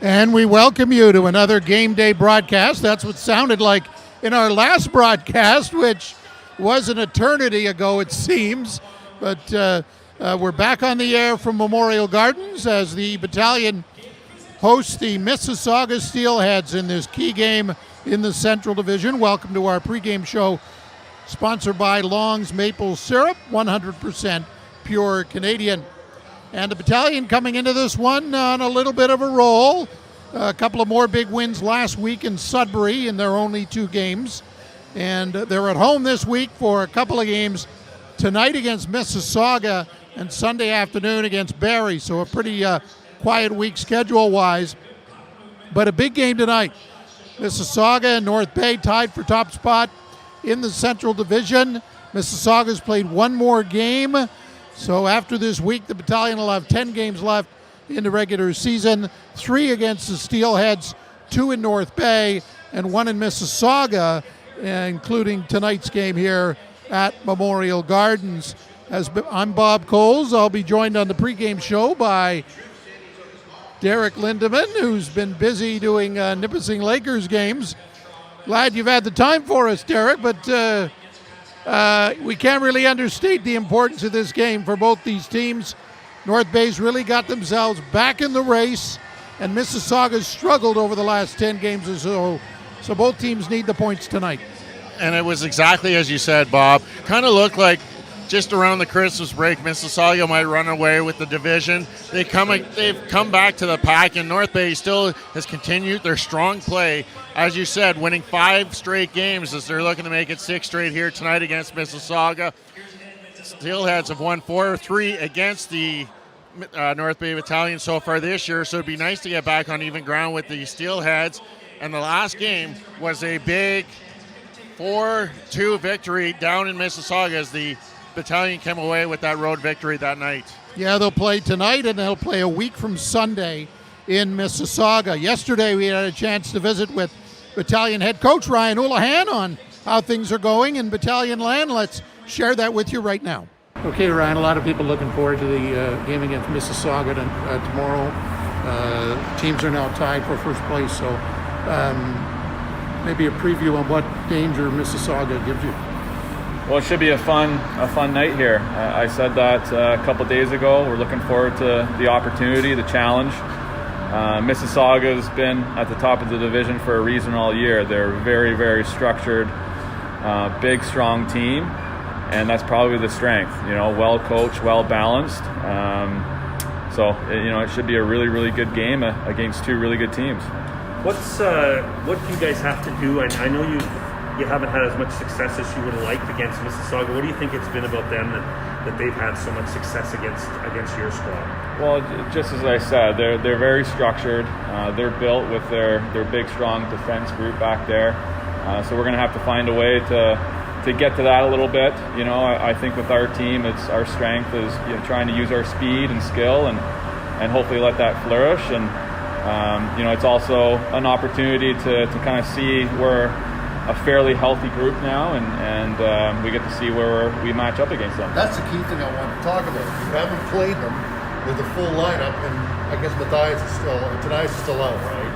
And we welcome you to another game day broadcast. That's what sounded like in our last broadcast, which was an eternity ago, it seems. But we're back on the air from Memorial Gardens as the Battalion hosts the Mississauga Steelheads in this key game in the Central Division. Welcome to our pregame show, sponsored by Long's Maple Syrup, 100% pure Canadian. And the Battalion coming into this one on a little bit of a roll. A couple of more big wins last week in Sudbury in their only two games. And they're at home this week for a couple of games tonight against Mississauga and Sunday afternoon against Barrie. So a pretty quiet week schedule-wise. But a big game tonight. Mississauga and North Bay tied for top spot in the Central Division. Mississauga's played one more game. So after this week, the Battalion will have 10 games left in the regular season, 3 against the Steelheads, 2 in North Bay, and 1 in Mississauga, including tonight's game here at Memorial Gardens. I'm Bob Coles. I'll be joined on the pregame show by Derek Lindeman, who's been busy doing Nipissing Lakers games. Glad you've had the time for us, Derek, but we can't really understate the importance of this game for both these teams. North Bay's really got themselves back in the race, and Mississauga's struggled over the last 10 games or so. So both teams need the points tonight. And it was exactly as you said, Bob. Kind of looked like just around the Christmas break, Mississauga might run away with the division. They've come back to the pack, and North Bay still has continued their strong play. As you said, winning 5 straight games as they're looking to make it 6 straight here tonight against Mississauga. Steelheads have won 4-3 against the North Bay Battalion so far this year, so it'd be nice to get back on even ground with the Steelheads. And the last game was a big 4-2 victory down in Mississauga as the Battalion came away with that road victory that night. Yeah, they'll play tonight, and they'll play a week from Sunday in Mississauga. Yesterday we had a chance to visit with Battalion head coach Ryan Houlihan on how things are going in Battalion land. Let's share that with you right now. Okay, Ryan, a lot of people looking forward to the game against Mississauga tomorrow. Teams are now tied for first place, so maybe a preview on what danger Mississauga gives you. Well, it should be a fun night here. I said that a couple days ago. We're looking forward to the opportunity, the challenge. Mississauga's been at the top of the division for a reason all year. They're a very, very structured, big, strong team, and that's probably the strength. Well coached, well balanced. So it should be a really, really good game against 2 really good teams. What do you guys have to do? I know you haven't had as much success as you would have liked against Mississauga. What do you think it's been about them that they've had so much success against your squad? Well, just as I said, they're very structured. They're built with their big, strong defense group back there. So we're going to have to find a way to get to that a little bit. I think with our team, it's our strength is trying to use our speed and skill and hopefully let that flourish. And it's also an opportunity to kind of see where a fairly healthy group now, and we get to see where we match up against them. That's the key thing I want to talk about. You haven't played them with a full lineup, and I guess Tanias is still out, right?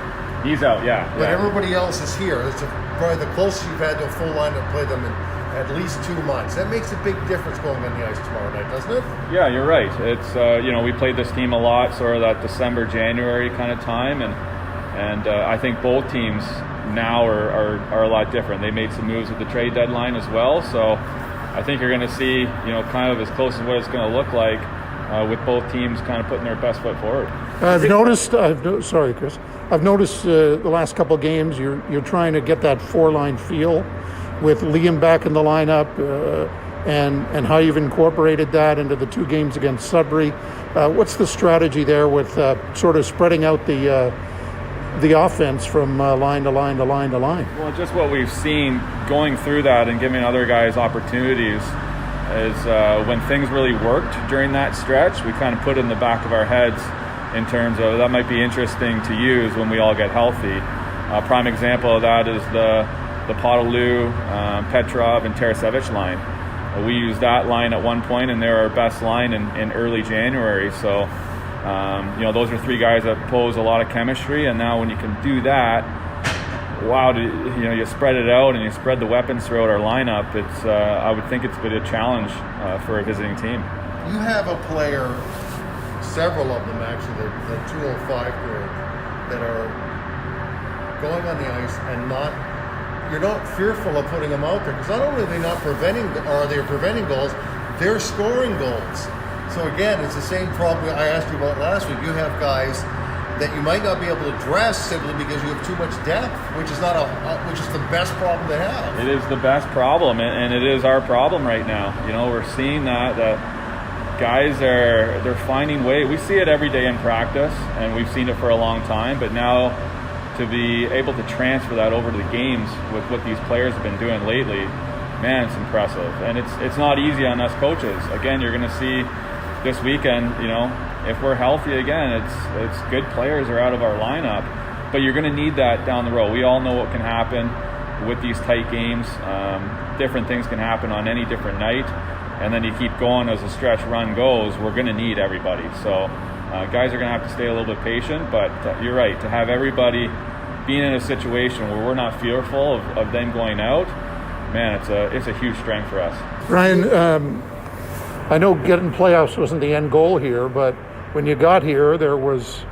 He's out, yeah. But everybody else is here. It's probably the closest you've had to a full lineup, play them in at least 2 months. That makes a big difference going on the ice tomorrow night, doesn't it? Yeah, you're right. It's we played this team a lot, sort of that December, January kind of time, and I think both teams now are a lot different. They made some moves with the trade deadline as well, so I think you're going to see kind of as close as what it's going to look like with both teams kind of putting their best foot forward. I've noticed the last couple of games you're trying to get that 4-line feel with Liam back in the lineup and how you've incorporated that into the 2 games against Sudbury. What's the strategy there with sort of spreading out the offense from line to line to line to line? Well, just what we've seen going through that and giving other guys opportunities is when things really worked during that stretch, we kind of put it in the back of our heads in terms of that might be interesting to use when we all get healthy. A prime example of that is the Podolou, Petrov, and Tarasevich line. We used that line at one point, and they're our best line in early January. So Those are three guys that pose a lot of chemistry, and now when you can do that, wow, you spread it out and you spread the weapons throughout our lineup. It's I would think it's been a challenge for a visiting team. You have a player, several of them actually, the 205 group, that are going on the ice and you're not fearful of putting them out there, because not only are they not preventing goals, they're scoring goals. So again, it's the same problem I asked you about last week. You have guys that you might not be able to address simply because you have too much depth, which is the best problem to have. It is the best problem, and it is our problem right now. We're seeing that guys they're finding ways. We see it every day in practice, and we've seen it for a long time, but now to be able to transfer that over to the games with what these players have been doing lately, man, it's impressive. And it's not easy on us coaches. Again, you're going to see this weekend, if we're healthy again, it's good players are out of our lineup, but you're going to need that down the road. We all know what can happen with these tight games. Different things can happen on any different night, and then you keep going as the stretch run goes. We're going to need everybody. So guys are going to have to stay a little bit patient, but you're right, to have everybody being in a situation where we're not fearful of them going out, man, it's a huge strength for us. Ryan, I know getting playoffs wasn't the end goal here, but when you got here, there was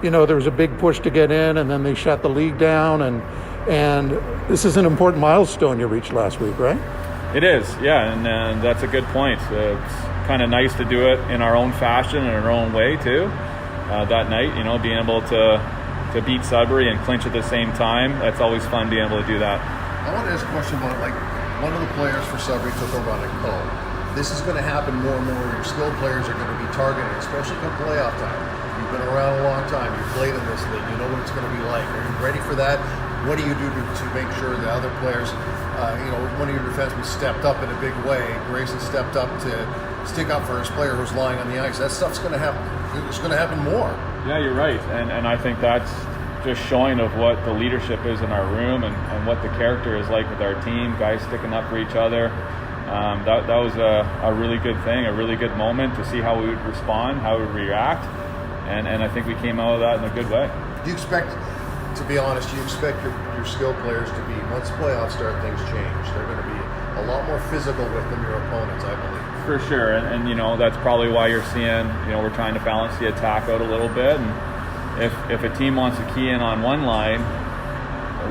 a big push to get in, and then they shut the league down, and this is an important milestone you reached last week, right? It is, yeah, and that's a good point. It's kind of nice to do it in our own fashion and our own way too. That night, being able to beat Sudbury and clinch at the same time, that's always fun being able to do that. I want to ask a question about, one of the players for Sudbury took a run at Cole. This is going to happen more and more. Your skilled players are going to be targeted, especially come playoff time. You've been around a long time. You've played in this league. You know what it's going to be like. Are you ready for that? What do you do to make sure that other players, one of your defensemen stepped up in a big way. Grayson stepped up to stick up for his player who's lying on the ice. That stuff's going to happen. It's going to happen more. Yeah, you're right. And I think that's just showing of what the leadership is in our room and what the character is like with our team, guys sticking up for each other. That was a really good thing, a really good moment to see how we would respond, how we would react, and I think we came out of that in a good way. Do you expect, to be honest, your skilled players to be, once playoffs start, things change? They're going to be a lot more physical with them, your opponents, I believe. For sure, and that's probably why you're seeing, we're trying to balance the attack out a little bit, and if a team wants to key in on one line,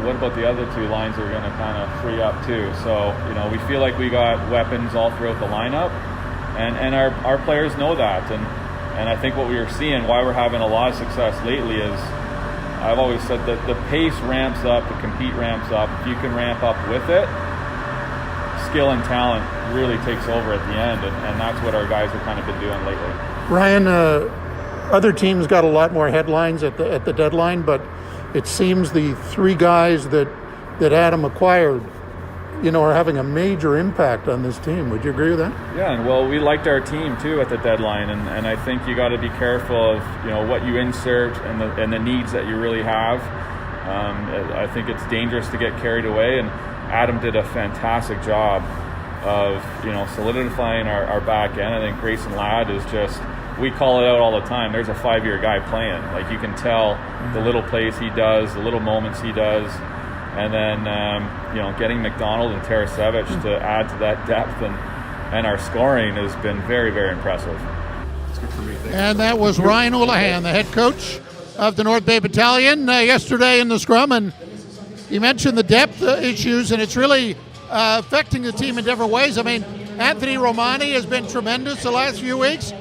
what about the other two lines that are going to kind of free up too? So, we feel like we got weapons all throughout the lineup, and our players know that. And I think what we are seeing, why we're having a lot of success lately is, I've always said that the pace ramps up, the compete ramps up. If you can ramp up with it, skill and talent really takes over at the end, and that's what our guys have kind of been doing lately. Ryan, other teams got a lot more headlines at the deadline, but it seems the three guys that Adam acquired, are having a major impact on this team. Would you agree with that? Yeah, and well, we liked our team too at the deadline, and I think you got to be careful of what you insert and the needs that you really have. I think it's dangerous to get carried away, and Adam did a fantastic job of solidifying our back end. I think Grayson Ladd is just, we call it out all the time. There's a 5-year guy playing. Like, you can tell the little plays he does, the little moments he does, and then getting McDonald and Tarasevich to add to that depth and our scoring has been very, very impressive. That's good for me. And that was Ryan Houlihan, the head coach of the North Bay Battalion, yesterday in the scrum, and he mentioned the depth issues, and it's really affecting the team in different ways. I mean, Anthony Romani has been tremendous the last few weeks.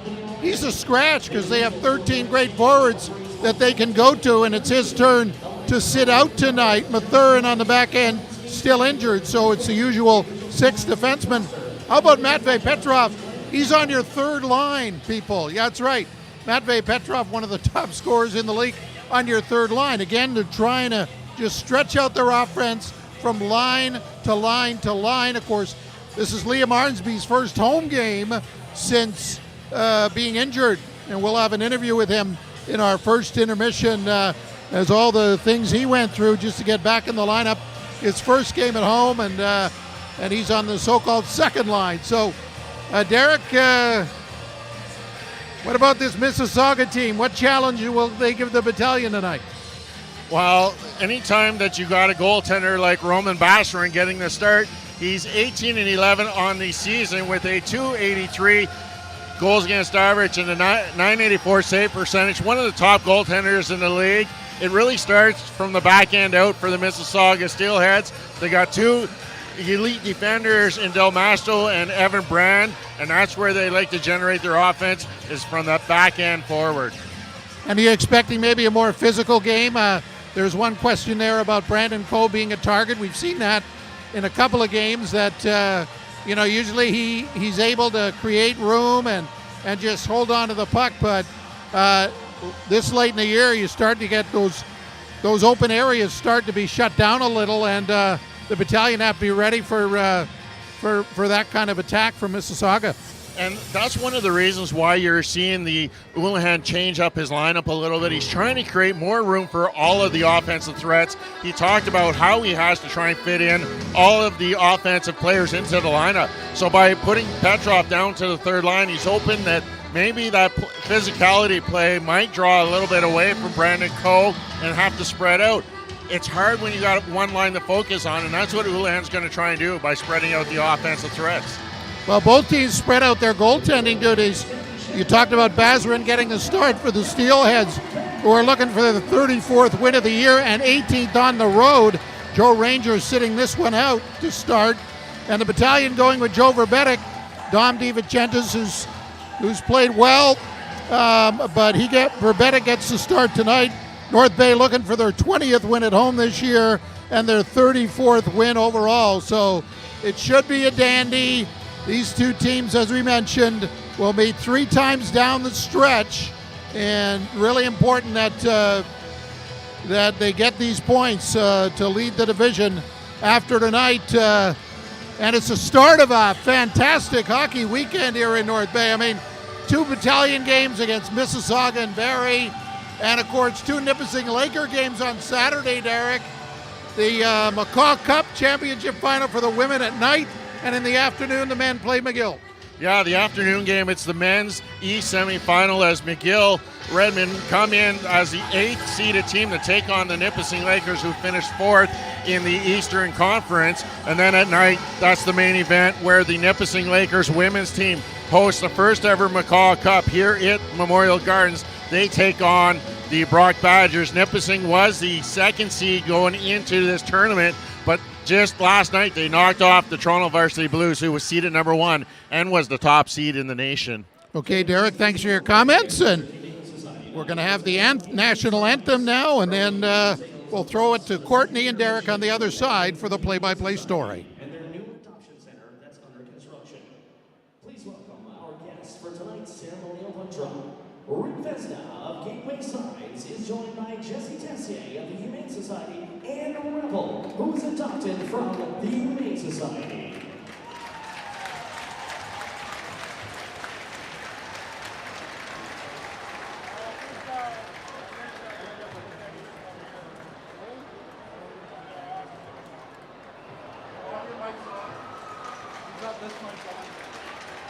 He's a scratch because they have 13 great forwards that they can go to, and it's his turn to sit out tonight. Mathurin on the back end, still injured, so it's the usual 6 defensemen. How about Matvei Petrov? He's on your third line, people. Yeah, that's right. Matvei Petrov, one of the top scorers in the league, on your third line. Again, they're trying to just stretch out their offense from line to line to line. Of course, this is Liam Arnsby's first home game since being injured, and we'll have an interview with him in our first intermission as all the things he went through just to get back in the lineup. His first game at home, and he's on the so-called second line. So, Derek, What about this Mississauga team? What challenge will they give the Battalion tonight? Well, anytime that you got a goaltender like Roman Basserin getting the start, he's 18-11 on the season with a .283 goals against average and a .984 save percentage. One of the top goaltenders in the league. It really starts from the back end out for the Mississauga Steelheads. They got two elite defenders in Del Masto and Evan Brand, and that's where they like to generate their offense, is from that back end forward. And are you expecting maybe a more physical game? There's one question there about Brandon Coe being a target. We've seen that in a couple of games that, usually he's able to create room and just hold on to the puck, but this late in the year, you start to get those open areas start to be shut down a little, and the Battalion have to be ready for that kind of attack from Mississauga. And that's one of the reasons why you're seeing the Houlihan change up his lineup a little bit. He's trying to create more room for all of the offensive threats. He talked about how he has to try and fit in all of the offensive players into the lineup. So by putting Petrov down to the third line, he's hoping that maybe that physicality play might draw a little bit away from Brandon Coe and have to spread out. It's hard when you got one line to focus on, and that's what Houlihan's going to try and do by spreading out the offensive threats. Well, both teams spread out their goaltending duties. You talked about Basserin getting the start for the Steelheads, who are looking for the 34th win of the year and 18th on the road. Joe Ranger sitting this one out to start. And the Battalion going with Joe Verbetic, Dom DiVincentis, who's played well, but Verbetic gets the start tonight. North Bay looking for their 20th win at home this year and their 34th win overall. So it should be a dandy. These two teams, as we mentioned, will meet 3 times down the stretch, and really important that they get these points to lead the division after tonight. And it's the start of a fantastic hockey weekend here in North Bay. I mean, 2 Battalion games against Mississauga and Barrie, and of course 2 Nipissing Laker games on Saturday, Derek. The McCaw Cup Championship Final for the women at night, and in the afternoon the men play McGill. Yeah, the afternoon game, it's the men's East semifinal as McGill Redmond come in as the 8th seeded team to take on the Nipissing Lakers, who finished 4th in the Eastern Conference. And then at night, that's the main event where the Nipissing Lakers women's team hosts the first ever McCaw Cup here at Memorial Gardens. They take on the Brock Badgers. Nipissing was the 2nd seed going into this tournament, but just last night they knocked off the Toronto Varsity Blues, who was seeded number 1 and was the top seed in the nation. Okay, Derek, thanks for your comments. And we're going to have the national anthem now, and then we'll throw it to Courtney and Derek on the other side for the play-by-play story. And their new adoption center that's under construction. Please welcome our guests for tonight's ceremonial puck drop. Rick Vesna of Gateway Sides is joined by Jesse Tessier of the Humane Society and Rebel, who is adopted from the Humane Society.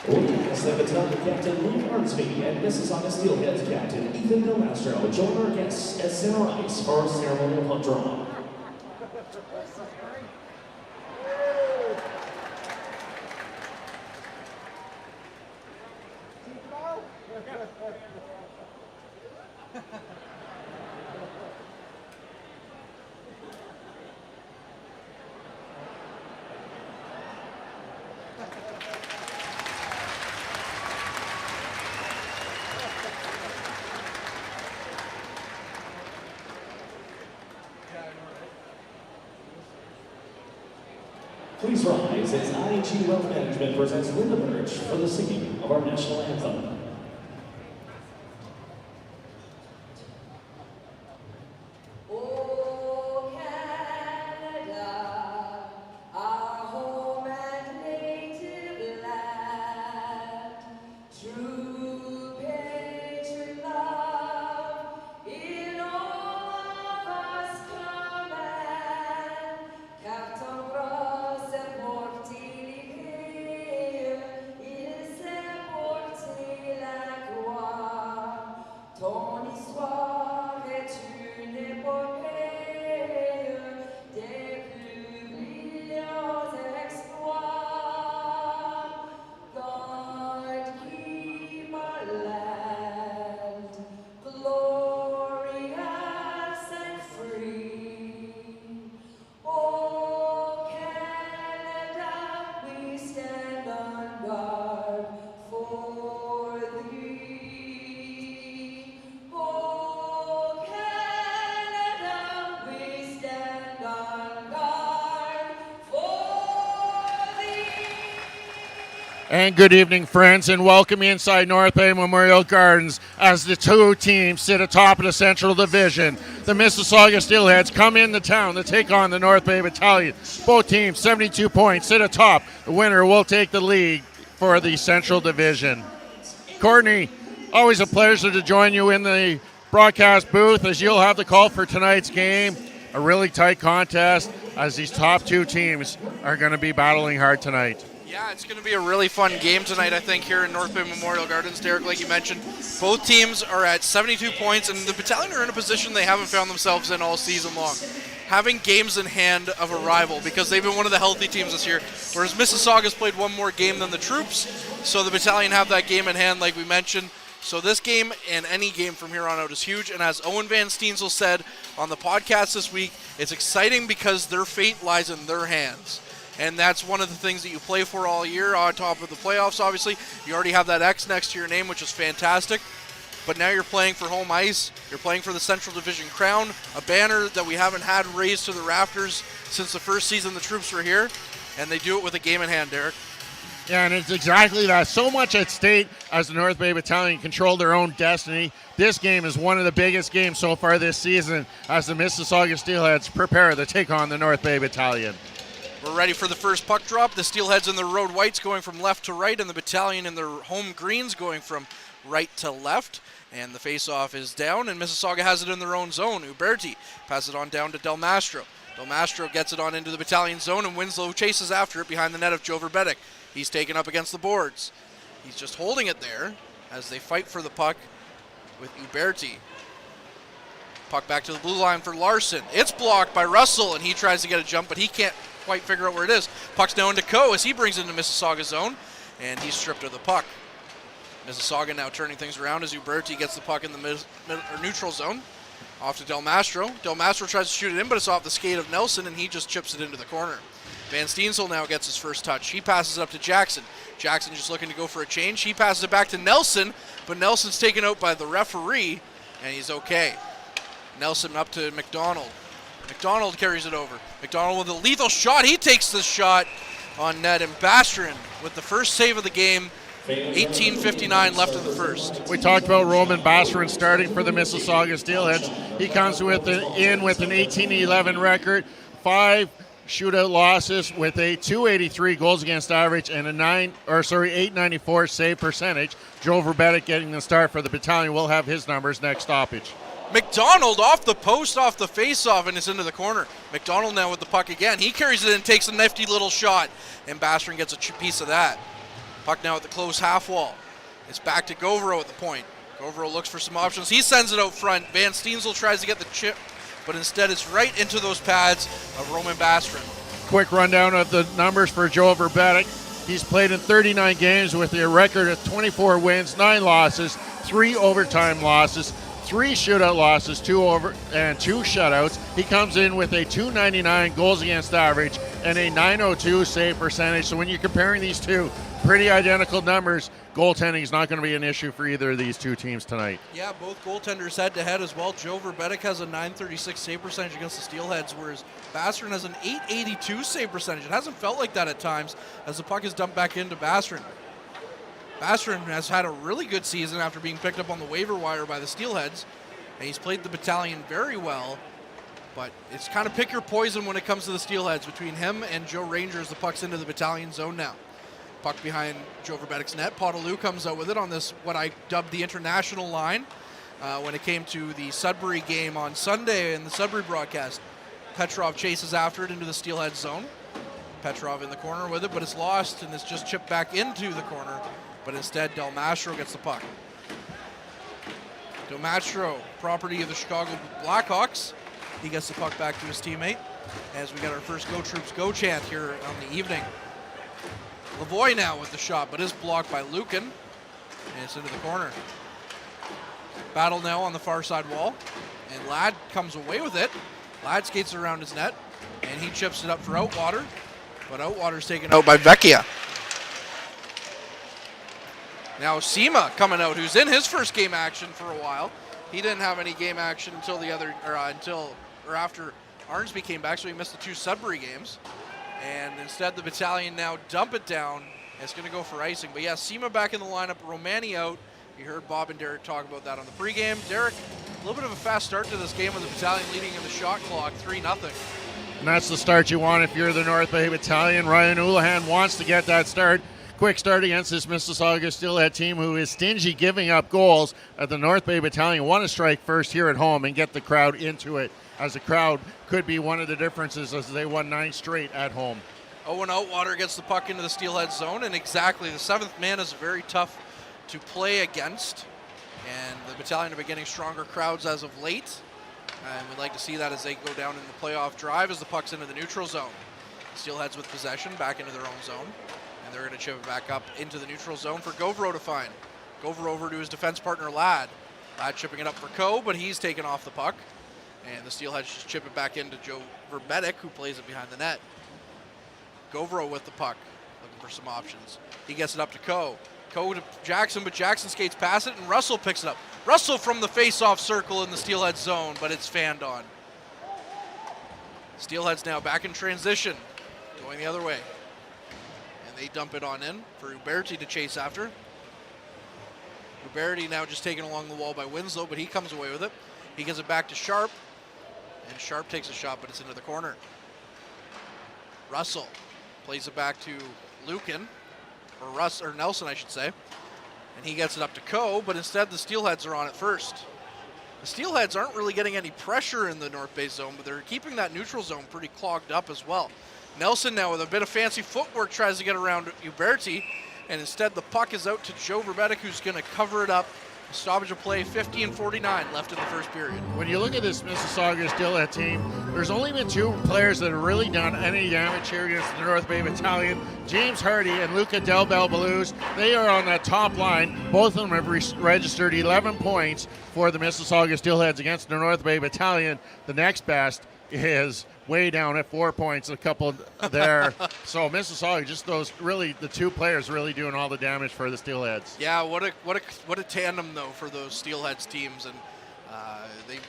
We ask that Battalion Captain Lee Arnsby and Mississauga Steelheads Captain Ethan Del Mastro join our guests at center ice for our ceremonial puck draw. Please rise as IHG Wealth Management presents Linda Birch for the singing of our national anthem. Il s'est porté And good evening, friends, and welcome inside North Bay Memorial Gardens as the two teams sit atop of the Central Division. The Mississauga Steelheads come into town to take on the North Bay Battalion. Both teams, 72 points, sit atop. The winner will take the lead for the Central Division. Courtney, always a pleasure to join you in the broadcast booth as you'll have the call for tonight's game. A really tight contest as these top two teams are going to be battling hard tonight. Yeah, it's going to be a really fun game tonight, I think, here in North Bay Memorial Gardens. Derek, like you mentioned, both teams are at 72 points, and the Battalion are in a position they haven't found themselves in all season long. Having games in hand of a rival, because they've been one of the healthy teams this year, whereas Mississauga's played one more game than the Troops, so the Battalion have that game in hand, like we mentioned. So this game and any game from here on out is huge, and as Owen Van Steensel said on the podcast this week, it's exciting because their fate lies in their hands. And that's one of the things that you play for all year on top of the playoffs, obviously. You already have that X next to your name, which is fantastic. But now you're playing for home ice. You're playing for the Central Division crown, a banner that we haven't had raised to the rafters since the first season the Troops were here. And they do it with a game in hand, Derek. Yeah, and it's exactly that. So much at stake as the North Bay Battalion control their own destiny. This game is one of the biggest games so far this season as the Mississauga Steelheads prepare to take on the North Bay Battalion. We're ready for the first puck drop. The Steelheads in their road whites going from left to right, and the Battalion in their home greens going from right to left. And the face-off is down, and Mississauga has it in their own zone. Uberti passes it on down to Del Mastro. Del Mastro gets it on into the Battalion zone, and Winslow chases after it behind the net of Joe Verbetic. He's taken up against the boards. He's just holding it there as they fight for the puck with Uberti. Puck back to the blue line for Larson. It's blocked by Russell, and he tries to get a jump, but he can't quite figure out where it is. Puck's now into Coe as he brings it into Mississauga zone, and he's stripped of the puck. Mississauga now turning things around as Uberti gets the puck in the neutral zone. Off to Del Mastro. Del Mastro tries to shoot it in, but it's off the skate of Nelson, and he just chips it into the corner. Van Steensel now gets his first touch. He passes it up to Jackson. Jackson just looking to go for a change. He passes it back to Nelson, but Nelson's taken out by the referee, and he's okay. Nelson up to McDonald. McDonald carries it over. McDonald with a lethal shot. He takes the shot on net, and Bastian with the first save of the game. 18:59 left in the first. We talked about Roman Bastian starting for the Mississauga Steelheads. He comes with an 18-11 record, 5 shootout losses with a 283 goals against average and a 894 save percentage. Joe Verbetic getting the start for the Battalion. We'll have his numbers next stoppage. McDonald off the post, off the face-off, and it's into the corner. McDonald now with the puck again. He carries it in and takes a nifty little shot, and Bastian gets a piece of that. Puck now at the close half wall. It's back to Govero at the point. Govero looks for some options. He sends it out front. Van Steensel tries to get the chip, but instead it's right into those pads of Roman Bastian. Quick rundown of the numbers for Joe Verbetic. He's played in 39 games with a record of 24 wins, 9 losses, 3 overtime losses, 3 shootout losses, 2 shutouts. He comes in with a 299 goals against average and a 902 save percentage. So when you're comparing these two, pretty identical numbers. Goaltending is not going to be an issue for either of these two teams tonight. Yeah, both goaltenders head-to-head as well. Joe Verbetic has a 936 save percentage against the Steelheads, whereas Bastian has an 882 save percentage. It hasn't felt like that at times as the puck is dumped back into Bastian. Bastian has had a really good season after being picked up on the waiver wire by the Steelheads, and he's played the Battalion very well, but it's kind of pick your poison when it comes to the Steelheads. Between him and Joe Rangers, the puck's into the Battalion zone now. Puck behind Joe Verbetic's net. Podolou comes out with it on this, what I dubbed the international line, when it came to the Sudbury game on Sunday in the Sudbury broadcast. Petrov chases after it into the Steelhead zone. Petrov in the corner with it, but it's lost, and it's just chipped back into the corner. But instead, Del Mastro gets the puck. Del Mastro, property of the Chicago Blackhawks. He gets the puck back to his teammate as we got our first Go Troops Go chant here on the evening. Lavoie now with the shot, but is blocked by Lucan, and it's into the corner. Battle now on the far side wall, and Ladd comes away with it. Ladd skates around his net, and he chips it up for Outwater, but Outwater's taken out by Vecchia. Now Sema coming out, who's in his first game action for a while. He didn't have any game action until after Arnsby came back, so he missed the 2 Sudbury games. And instead the Battalion now dump it down It's going to go for icing. But yeah, Sema back in the lineup, Romani out. You heard Bob and Derek talk about that on the pregame. Derek, a little bit of a fast start to this game with the Battalion leading in the shot clock, 3-0. And that's the start you want if you're the North Bay Battalion. Ryan Houlihan wants to get that start. Quick start against this Mississauga Steelhead team who is stingy giving up goals. The North Bay Battalion want to strike first here at home and get the crowd into it, as the crowd could be one of the differences as they won 9 straight at home. Owen Outwater gets the puck into the Steelhead zone, and exactly, the 7th man is very tough to play against, and the Battalion have been getting stronger crowds as of late, and we'd like to see that as they go down in the playoff drive as the puck's into the neutral zone. Steelheads with possession back into their own zone, and they're going to chip it back up into the neutral zone for Govro to find. Govro over to his defense partner Ladd. Ladd chipping it up for Coe, but he's taken off the puck, and the Steelheads just chip it back into Joe Verbetic, who plays it behind the net. Govro with the puck, looking for some options. He gets it up to Coe. Coe to Jackson, but Jackson skates past it, and Russell picks it up. Russell from the face-off circle in the Steelhead zone, but it's fanned on. Steelheads now back in transition, going the other way. And they dump it on in for Uberti to chase after. Uberti now just taken along the wall by Winslow, but he comes away with it. He gives it back to Sharp, and Sharp takes a shot, but it's into the corner. Russell plays it back to Lucan, or Nelson, I should say. And he gets it up to Coe, but instead the Steelheads are on it first. The Steelheads aren't really getting any pressure in the North Bay zone, but they're keeping that neutral zone pretty clogged up as well. Nelson now with a bit of fancy footwork tries to get around Uberti, and instead the puck is out to Joe Verbetic, who's going to cover it up. Stoppage of play, 50-49 left in the first period. When you look at this Mississauga Steelhead team, there's only been 2 players that have really done any damage here against the North Bay Battalion. James Hardy and Luca Del Belbaluz. They are on that top line. Both of them have registered 11 points for the Mississauga Steelheads against the North Bay Battalion. The next best is way down at 4 points, a couple there. So Mississauga, just those really, the 2 players really doing all the damage for the Steelheads. Yeah, what a tandem though for those Steelheads teams, and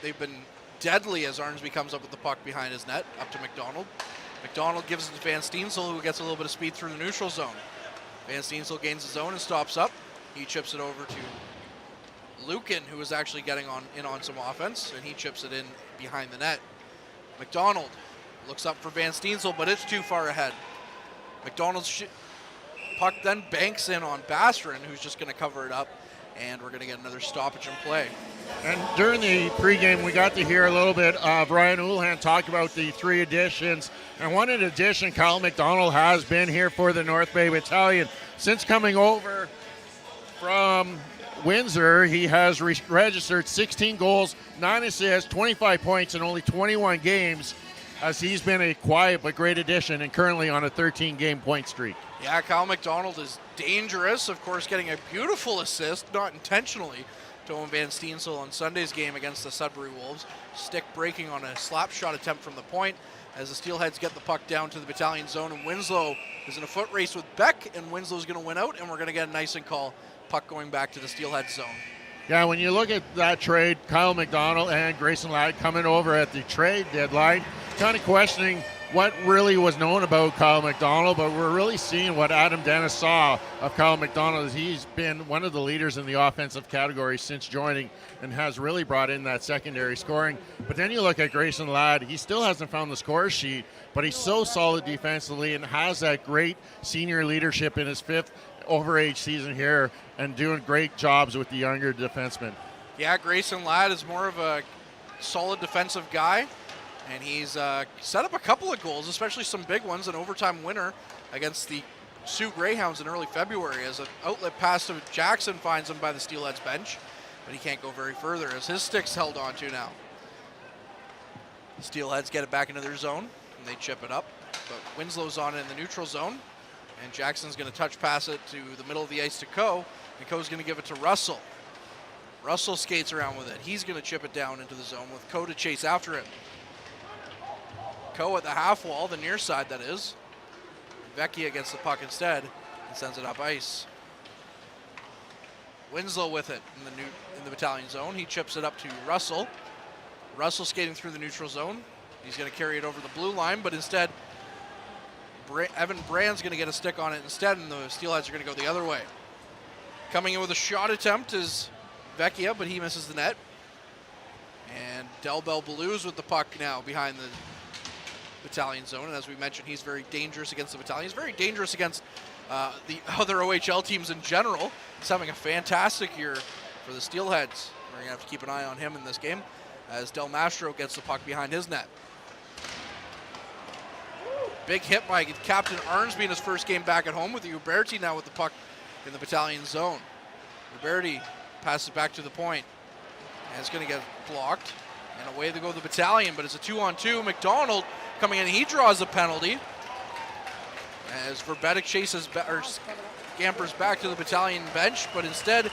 they've been deadly as Arnsby comes up with the puck behind his net up to McDonald. McDonald gives it to Van Steensel, who gets a little bit of speed through the neutral zone. Van Steensel gains the zone and stops up. He chips it over to Lucan, who is actually getting in on some offense, and he chips it in behind the net. McDonald looks up for Van Steensel, but it's too far ahead. McDonald's puck then banks in on Basterin, who's just going to cover it up, and we're going to get another stoppage in play. And during the pregame, we got to hear a little bit of Ryan Houlihan talk about the 3 additions. And one addition, Kyle McDonald has been here for the North Bay Battalion. Since coming over from Windsor, he has registered 16 goals, 9 assists, 25 points in only 21 games, as he's been a quiet but great addition and currently on a 13-game point streak. Yeah, Kyle McDonald is dangerous, of course, getting a beautiful assist, not intentionally, to Owen Van Steensel on Sunday's game against the Sudbury Wolves. Stick breaking on a slap shot attempt from the point as the Steelheads get the puck down to the Battalion zone, and Winslow is in a foot race with Beck, and Winslow's going to win out, and we're going to get an icing call. Puck going back to the Steelhead zone. Yeah, when you look at that trade, Kyle McDonald and Grayson Ladd coming over at the trade deadline, kind of questioning what really was known about Kyle McDonald, but we're really seeing what Adam Dennis saw of Kyle McDonald. He's been one of the leaders in the offensive category since joining and has really brought in that secondary scoring. But then you look at Grayson Ladd, he still hasn't found the score sheet, but he's so solid defensively and has that great senior leadership in his 5th overage season here and doing great jobs with the younger defensemen. Yeah, Grayson Ladd is more of a solid defensive guy, and he's set up a couple of goals, especially some big ones, an overtime winner against the Sioux Greyhounds in early February as an outlet pass to Jackson finds him by the Steelheads bench, but he can't go very further as his stick's held on to now. The Steelheads get it back into their zone, and they chip it up, but Winslow's on it in the neutral zone, and Jackson's going to touch pass it to the middle of the ice to Coe, and Coe's going to give it to Russell. Russell skates around with it. He's going to chip it down into the zone with Coe to chase after it. Coe at the half wall, the near side that is. Vecchia gets the puck instead and sends it up ice. Winslow with it in the Battalion zone. He chips it up to Russell. Russell skating through the neutral zone. He's going to carry it over the blue line, but instead Evan Brand's going to get a stick on it instead, and the Steelheads are going to go the other way. Coming in with a shot attempt is Vecchia, but he misses the net. And Delbel Blues with the puck now behind the Battalion zone. And as we mentioned, he's very dangerous against the Battalion. He's very dangerous against the other OHL teams in general. He's having a fantastic year for the Steelheads. We're going to have to keep an eye on him in this game as Del Mastro gets the puck behind his net. Big hit by Captain Arnsby in his first game back at home, with Uberti now with the puck in the Battalion zone. Uberti passes back to the point, and it's going to get blocked. And away they go the Battalion, but it's a 2-on-2. McDonald coming in, he draws a penalty as Verbetic chases or scampers back to the Battalion bench, but instead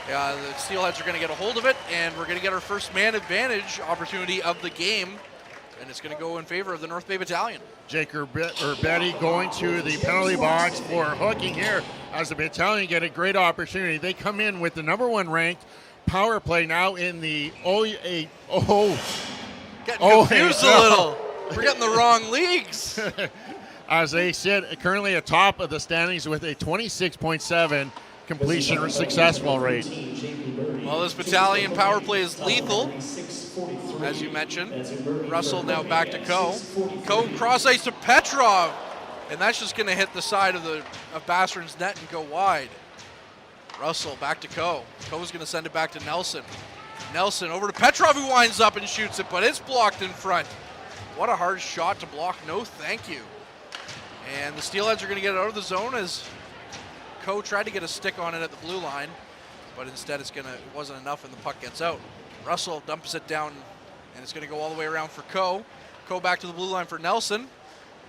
the Steelheads are going to get a hold of it, and we're going to get our first man advantage opportunity of the game, and it's going to go in favor of the North Bay Battalion. Jake Urbetti going to the penalty box for hooking here as the Battalion get a great opportunity. They come in with the #1 ranked power play now in the Getting confused a little. We're getting the wrong leagues. As they sit currently atop of the standings with a 26.7 completion successful rate. Well, this Battalion power play is lethal, as you mentioned. Russell now back to Coe. Coe cross ice to Petrov, and that's just going to hit the side of Bastron's net and go wide. Russell back to Coe. Coe's going to send it back to Nelson. Nelson over to Petrov, who winds up and shoots it, but it's blocked in front. What a hard shot to block. No, thank you. And the Steelheads are going to get it out of the zone as Coe tried to get a stick on it at the blue line, but instead it wasn't enough, and the puck gets out. Russell dumps it down, and it's going to go all the way around for Coe. Coe back to the blue line for Nelson.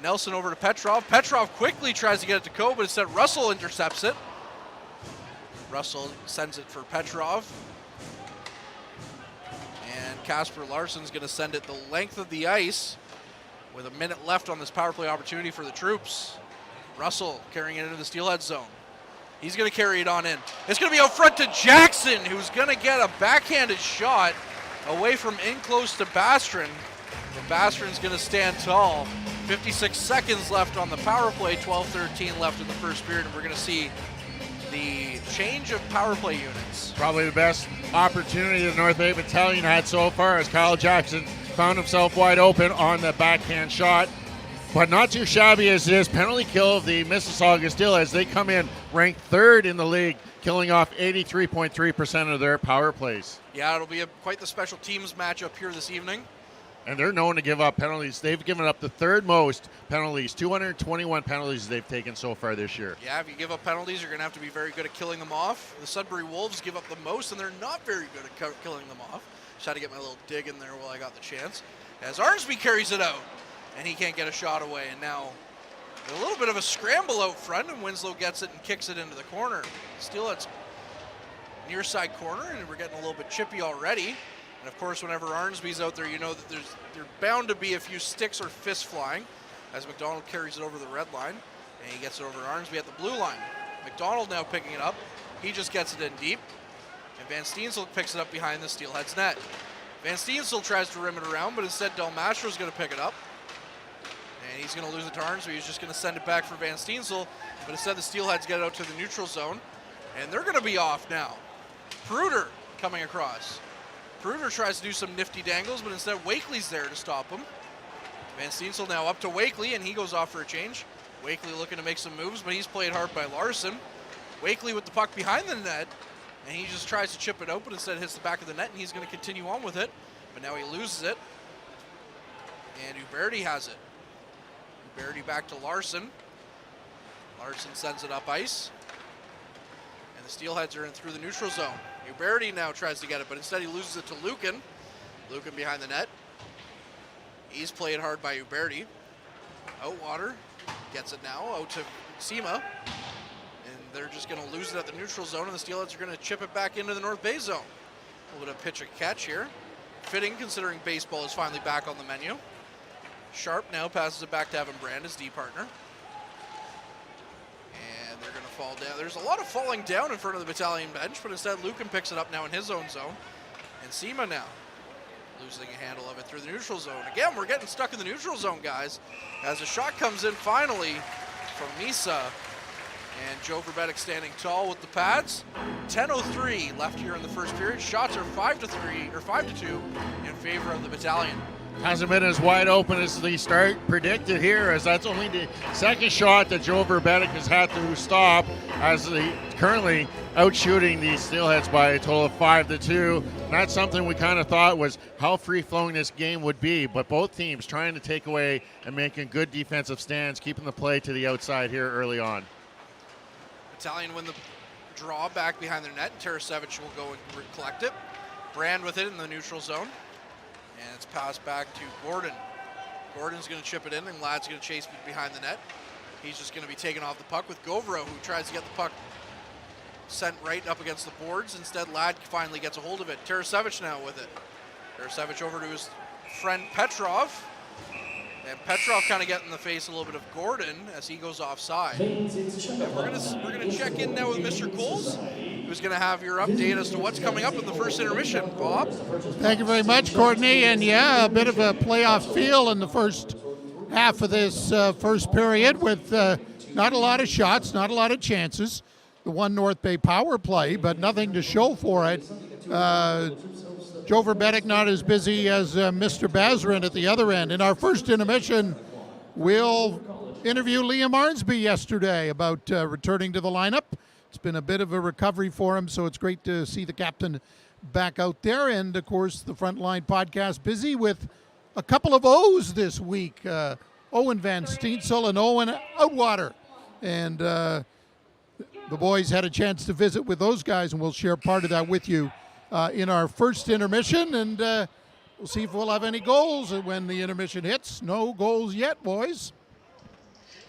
Nelson over to Petrov. Petrov quickly tries to get it to Coe, but instead Russell intercepts it. Russell sends it for Petrov. And Casper Larsson's going to send it the length of the ice with a minute left on this power play opportunity for the troops. Russell carrying it into the Steelhead zone. He's going to carry it on in. It's going to be out front to Jackson, who's going to get a backhanded shot away from in close to Bastron. And Bastron's going to stand tall. 56 seconds left on the power play, 12-13 left in the first period, and we're going to see the change of power play units. Probably the best opportunity the North Bay Battalion had so far, as Kyle Jackson found himself wide open on the backhand shot. But not too shabby as it is. Penalty kill of the Mississauga Steelheads. They come in ranked 3rd in the league, killing off 83.3% of their power plays. Yeah, it'll be quite the special teams matchup here this evening. And they're known to give up penalties. They've given up the 3rd most penalties, 221 penalties they've taken so far this year. Yeah, if you give up penalties, you're going to have to be very good at killing them off. The Sudbury Wolves give up the most, and they're not very good at killing them off. Just had to get my little dig in there while I got the chance. As Arnsby carries it out, and he can't get a shot away. And now a little bit of a scramble out front, and Winslow gets it and kicks it into the corner. Steelheads near side corner, and we're getting a little bit chippy already. And of course, whenever Arnsby's out there, you know that there's bound to be a few sticks or fists flying as McDonald carries it over the red line, and he gets it over to Arnsby at the blue line. McDonald now picking it up. He just gets it in deep, and Van Steensel picks it up behind the Steelheads net. Van Steensel tries to rim it around, but instead Del Mastro's going to pick it up. And he's going to lose it to Arnsby. He's just going to send it back for Van Steensel, but instead the Steelheads get it out to the neutral zone, and they're going to be off now. Pruder coming across. Pruder tries to do some nifty dangles, but instead Wakely's there to stop him. Van Steensel now up to Wakely, and he goes off for a change. Wakely looking to make some moves, but he's played hard by Larson. Wakely with the puck behind the net, and he just tries to chip it out, but instead hits the back of the net, and he's going to continue on with it. But now he loses it, and Uberti has it. Uberti back to Larson. Larson sends it up ice, and the Steelheads are in through the neutral zone. Uberti now tries to get it, but instead he loses it to Lucan. Lucan behind the net. He's played hard by Uberti. Outwater gets it now out to Sema, and they're just going to lose it at the neutral zone, and the Steelheads are going to chip it back into the North Bay zone. A little bit of pitch and catch here. Fitting, considering baseball is finally back on the menu. Sharp now passes it back to Evan Brand, his D partner. And they're going to fall down. There's a lot of falling down in front of the Battalion bench, but instead Lucan picks it up now in his own zone. And Sema now losing a handle of it through the neutral zone. Again, we're getting stuck in the neutral zone, guys, as a shot comes in finally from Misa. And Joe Verbetic standing tall with the pads. 10:03 left here in the first period. Shots are 5-3 or 5-2 in favor of the Battalion. Hasn't been as wide open as the start predicted here, as that's only the second shot that Joe Verbetic has had to stop, as the currently outshooting the Steelheads by a total of 5-2. And that's something we kind of thought was how free-flowing this game would be, but both teams trying to take away and making good defensive stands, keeping the play to the outside here early on. Battalion win the draw back behind their net. Tarasevic will go and collect it. Brand with it in the neutral zone. And it's passed back to Gordon. Gordon's going to chip it in, and Ladd's going to chase behind the net. He's just going to be taken off the puck with Govro, who tries to get the puck sent right up against the boards. Instead, Ladd finally gets a hold of it. Tarasevic now with it. Tarasevic over to his friend Petrov. And Petrov kind of getting in the face a little bit of Gordon as he goes offside. And we're gonna check in now with Mr. Coles, who's gonna have your update as to what's coming up in the first intermission. Bob? Thank you very much, Courtney. And yeah, a bit of a playoff feel in the first half of this first period with not a lot of shots, not a lot of chances. The one North Bay power play, but nothing to show for it. Joe Verbetic not as busy as Mr. Bazarin at the other end. In our first intermission, we'll interview Liam Arnsby yesterday about returning to the lineup. It's been a bit of a recovery for him, so it's great to see the captain back out there. And, of course, the Frontline podcast busy with a couple of O's this week. Owen Van Steensel and Owen Outwater. And the boys had a chance to visit with those guys, and we'll share part of that with you in our first intermission, and we'll see if we'll have any goals when the intermission hits. No goals yet, boys.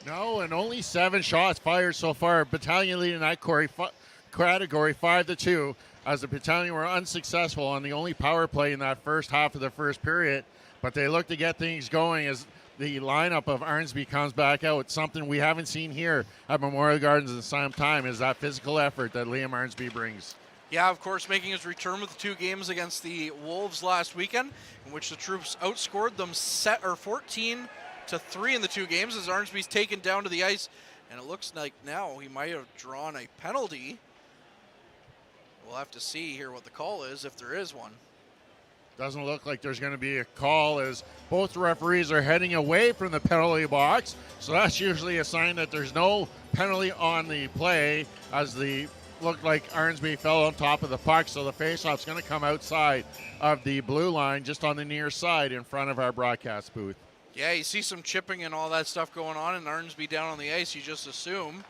No, and only 7 shots fired so far. Battalion leading that category 5-2, as the Battalion were unsuccessful on the only power play in that first half of the first period, but they look to get things going as the lineup of Arnsby comes back out. It's something we haven't seen here at Memorial Gardens in some time, is that physical effort that Liam Arnsby brings. Yeah, of course, making his return with the 2 games against the Wolves last weekend, in which the troops outscored them 14-3 in the 2 games, as Arnsby's taken down to the ice, and it looks like now he might have drawn a penalty. We'll have to see here what the call is, if there is one. Doesn't look like there's going to be a call, as both referees are heading away from the penalty box, so that's usually a sign that there's no penalty on the play, as the looked like Arnsby fell on top of the puck, so the faceoff's going to come outside of the blue line, just on the near side in front of our broadcast booth. Yeah, you see some chipping and all that stuff going on, and Arnsby down on the ice, you just assume.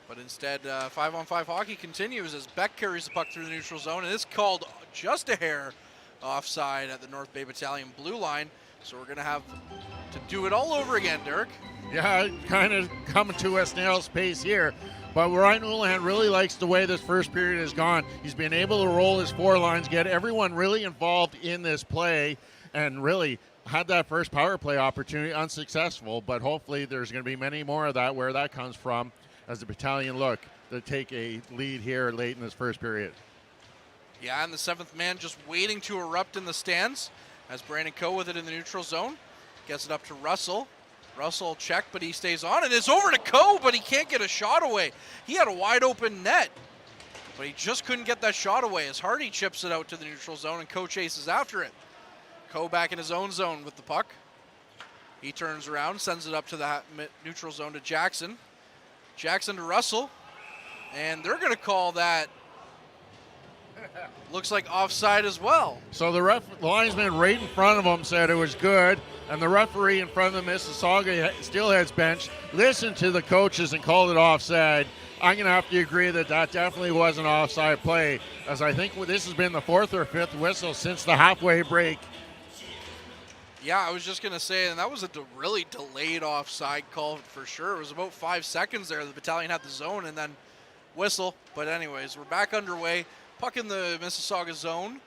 But instead, 5-on-5 hockey continues as Beck carries the puck through the neutral zone, and it's called just a hair offside at the North Bay Battalion blue line. So we're going to have to do it all over again, Dirk. Yeah, kind of coming to a snail's pace here. But Ryan Uland really likes the way this first period has gone. He's been able to roll his 4 lines, get everyone really involved in this play, and really had that first power play opportunity unsuccessful. But hopefully there's going to be many more of that, where that comes from, as the Battalion look to take a lead here late in this first period. Yeah, and the 7th man just waiting to erupt in the stands, as Brandon Coe with it in the neutral zone. Gets it up to Russell. Russell check, but he stays on, and it's over to Coe, but he can't get a shot away. He had a wide open net, but he just couldn't get that shot away as Hardy chips it out to the neutral zone, and Coe chases after it. Coe back in his own zone with the puck. He turns around, sends it up to the neutral zone to Jackson. Jackson to Russell, and they're going to call that, looks like offside as well. So the linesman right in front of him said it was good, and the referee in front of the Mississauga Steelheads bench listened to the coaches and called it offside. I'm going to have to agree that that definitely was an offside play, as I think this has been the 4th or 5th whistle since the halfway break. Yeah, I was just going to say, and that was a really delayed offside call for sure. It was about 5 seconds there. The Battalion had the zone and then whistle. But anyways, we're back underway. Puck in the Mississauga zone,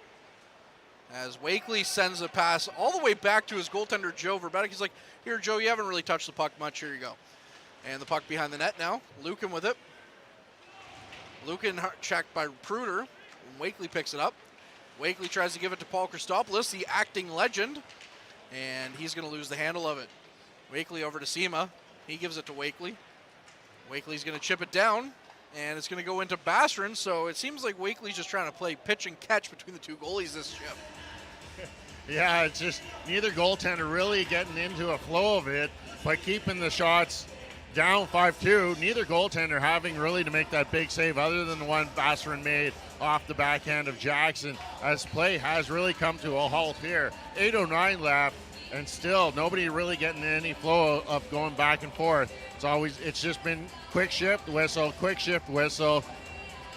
as Wakely sends a pass all the way back to his goaltender, Joe Verbetic. He's like, here, Joe, you haven't really touched the puck much. Here you go. And the puck behind the net now. Lucan with it. Lucan checked by Pruder. Wakely picks it up. Wakely tries to give it to Paul Christopoulos, the acting legend, and he's going to lose the handle of it. Wakely over to Sema. He gives it to Wakely. Wakely's going to chip it down, and it's going to go into Bassron, so it seems like Wakely's just trying to play pitch and catch between the two goalies this shift. Yeah, it's just neither goaltender really getting into a flow of it, but keeping the shots down 5-2. Neither goaltender having really to make that big save other than the one Bassron made off the backhand of Jackson, as play has really come to a halt here. 8:09 left, and still nobody really getting any flow of going back and forth. It's just been quick shift whistle, quick shift whistle.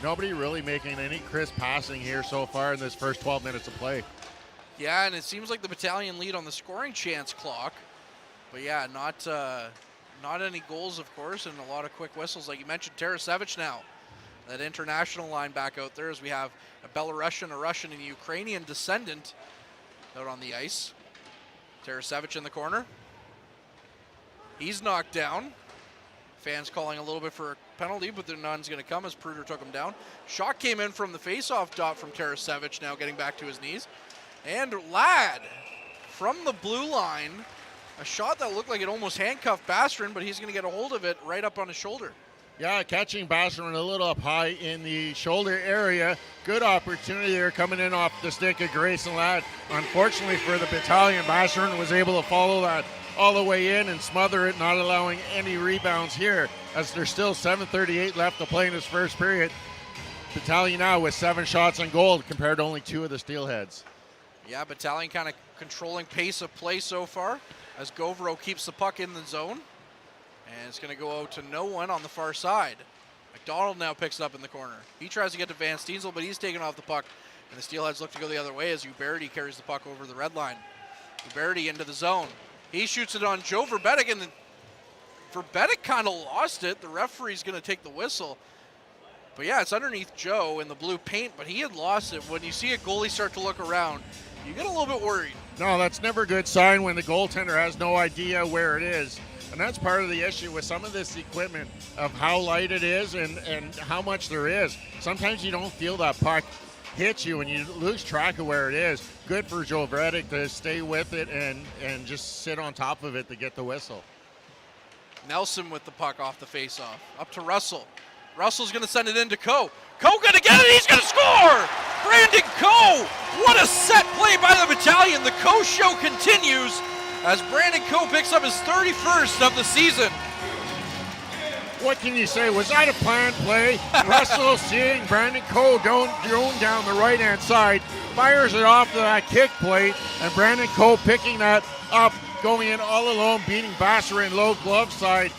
Nobody really making any crisp passing here so far in this first 12 minutes of play. Yeah, and it seems like the Battalion lead on the scoring chance clock. But yeah, not any goals, of course, and a lot of quick whistles. Like you mentioned, Tarasevich now. That international line back out there as we have a Belarusian, a Russian, and a Ukrainian descendant out on the ice. Tarasevich in the corner. He's knocked down. Fans calling a little bit for a penalty, but none's going to come as Pruder took him down. Shot came in from the face-off dot from Tarasevich, now getting back to his knees. And Ladd from the blue line. A shot that looked like it almost handcuffed Bassron, but he's going to get a hold of it right up on his shoulder. Yeah, catching Bassron a little up high in the shoulder area. Good opportunity there coming in off the stick of Grayson Ladd. Unfortunately for the Battalion, Bassron was able to follow that all the way in and smother it, not allowing any rebounds here as there's still 7:38 left to play in this first period. Battalion now with 7 shots on goal compared to only 2 of the Steelheads. Yeah, Battalion kind of controlling pace of play so far as Govero keeps the puck in the zone. And it's going to go out to no one on the far side. McDonald now picks it up in the corner. He tries to get to Van Steensel, but he's taken off the puck. And the Steelheads look to go the other way as Uberti carries the puck over the red line. Uberti into the zone. He shoots it on Joe Verbetic, and Verbetic kind of lost it. The referee's going to take the whistle. But yeah, it's underneath Joe in the blue paint, but he had lost it. When you see a goalie start to look around, you get a little bit worried. No, that's never a good sign when the goaltender has no idea where it is. And that's part of the issue with some of this equipment of how light it is and how much there is. Sometimes you don't feel that puck hit you and you lose track of where it is. Good for Joe Verbetic to stay with it and just sit on top of it to get the whistle. Nelson with the puck off the faceoff. Up to Russell. Russell's going to send it in to Coe. Coe going to get it. He's going to score! Brandon Coe! What a set play by the Battalion. The Coe show continues as Brandon Coe picks up his 31st of the season. What can you say? Was that a planned play? Russell seeing Brandon Coe down the right-hand side, fires it off to that kick plate, and Brandon Coe picking that up, going in all alone, beating Bassron low glove side.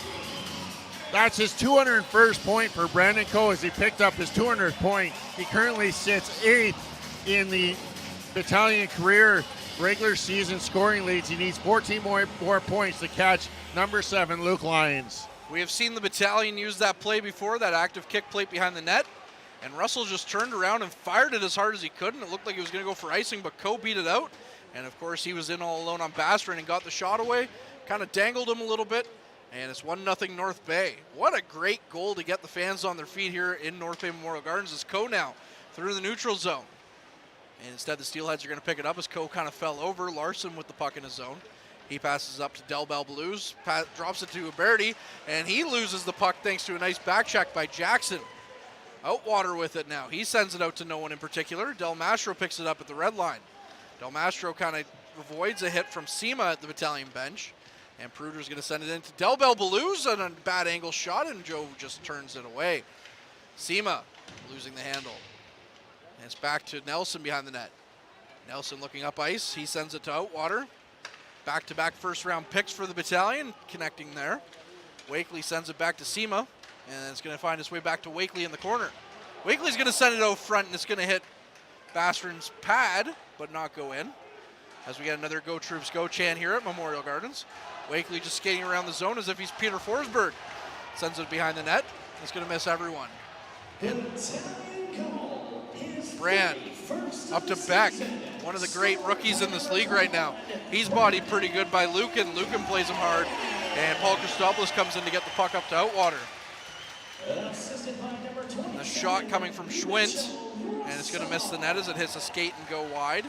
That's his 201st point for Brandon Coe as he picked up his 200th point. He currently sits 8th in the Battalion career regular season scoring leads. He needs 14 more points to catch number 7, Luke Lyons. We have seen the Battalion use that play before, that active kick plate behind the net, and Russell just turned around and fired it as hard as he could, and it looked like he was going to go for icing, but Coe beat it out, and of course he was in all alone on Bassron and got the shot away, kind of dangled him a little bit, and it's 1-0 North Bay. What a great goal to get the fans on their feet here in North Bay Memorial Gardens as Coe now through the neutral zone. And instead the Steelheads are going to pick it up as Coe kind of fell over. Larson with the puck in his zone. He passes up to Del Bell Blues, drops it to Uberti, and he loses the puck thanks to a nice back check by Jackson. Outwater with it now. He sends it out to no one in particular. Del Mastro picks it up at the red line. Del Mastro kind of avoids a hit from Sema at the Battalion bench. And Pruder's going to send it in to Del Bell Blues on a bad angle shot, and Joe just turns it away. Sema losing the handle. And it's back to Nelson behind the net. Nelson looking up ice. He sends it to Outwater. Back-to-back first-round picks for the Battalion, connecting there. Wakely sends it back to Sema, and it's going to find its way back to Wakely in the corner. Wakely's going to send it out front, and it's going to hit Bassron's pad, but not go in. As we get another Go Troops Go chant here at Memorial Gardens. Wakely just skating around the zone as if he's Peter Forsberg. Sends it behind the net. It's going to miss everyone. Brand up to Beck, one of the great rookies in this league right now. He's bodied pretty good by Lucan. Lucan plays him hard, and Paul Christopoulos comes in to get the puck up to Outwater. Assisted by number 20. The shot coming from Schwint, and it's going to miss the net as it hits a skate and go wide.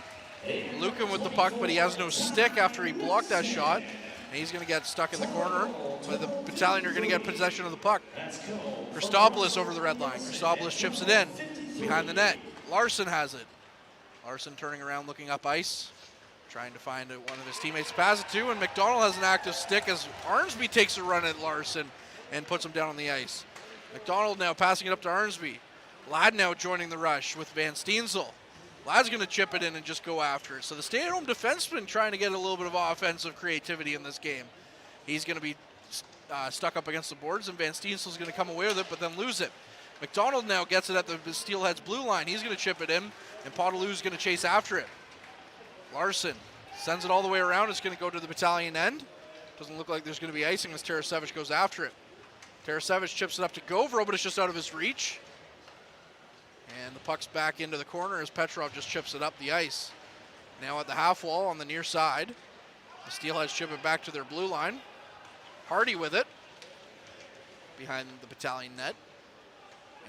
Lucan with the puck, but he has no stick after he blocked that shot. And he's going to get stuck in the corner, but the Battalion are going to get possession of the puck. Christopoulos over the red line. Christopoulos chips it in behind the net. Larson has it. Larson turning around, looking up ice, trying to find one of his teammates to pass it to, and McDonald has an active stick as Arnsby takes a run at Larson and puts him down on the ice. McDonald now passing it up to Arnsby. Ladd now joining the rush with Van Steensel. Ladd's going to chip it in and just go after it. So the stay-at-home defenseman trying to get a little bit of offensive creativity in this game. He's going to be stuck up against the boards, and Van Steensel's going to come away with it, but then lose it. McDonald now gets it at the Steelheads blue line. He's going to chip it in, and Potaloo's going to chase after it. Larson sends it all the way around. It's going to go to the Battalion end. Doesn't look like there's going to be icing as Tarasevic goes after it. Tarasevic chips it up to Govro, but it's just out of his reach. And the puck's back into the corner as Petrov just chips it up the ice. Now at the half wall on the near side. The Steelheads chip it back to their blue line. Hardy with it behind the Battalion net.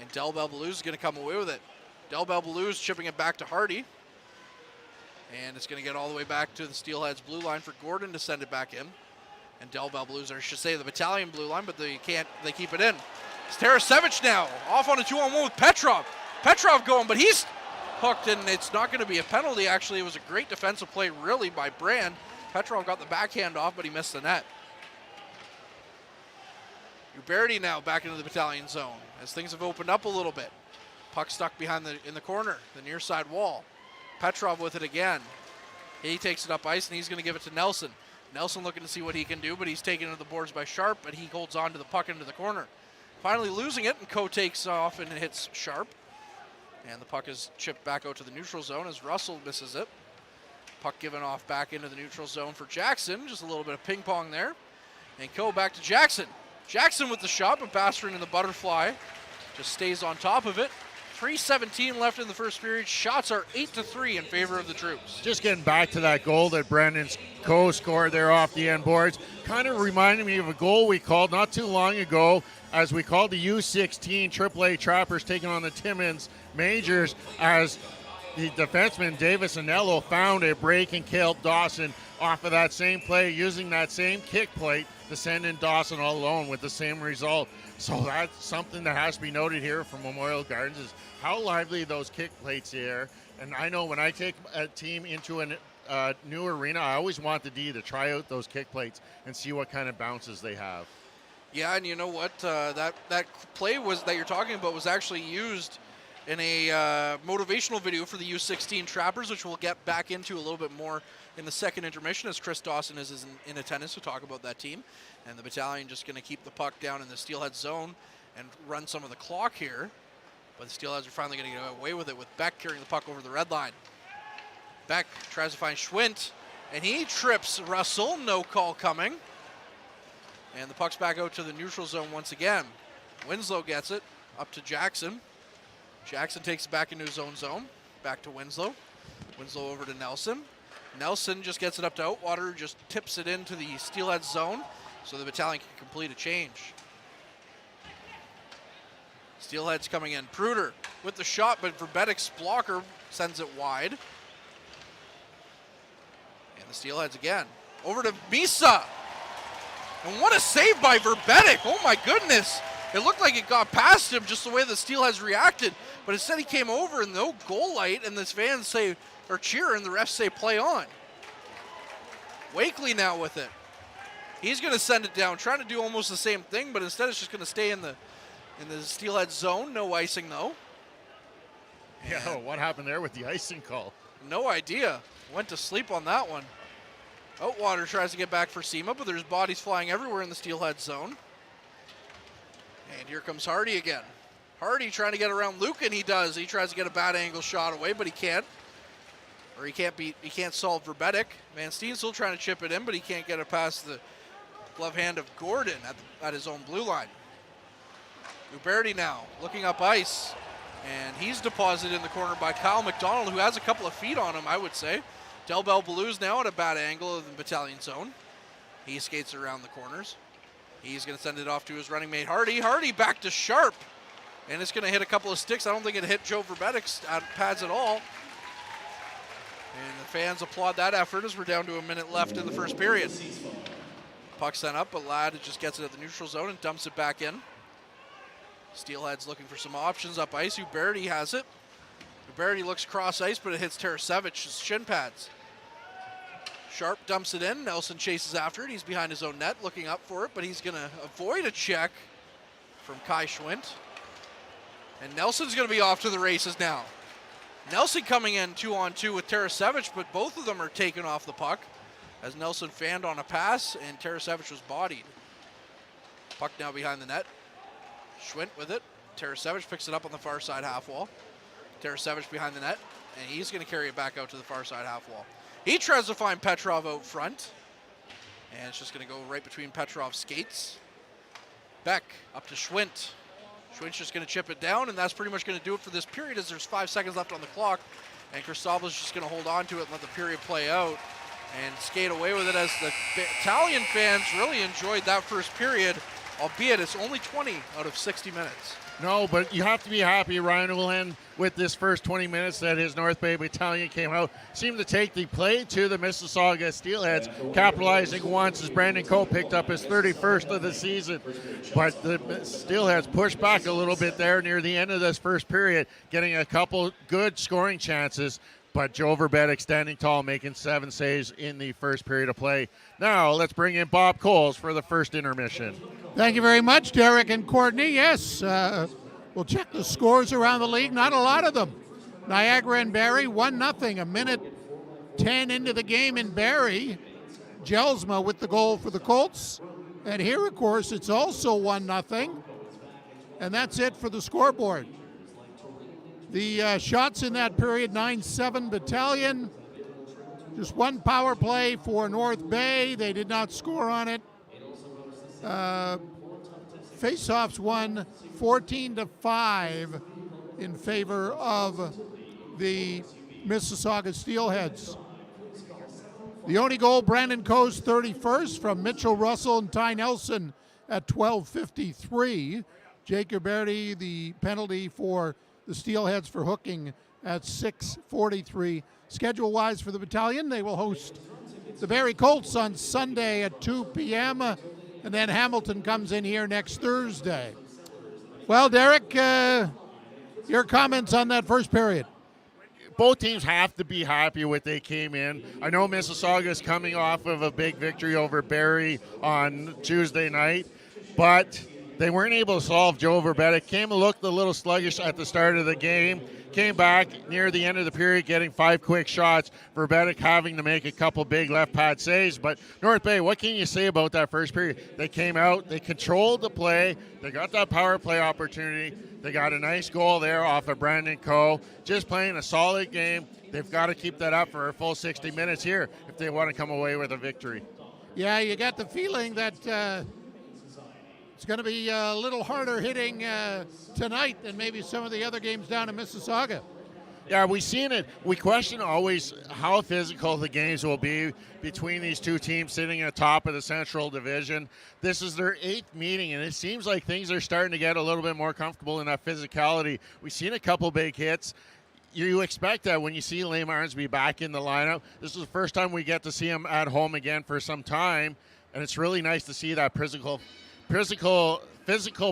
And Del Belbalou is going to come away with it. Del Belbalou is chipping it back to Hardy. And it's going to get all the way back to the Steelheads blue line for Gordon to send it back in. And Del Belbalou, or I should say the Battalion blue line, but they keep it in. It's Tarasevic now, off on a 2-on-1 with Petrov. Petrov going, but he's hooked, and it's not going to be a penalty. Actually, it was a great defensive play, really, by Brand. Petrov got the backhand off, but he missed the net. Uberti now back into the Battalion zone as things have opened up a little bit. Puck stuck in the corner, the near side wall. Petrov with it again. He takes it up ice, and he's going to give it to Nelson. Nelson looking to see what he can do, but he's taken to the boards by Sharp, but he holds on to the puck into the corner. Finally losing it, and Coe takes off and hits Sharp. And the puck is chipped back out to the neutral zone as Russell misses it. Puck given off back into the neutral zone for Jackson. Just a little bit of ping pong there. And Coe back to Jackson. Jackson with the shot, but Bastian in the butterfly just stays on top of it. 3:17 left in the first period. Shots are 8-3 in favor of the Troops. Just getting back to that goal that Brendan Coe scored there off the end boards. Kind of reminded me of a goal we called not too long ago as we called the U16 AAA Trappers taking on the Timmins Majors as the defenseman Davis Anello found a break and killed Dawson off of that same play using that same kick plate to send in Dawson all alone with the same result. So that's something that has to be noted here from Memorial Gardens is how lively those kick plates are. And I know when I take a team into a new arena, I always want the D to try out those kick plates and see what kind of bounces they have. Yeah, and you know what? That play that you're talking about was actually used in a motivational video for the U16 Trappers, which we'll get back into a little bit more in the second intermission as Chris Dawson is in attendance to talk about that team. And the Battalion just going to keep the puck down in the Steelhead zone and run some of the clock here. But the Steelheads are finally going to get away with it with Beck carrying the puck over the red line. Beck tries to find Schwint, and he trips Russell. No call coming. And the puck's back out to the neutral zone once again. Winslow gets it up to Jackson. Jackson takes it back into his own zone. Back to Winslow. Winslow over to Nelson. Nelson just gets it up to Outwater, just tips it into the Steelhead zone so the Battalion can complete a change. Steelheads coming in. Pruder with the shot, but Verbetik's blocker sends it wide. And the Steelheads again. Over to Misa. And what a save by Verbetik. Oh my goodness. It looked like it got past him just the way the Steelheads reacted. But instead he came over and no goal light, and the fans say, or cheer, and the refs say play on. Wakely now with it. He's going to send it down, trying to do almost the same thing, but instead it's just going to stay in the Steelhead zone. No icing though. Yeah, what happened there with the icing call? No idea. Went to sleep on that one. Outwater tries to get back for Sema, but there's bodies flying everywhere in the Steelhead zone. And here comes Hardy again. Hardy trying to get around Luke, and he does. He tries to get a bad angle shot away, but he can't. Or he can't solve Verbetik. Van Steensel trying to chip it in, but he can't get it past the glove hand of Gordon at his own blue line. Uberti now looking up ice, and he's deposited in the corner by Kyle McDonald, who has a couple of feet on him, I would say. Del Belbalou now at a bad angle of the Battalion zone. He skates around the corners. He's going to send it off to his running mate, Hardy. Hardy back to Sharp. And it's going to hit a couple of sticks. I don't think it hit Joe Verbetik's pads at all. And the fans applaud that effort as we're down to a minute left in the first period. Puck sent up, but Ladd just gets it at the neutral zone and dumps it back in. Steelheads looking for some options up ice. Uberti has it. Uberti looks cross ice, but it hits Tarasevic's shin pads. Sharp dumps it in. Nelson chases after it. He's behind his own net, looking up for it, but he's going to avoid a check from Kai Schwint. And Nelson's going to be off to the races now. Nelson coming in 2-on-2 with Tarasevic, but both of them are taken off the puck as Nelson fanned on a pass and Tarasevic was bodied. Puck now behind the net. Schwint with it. Tarasevic picks it up on the far side half wall. Tarasevic behind the net, and he's going to carry it back out to the far side half wall. He tries to find Petrov out front, and it's just going to go right between Petrov's skates. Beck up to Schwint. Schwint's just going to chip it down, and that's pretty much going to do it for this period as there's 5 seconds left on the clock, and Kristoval's just going to hold on to it and let the period play out and skate away with it as the Battalion fans really enjoyed that first period, albeit it's only 20 out of 60 minutes. No, but you have to be happy Ryan Ullhen with this first 20 minutes that his North Bay Battalion came out. Seemed to take the play to the Mississauga Steelheads, capitalizing once as Brandon Coe picked up his 31st of the season. But the Steelheads pushed back a little bit there near the end of this first period, getting a couple good scoring chances. But Joe Verbetik standing tall, making 7 saves in the first period of play. Now let's bring in Bob Coles for the first intermission. Thank you very much, Derek and Courtney. Yes, we'll check the scores around the league. Not a lot of them. Niagara and Barrie, 1-0. A minute 10 into the game in Barrie. Jelsma with the goal for the Colts. And here, of course, it's also 1-0. And that's it for the scoreboard. The shots in that period, 9-7 Battalion. Just one power play for North Bay. They did not score on it. Face-offs won 14-5 in favor of the Mississauga Steelheads. The only goal, Brandon Coe's 31st from Mitchell Russell and Ty Nelson at 12:53. Jake Uberti, the penalty for the Steelheads for hooking at 6:43. Schedule-wise for the Battalion, they will host the Barrie Colts on Sunday at 2 p.m., and then Hamilton comes in here next Thursday. Well, Derek, your comments on that first period. Both teams have to be happy with they came in. I know Mississauga is coming off of a big victory over Barrie on Tuesday night, but they weren't able to solve Joe Verbetik. Looked a little sluggish at the start of the game. Came back near the end of the period, getting 5 quick shots. Verbetik having to make a couple big left pad saves. But North Bay, what can you say about that first period? They came out, they controlled the play, they got that power play opportunity. They got a nice goal there off of Brandon Coe. Just playing a solid game. They've got to keep that up for a full 60 minutes here if they want to come away with a victory. Yeah, you got the feeling that it's going to be a little harder hitting tonight than maybe some of the other games down in Mississauga. Yeah, we've seen it. We question always how physical the games will be between these two teams sitting at the top of the Central Division. This is their 8th meeting, and it seems like things are starting to get a little bit more comfortable in that physicality. We've seen a couple big hits. You expect that when you see Liam Arnsby back in the lineup. This is the first time we get to see him at home again for some time, and it's really nice to see that physical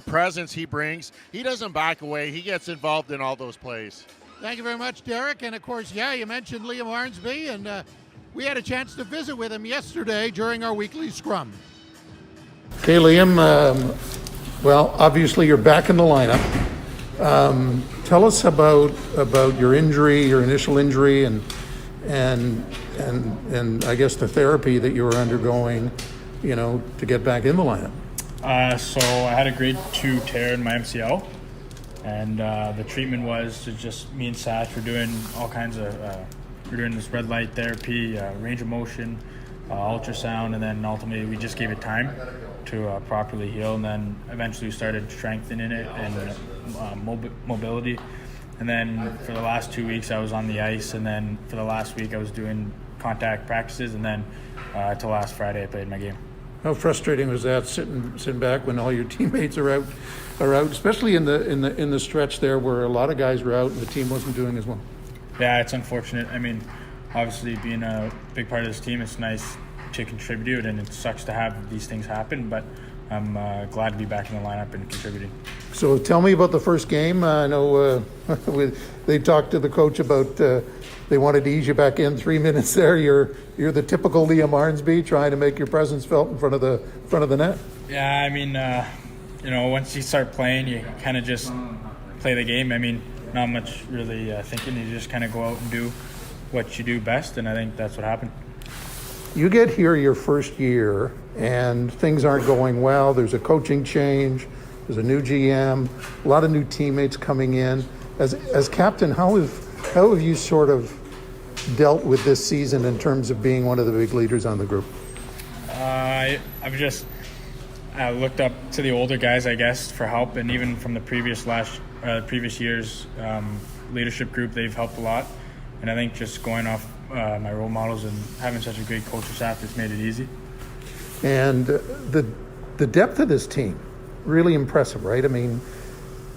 presence he brings. He doesn't back away. He gets involved in all those plays. Thank you very much, Derek. And, of course, you mentioned Liam Arnsby, and we had a chance to visit with him yesterday during our weekly scrum. Okay, Liam, well, obviously you're back in the lineup. Tell us about your injury, your initial injury, and I guess the therapy that you were undergoing, to get back in the lineup. So I had a grade 2 tear in my MCL, and the treatment was to just, me and Satch were doing all kinds of, we're doing this red light therapy, range of motion, ultrasound, and then ultimately we just gave it time to properly heal, and then eventually we started strengthening it and mobility. And then for the last 2 weeks I was on the ice, and then for the last week I was doing contact practices, and then till last Friday I played my game. How frustrating was that sitting back when all your teammates are out, especially in the stretch there where a lot of guys were out and the team wasn't doing as well. Yeah, it's unfortunate. I mean, obviously being a big part of this team, it's nice to contribute, and it sucks to have these things happen, but I'm glad to be back in the lineup and contributing. So tell me about the first game. I know they talked to the coach about they wanted to ease you back in 3 minutes there. You're the typical Liam Arnsby trying to make your presence felt in front of the net. Yeah, I mean, once you start playing, you kind of just play the game. I mean, not much really thinking. You just kind of go out and do what you do best, and I think that's what happened. You get here your first year, and things aren't going well. There's a coaching change. There's a new GM, a lot of new teammates coming in. As captain, how have you sort of dealt with this season in terms of being one of the big leaders on the group? I've just looked up to the older guys, I guess, for help, and even from the previous year's leadership group, they've helped a lot. And I think just going off my role models and having such a great coaching staff, it's made it easy. And the depth of this team, really impressive, right? I mean,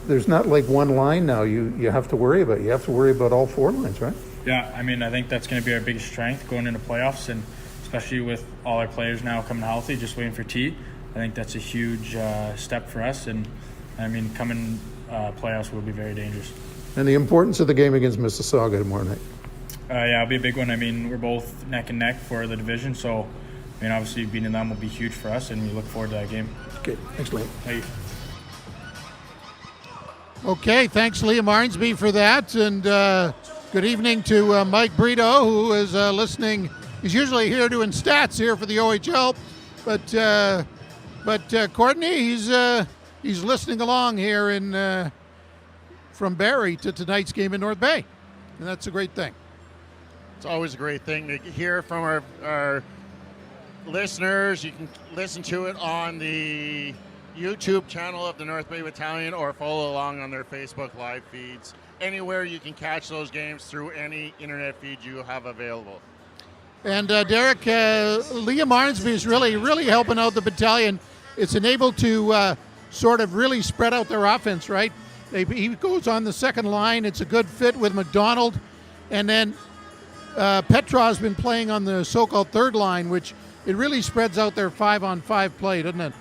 there's not like one line now you have to worry about. You have to worry about all four lines, right? Yeah, I mean, I think that's going to be our biggest strength going into playoffs, and especially with all our players now coming healthy, just waiting for T. I think that's a huge step for us, and I mean, coming playoffs will be very dangerous. And the importance of the game against Mississauga tomorrow night. Yeah, it'll be a big one. I mean, we're both neck and neck for the division, so I mean, obviously beating them will be huge for us, and we look forward to that game. Okay, thanks, Liam. Thank you. Okay, thanks, Liam Arnsby, for that, and good evening to Mike Brito, who is listening. He's usually here doing stats here for the OHL, but Courtney, he's listening along here from Barrie to tonight's game in North Bay, and that's a great thing. It's always a great thing to hear from our listeners. You can listen to it on the YouTube channel of the North Bay Battalion or follow along on their Facebook live feeds. Anywhere you can catch those games through any internet feed you have available. And Derek, Liam Arnsby is really helping out the battalion. It's enabled to sort of really spread out their offense, right? He goes on the second line. It's a good fit with McDonald. And then Petrov's been playing on the so-called third line, which it really spreads out their 5-on-5 play, doesn't it?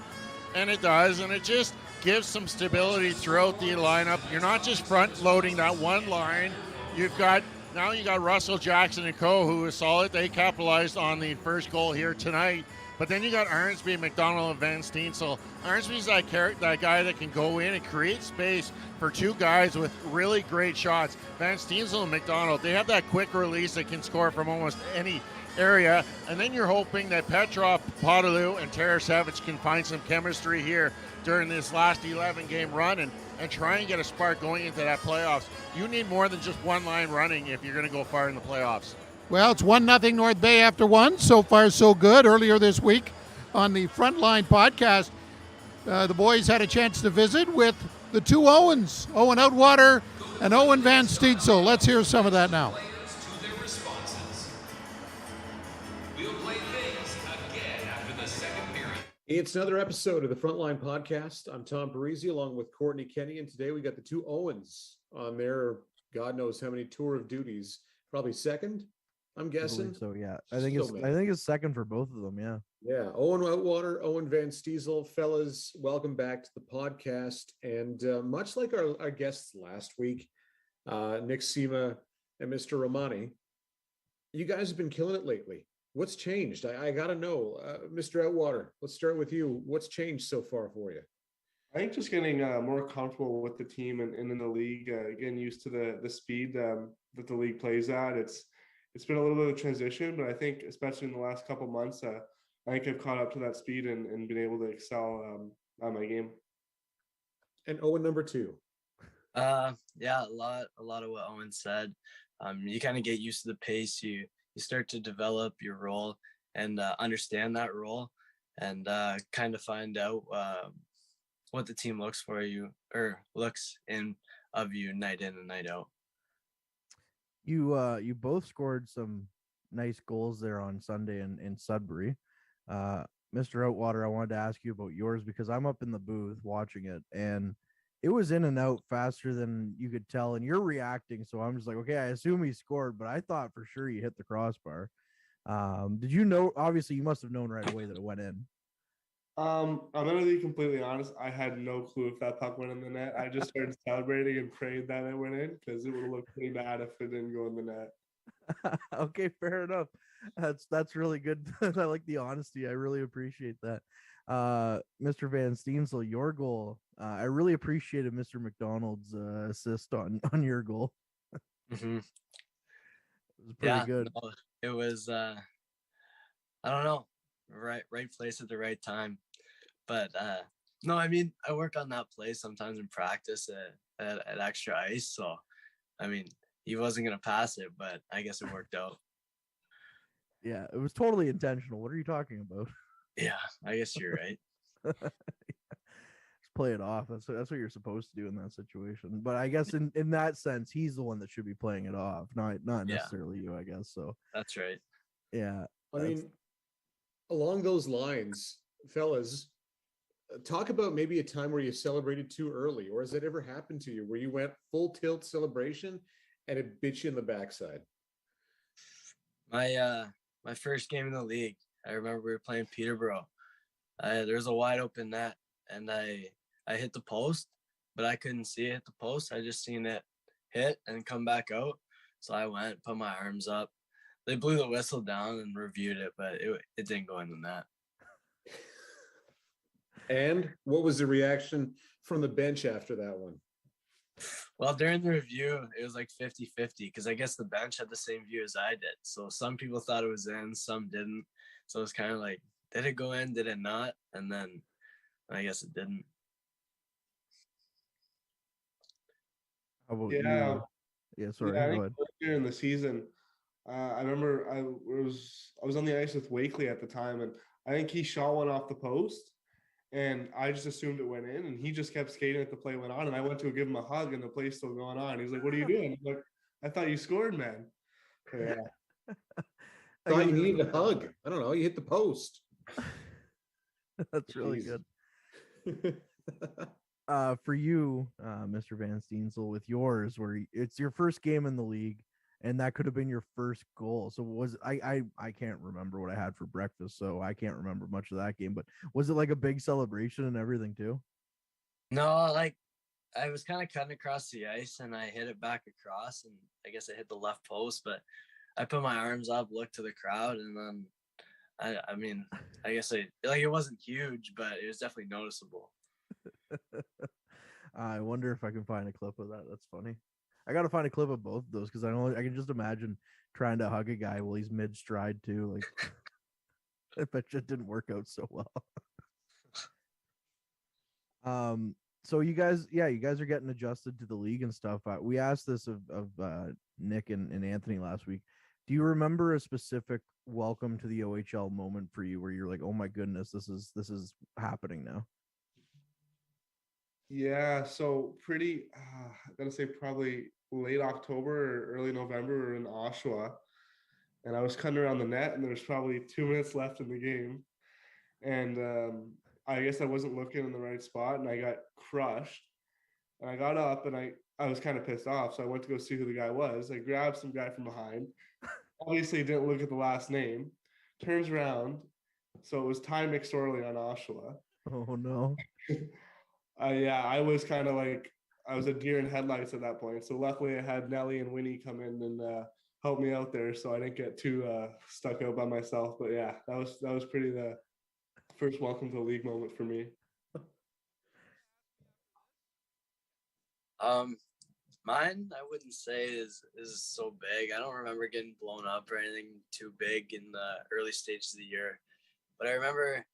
And it does, and it just gives some stability throughout the lineup. You're not just front-loading that one line. You got Russell, Jackson, and Co., who is solid. They capitalized on the first goal here tonight. But then you got Arnsby, McDonald, and Van Steensel. Arnsby's that guy that can go in and create space for two guys with really great shots. Van Steensel and McDonald, they have that quick release that can score from almost any area. And then you're hoping that Petrov, Podolou, and Tarasevic can find some chemistry here during this last 11-game run and try and get a spark going into that playoffs. You need more than just one line running if you're going to go far in the playoffs. Well, it's 1-0 North Bay after one. So far, so good. Earlier this week on the Frontline podcast, the boys had a chance to visit with the two Owens, Owen Outwater and Owen Van Steensel. Let's hear some of that now. It's another episode of the Frontline Podcast. I'm Tom Parisi along with Courtney Kenny, and today we got the two Owens on their God knows how many tour of duties. Probably second, I'm guessing. So yeah, I think it's second for both of them. Yeah. Yeah, Owen Outwater, Owen Van Steensel, fellas, welcome back to the podcast. And much like our guests last week, Nick Sema and Mr. Romani, you guys have been killing it lately. What's changed? I got to know. Mr. Outwater, let's start with you. What's changed so far for you? I think just getting more comfortable with the team and in the league, getting used to the speed that the league plays at. It's been a little bit of a transition, but I think especially in the last couple of months, I think I've caught up to that speed and been able to excel on my game. And Owen, number two. Yeah, a lot of what Owen said. You kind of get used to the pace. You start to develop your role and understand that role and kind of find out what the team looks for you or looks in of you night in and night out. You both scored some nice goals there on Sunday in Sudbury. Mr. Outwater, I wanted to ask you about yours because I'm up in the booth watching it, and it was in and out faster than you could tell, and you're reacting. So I'm just like, okay, I assume he scored, but I thought for sure he hit the crossbar. Did you know? Obviously, you must have known right away that it went in. I'm gonna be completely honest. I had no clue if that puck went in the net. I just started celebrating and prayed that it went in because it would have looked pretty bad if it didn't go in the net. Okay, fair enough. That's really good. I like the honesty. I really appreciate that. Mr. Van Steensel, your goal. I really appreciated Mr. McDonald's assist on your goal. Mm-hmm. It was pretty good. No, it was I don't know, right place at the right time. But no, I mean, I work on that play sometimes in practice at extra ice. So I mean, he wasn't gonna pass it, but I guess it worked out. Yeah, it was totally intentional. What are you talking about? Yeah, I guess you're right. Just play it off. That's what you're supposed to do in that situation. But I guess in that sense, he's the one that should be playing it off, not necessarily you, I guess. So that's right. Yeah. I mean, along those lines, fellas, talk about maybe a time where you celebrated too early, or has that ever happened to you where you went full tilt celebration and it bit you in the backside? My first game in the league, I remember we were playing Peterborough. There was a wide open net, and I hit the post, but I couldn't see it hit the post. I just seen it hit and come back out. So I went, put my arms up. They blew the whistle down and reviewed it, but it didn't go in the net. And what was the reaction from the bench after that one? Well, during the review, it was like 50-50 because I guess the bench had the same view as I did. So some people thought it was in, some didn't. So it was kind of like, did it go in? Did it not? And then I guess it didn't. How about you? Yeah, sorry. Yeah, Go ahead. During the season, I remember I was on the ice with Wakely at the time, and I think he shot one off the post. And I just assumed it went in, and he just kept skating as the play went on. And I went to give him a hug, and the play's still going on. He's like, "What are you doing?" I'm like, "I thought you scored, man." So, yeah. Thought you needed a hug. I don't know. You hit the post. That's really good. For you, Mr. Van Steensel, with yours, where it's your first game in the league, and that could have been your first goal. So I can't remember what I had for breakfast, so I can't remember much of that game. But was it like a big celebration and everything too? No, like I was kind of cutting across the ice and I hit it back across, and I guess I hit the left post, but I put my arms up, looked to the crowd, and then I mean, I guess it wasn't huge, but it was definitely noticeable. I wonder if I can find a clip of that. That's funny. I gotta find a clip of both of those because I can just imagine trying to hug a guy while he's mid stride too. Like, I bet it didn't work out so well. So you guys are getting adjusted to the league and stuff. We asked this of Nick and Anthony last week. Do you remember a specific welcome to the OHL moment for you where you're like, oh my goodness, this is happening now? Yeah, so pretty, I gotta say probably late October or early November, we were in Oshawa, and I was cutting around the net, and there was probably 2 minutes left in the game, and I guess I wasn't looking in the right spot, and I got crushed, and I got up, and I was kind of pissed off, so I went to go see who the guy was. I grabbed some guy from behind, obviously didn't look at the last name, turns around, so it was Ty McSorley on Oshawa. Oh no. Yeah, I was kind of like, I was a deer in headlights at that point. So luckily I had Nelly and Winnie come in and help me out there, so I didn't get too stuck out by myself. But yeah, that was pretty the first welcome to the league moment for me. Mine, I wouldn't say is so big. I don't remember getting blown up or anything too big in the early stages of the year. But I remember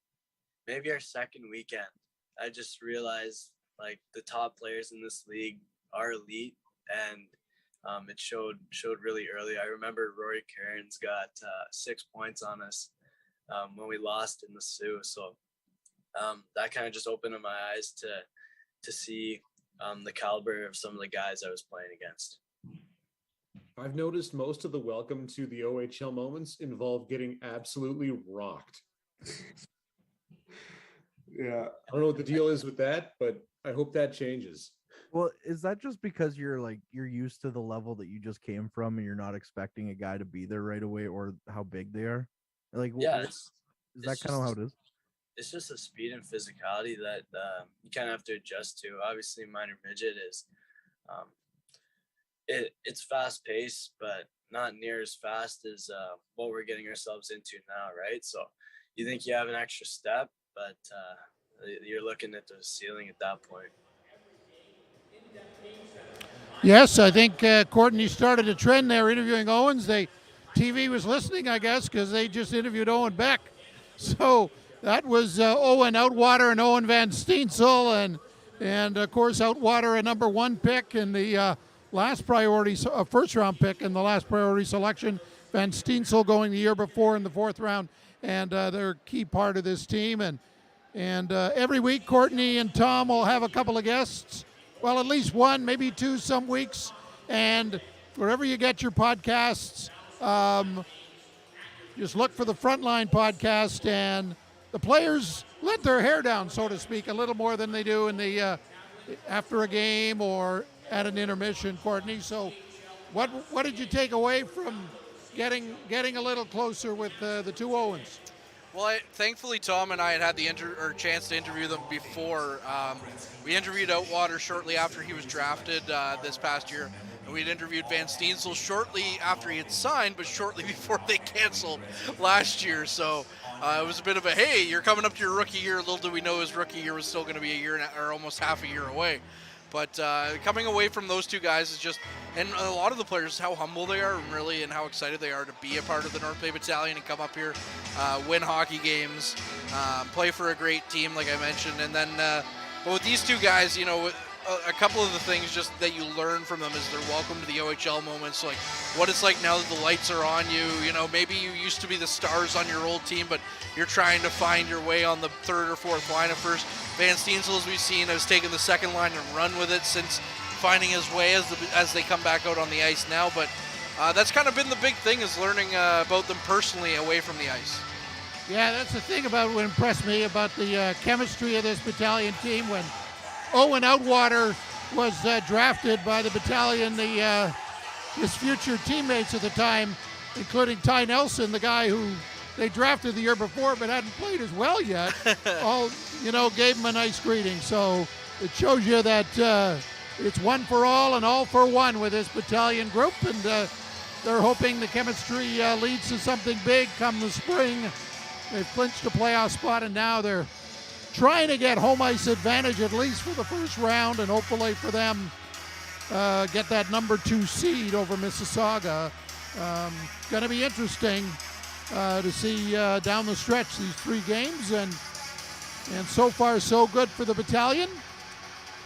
maybe our second weekend, I just realized like the top players in this league are elite, and it showed really early. I remember Rory Cairns got 6 points on us when we lost in the Sioux. So that kind of just opened my eyes to see the caliber of some of the guys I was playing against. I've noticed most of the welcome to the OHL moments involve getting absolutely rocked. Yeah. I don't know what the deal is with that, but I hope that changes. Well, is that just because you're used to the level that you just came from and you're not expecting a guy to be there right away or how big they are? Like, Yeah, is that kind of how it is? It's just a speed and physicality that you kind of have to adjust to. Obviously, minor midget is it's fast paced, but not near as fast as what we're getting ourselves into now, right? So you think you have an extra step, but you're looking at the ceiling at that point. Yes, I think Courtney started a trend there interviewing Owens. TV was listening, I guess, because they just interviewed Owen Beck. So that was Owen Outwater and Owen Van Steensel, and of course Outwater a number 1 pick in the last priority, a first-round pick in the last priority selection. Van Steensel going the year before in the 4th round, and they're a key part of this team. And every week, Courtney and Tom will have a couple of guests. Well, at least one, maybe two some weeks. And wherever you get your podcasts, just look for the Frontline podcast. And the players let their hair down, so to speak, a little more than they do in the after a game or at an intermission, Courtney. So what did you take away from getting a little closer with the two Owens? Well, thankfully, Tom and I had the chance to interview them before. We interviewed Outwater shortly after he was drafted this past year. And we'd interviewed Van Steensel shortly after he had signed, but shortly before they canceled last year. So it was a bit of a, hey, you're coming up to your rookie year. Little did we know his rookie year was still going to be a year or almost half a year away. But coming away from those two guys is just, and a lot of the players, how humble they are and how excited they are to be a part of the North Bay Battalion and come up here, win hockey games, play for a great team, like I mentioned. And then, but with these two guys, you know, a couple of the things just that you learn from them is they're welcome to the OHL moments, like what it's like now that the lights are on you. You know, maybe you used to be the stars on your old team, but you're trying to find your way on the 3rd or 4th line at first. Van Steensel, as we've seen, has taken the 2nd line and run with it since finding his way as they come back out on the ice now. But that's kind of been the big thing, is learning about them personally away from the ice. Yeah, that's the thing about what impressed me about the chemistry of this Battalion team. When Owen Outwater was drafted by the Battalion, his future teammates at the time, including Ty Nelson, the guy who they drafted the year before but hadn't played as well yet, all, gave him a nice greeting. So it shows you that it's one for all and all for one with this Battalion group, and they're hoping the chemistry leads to something big come the spring. They've clinched a playoff spot, and now they're trying to get home ice advantage at least for the first round, and hopefully for them get that number 2 seed over Mississauga. Going to be interesting to see down the stretch these 3 games, and so far so good for the Battalion,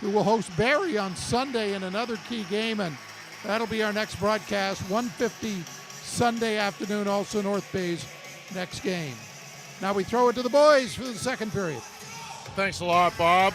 who will host Barrie on Sunday in another key game, and that'll be our next broadcast, 1:50 Sunday afternoon, also North Bay's next game. Now we throw it to the boys for the second period. Thanks a lot, Bob.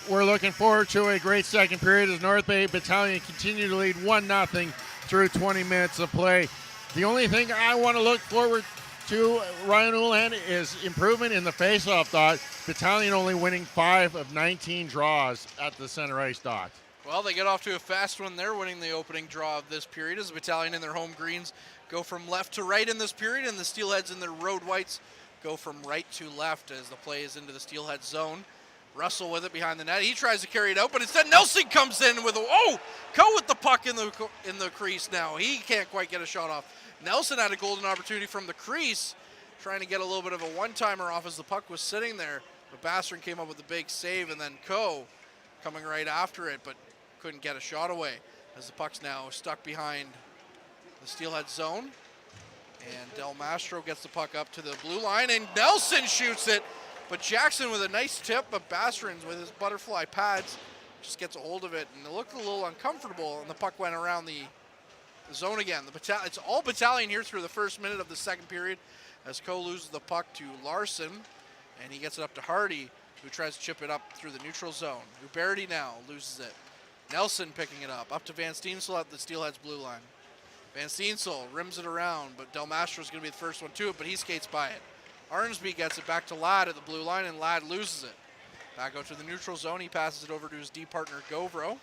We're looking forward to a great second period as North Bay Battalion continue to lead 1-0 through 20 minutes of play. The only thing I want to look forward to, Ryan Ulan, is improvement in the face-off dot. Battalion only winning 5 of 19 draws at the center ice dot. Well, they get off to a fast one. They're winning the opening draw of this period as the Battalion in their home greens go from left to right in this period, and the Steelheads in their road whites go from right to left as the play is into the Steelhead zone. Russell with it behind the net. He tries to carry it out, but instead Nelson comes in with Coe with the puck in the crease now. He can't quite get a shot off. Nelson had a golden opportunity from the crease, trying to get a little bit of a one-timer off as the puck was sitting there. But Bassern came up with a big save, and then Coe coming right after it, but couldn't get a shot away as the puck's now stuck behind the Steelhead zone. And Del Mastro gets the puck up to the blue line, and Nelson shoots it. But Jackson with a nice tip, but Bassarans with his butterfly pads just gets a hold of it. And it looked a little uncomfortable, and the puck went around the zone again. It's all Battalion here through the first minute of the second period as Coe loses the puck to Larson, and he gets it up to Hardy, who tries to chip it up through the neutral zone. Uberti now loses it. Nelson picking it up to Van Steensel at the Steelheads blue line. Van Steensel rims it around, but Del Mastro's going to be the first one to it, but he skates by it. Arnsby gets it back to Ladd at the blue line, and Ladd loses it. Back out to the neutral zone. He passes it over to his D partner, Govro.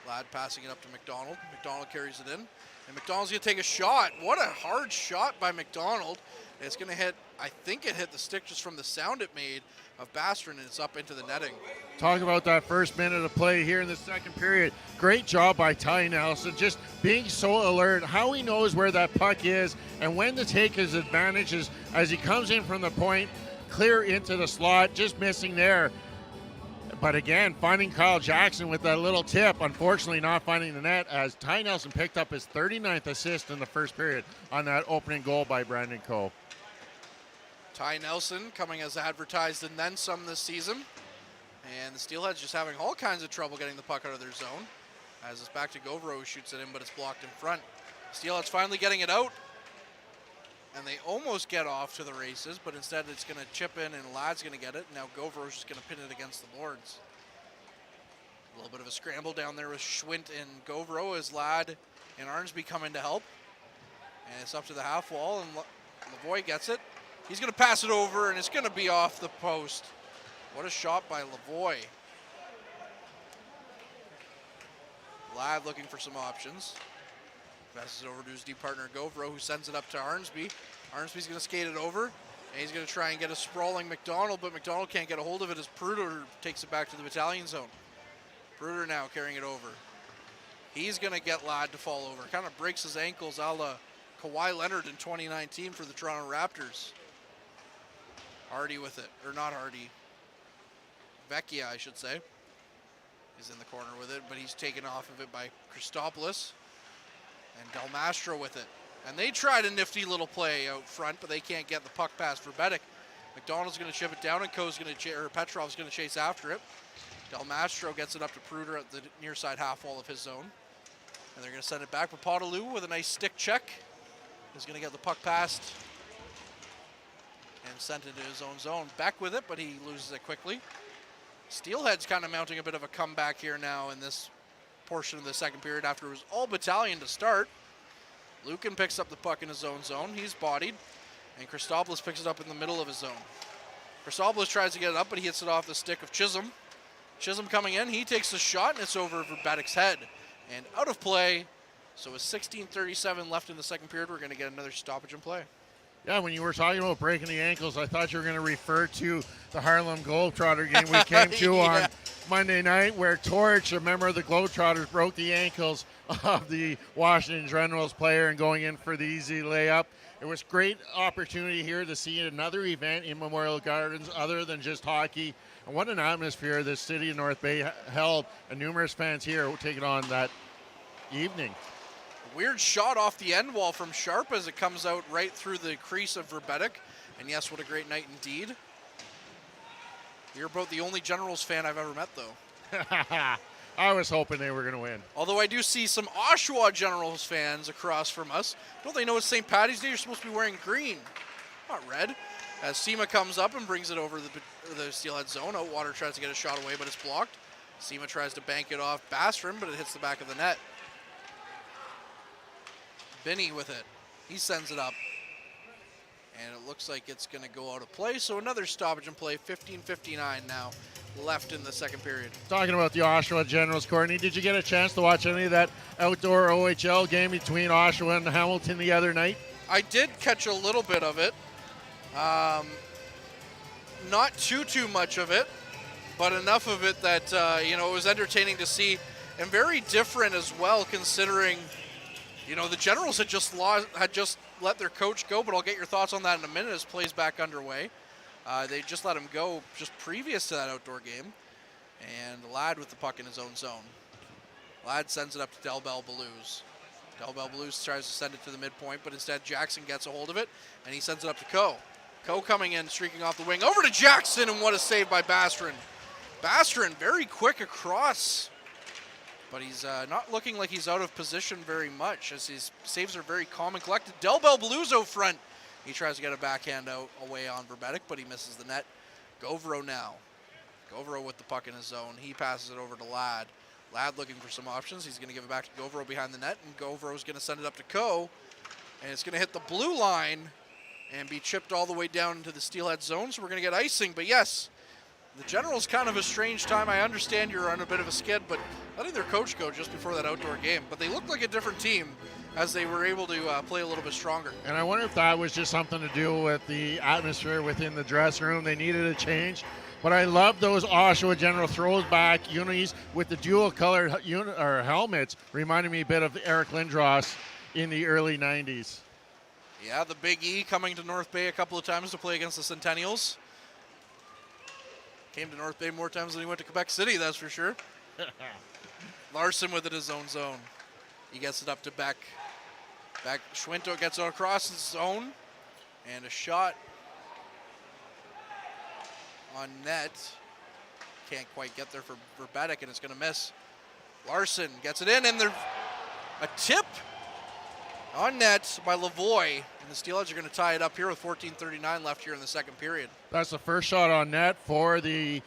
Ladd passing it up to McDonald. McDonald carries it in. And McDonald's going to take a shot. What a hard shot by McDonald. It's going to hit, I think it hit the stick just from the sound it made of Bastron, and it's up into the netting. Talk about that first minute of play here in the second period. Great job by Ty Nelson, just being so alert, how he knows where that puck is and when to take his advantages as he comes in from the point, clear into the slot, just missing there. But again, finding Kyle Jackson with that little tip, unfortunately not finding the net, as Ty Nelson picked up his 39th assist in the first period on that opening goal by Brandon Coe. Ty Nelson coming as advertised and then some this season. And the Steelheads just having all kinds of trouble getting the puck out of their zone. As it's back to Govro, who shoots it in, but it's blocked in front. Steelheads finally getting it out. And they almost get off to the races, but instead it's going to chip in and Ladd's going to get it. Now Govro's just going to pin it against the boards. A little bit of a scramble down there with Schwint and Govro as Ladd and Arnsby come in to help. And it's up to the half wall, and Lavoie gets it. He's going to pass it over, and it's going to be off the post. What a shot by Lavoie. Ladd looking for some options. Passes it over to his D partner Govro, who sends it up to Arnsby. Arnsby's going to skate it over, and he's going to try and get a sprawling McDonald, but McDonald can't get a hold of it as Pruder takes it back to the Battalion zone. Pruder now carrying it over. He's going to get Ladd to fall over. Kind of breaks his ankles a la Kawhi Leonard in 2019 for the Toronto Raptors. Hardy with it, or not Hardy. Vecchia, I should say. He's in the corner with it, but he's taken off of it by Christopoulos. And Del Mastro with it. And they tried a nifty little play out front, but they can't get the puck past Verbetic. McDonald's going to chip it down, and Petrov's going to chase after it. Del Mastro gets it up to Pruder at the near side half wall of his zone. And they're going to send it back. But Podolou with a nice stick check is going to get the puck past and sent into his own zone. Beck with it, but he loses it quickly. Steelheads kind of mounting a bit of a comeback here now in this portion of the second period after it was all Battalion to start. Lucan picks up the puck in his own zone. He's bodied, and Christopoulos picks it up in the middle of his zone. Christopoulos tries to get it up, but he hits it off the stick of Chisholm. Chisholm coming in, he takes the shot, and it's over Verbetic's head. And out of play, so with 16:37 left in the second period, we're going to get another stoppage in play. Yeah, when you were talking about breaking the ankles, I thought you were going to refer to the Harlem Globetrotter game we came to on Monday night, where Torch, a member of the Globetrotters, broke the ankles of the Washington Generals player and going in for the easy layup. It was great opportunity here to see another event in Memorial Gardens other than just hockey. And what an atmosphere this city of North Bay held, and numerous fans here taking on that evening. Weird shot off the end wall from Sharp as it comes out right through the crease of Verbetic. And yes, what a great night indeed. You're about the only Generals fan I've ever met, though. I was hoping they were going to win. Although I do see some Oshawa Generals fans across from us. Don't they know it's St. Paddy's Day? You're supposed to be wearing green, not red. As Sema comes up and brings it over the Steelhead zone. Outwater tries to get a shot away, but it's blocked. Sema tries to bank it off Bastron, but it hits the back of the net. Binney with it. He sends it up. And it looks like it's going to go out of play. So another stoppage in play. 15:59 now left in the second period. Talking about the Oshawa Generals, Courtney, did you get a chance to watch any of that outdoor OHL game between Oshawa and Hamilton the other night? I did catch a little bit of it. Not too much of it, but enough of it that, it was entertaining to see. And very different as well, considering the Generals had just let their coach go, but I'll get your thoughts on that in a minute as play's back underway. They just let him go just previous to that outdoor game. And Ladd with the puck in his own zone. Ladd sends it up to Del Bell Blues. Del Bell Blues tries to send it to the midpoint, but instead Jackson gets a hold of it, and he sends it up to Coe. Coe coming in, streaking off the wing, over to Jackson, and what a save by Bastron. Bastron very quick across. But he's not looking like he's out of position very much, as his saves are very calm and collected. Del Bell Blues out front. He tries to get a backhand out away on Verbetic, but he misses the net. Govro now. Govro with the puck in his zone. He passes it over to Ladd. Ladd looking for some options. He's going to give it back to Govro behind the net, and Govro's going to send it up to Coe. And it's going to hit the blue line and be chipped all the way down into the Steelhead zone, so we're going to get icing. But yes, the General's kind of a strange time. I understand you're on a bit of a skid, but letting their coach go just before that outdoor game. But they looked like a different team as they were able to play a little bit stronger. And I wonder if that was just something to do with the atmosphere within the dressing room. They needed a change. But I love those Oshawa General throws back unis with the dual colored helmets, reminding me a bit of Eric Lindros in the early 90s. Yeah, the Big E coming to North Bay a couple of times to play against the Centennials. Came to North Bay more times than he went to Quebec City, that's for sure. Larson with it his own zone. He gets it up to Beck. Schwinto gets it across his zone. And a shot on net. Can't quite get there for Verbetic, and it's going to miss. Larson gets it in, and a tip on net by Lavoie. And the Steelheads are going to tie it up here with 14:39 left here in the second period. That's the first shot on net for the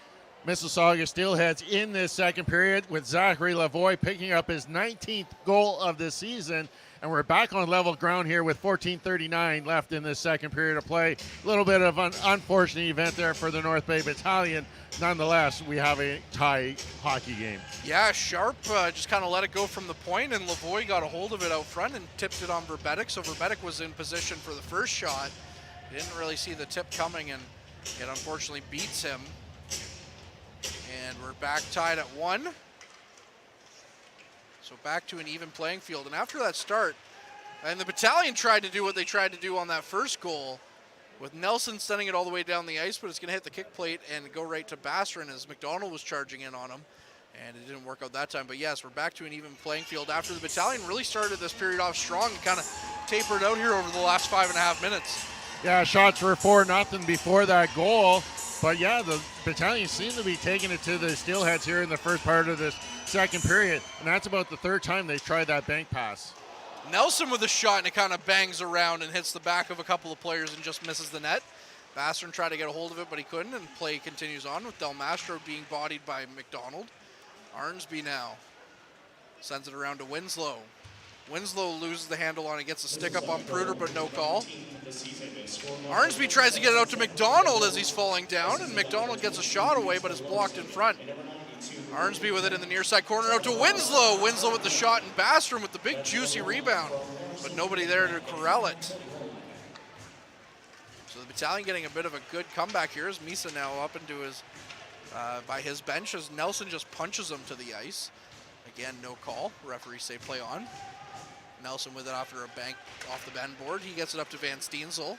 Mississauga Steelheads in this second period, with Zachary Lavoie picking up his 19th goal of this season. And we're back on level ground here with 14:39 left in this second period of play. A little bit of an unfortunate event there for the North Bay Battalion. Nonetheless, we have a tie hockey game. Yeah, Sharp just kind of let it go from the point, and Lavoie got a hold of it out front and tipped it on Verbetic. So Verbetic was in position for the first shot. He didn't really see the tip coming, and it unfortunately beats him. And we're back tied at 1. So back to an even playing field. And after that start, and the Battalion tried to do what they tried to do on that first goal, with Nelson sending it all the way down the ice, but it's going to hit the kick plate and go right to Basserin as McDonald was charging in on him. And it didn't work out that time. But yes, we're back to an even playing field after the Battalion really started this period off strong and kind of tapered out here over the last 5.5 minutes. Yeah, shots were 4-0 before that goal. But yeah, the Battalion seemed to be taking it to the Steelheads here in the first part of this second period. And that's about the third time they've tried that bank pass. Nelson with a shot, and it kind of bangs around and hits the back of a couple of players and just misses the net. Basserin tried to get a hold of it, but he couldn't, and play continues on with Del Mastro being bodied by McDonald. Arnsby now sends it around to Winslow. Winslow loses the handle on it, gets a stick up on Pruder, but no call. Arnsby tries to get it out to McDonald as he's falling down, and McDonald gets a shot away, but it's blocked in front. Arnsby with it in the near side corner out to Winslow. Winslow with the shot, and Basserin with the big juicy rebound, but nobody there to corral it. So the Battalion getting a bit of a good comeback here as Misa now up into his, by his bench as Nelson just punches him to the ice. Again, no call. Referees say play on. Nelson with it after a bank off the bend board. He gets it up to Van Steensel.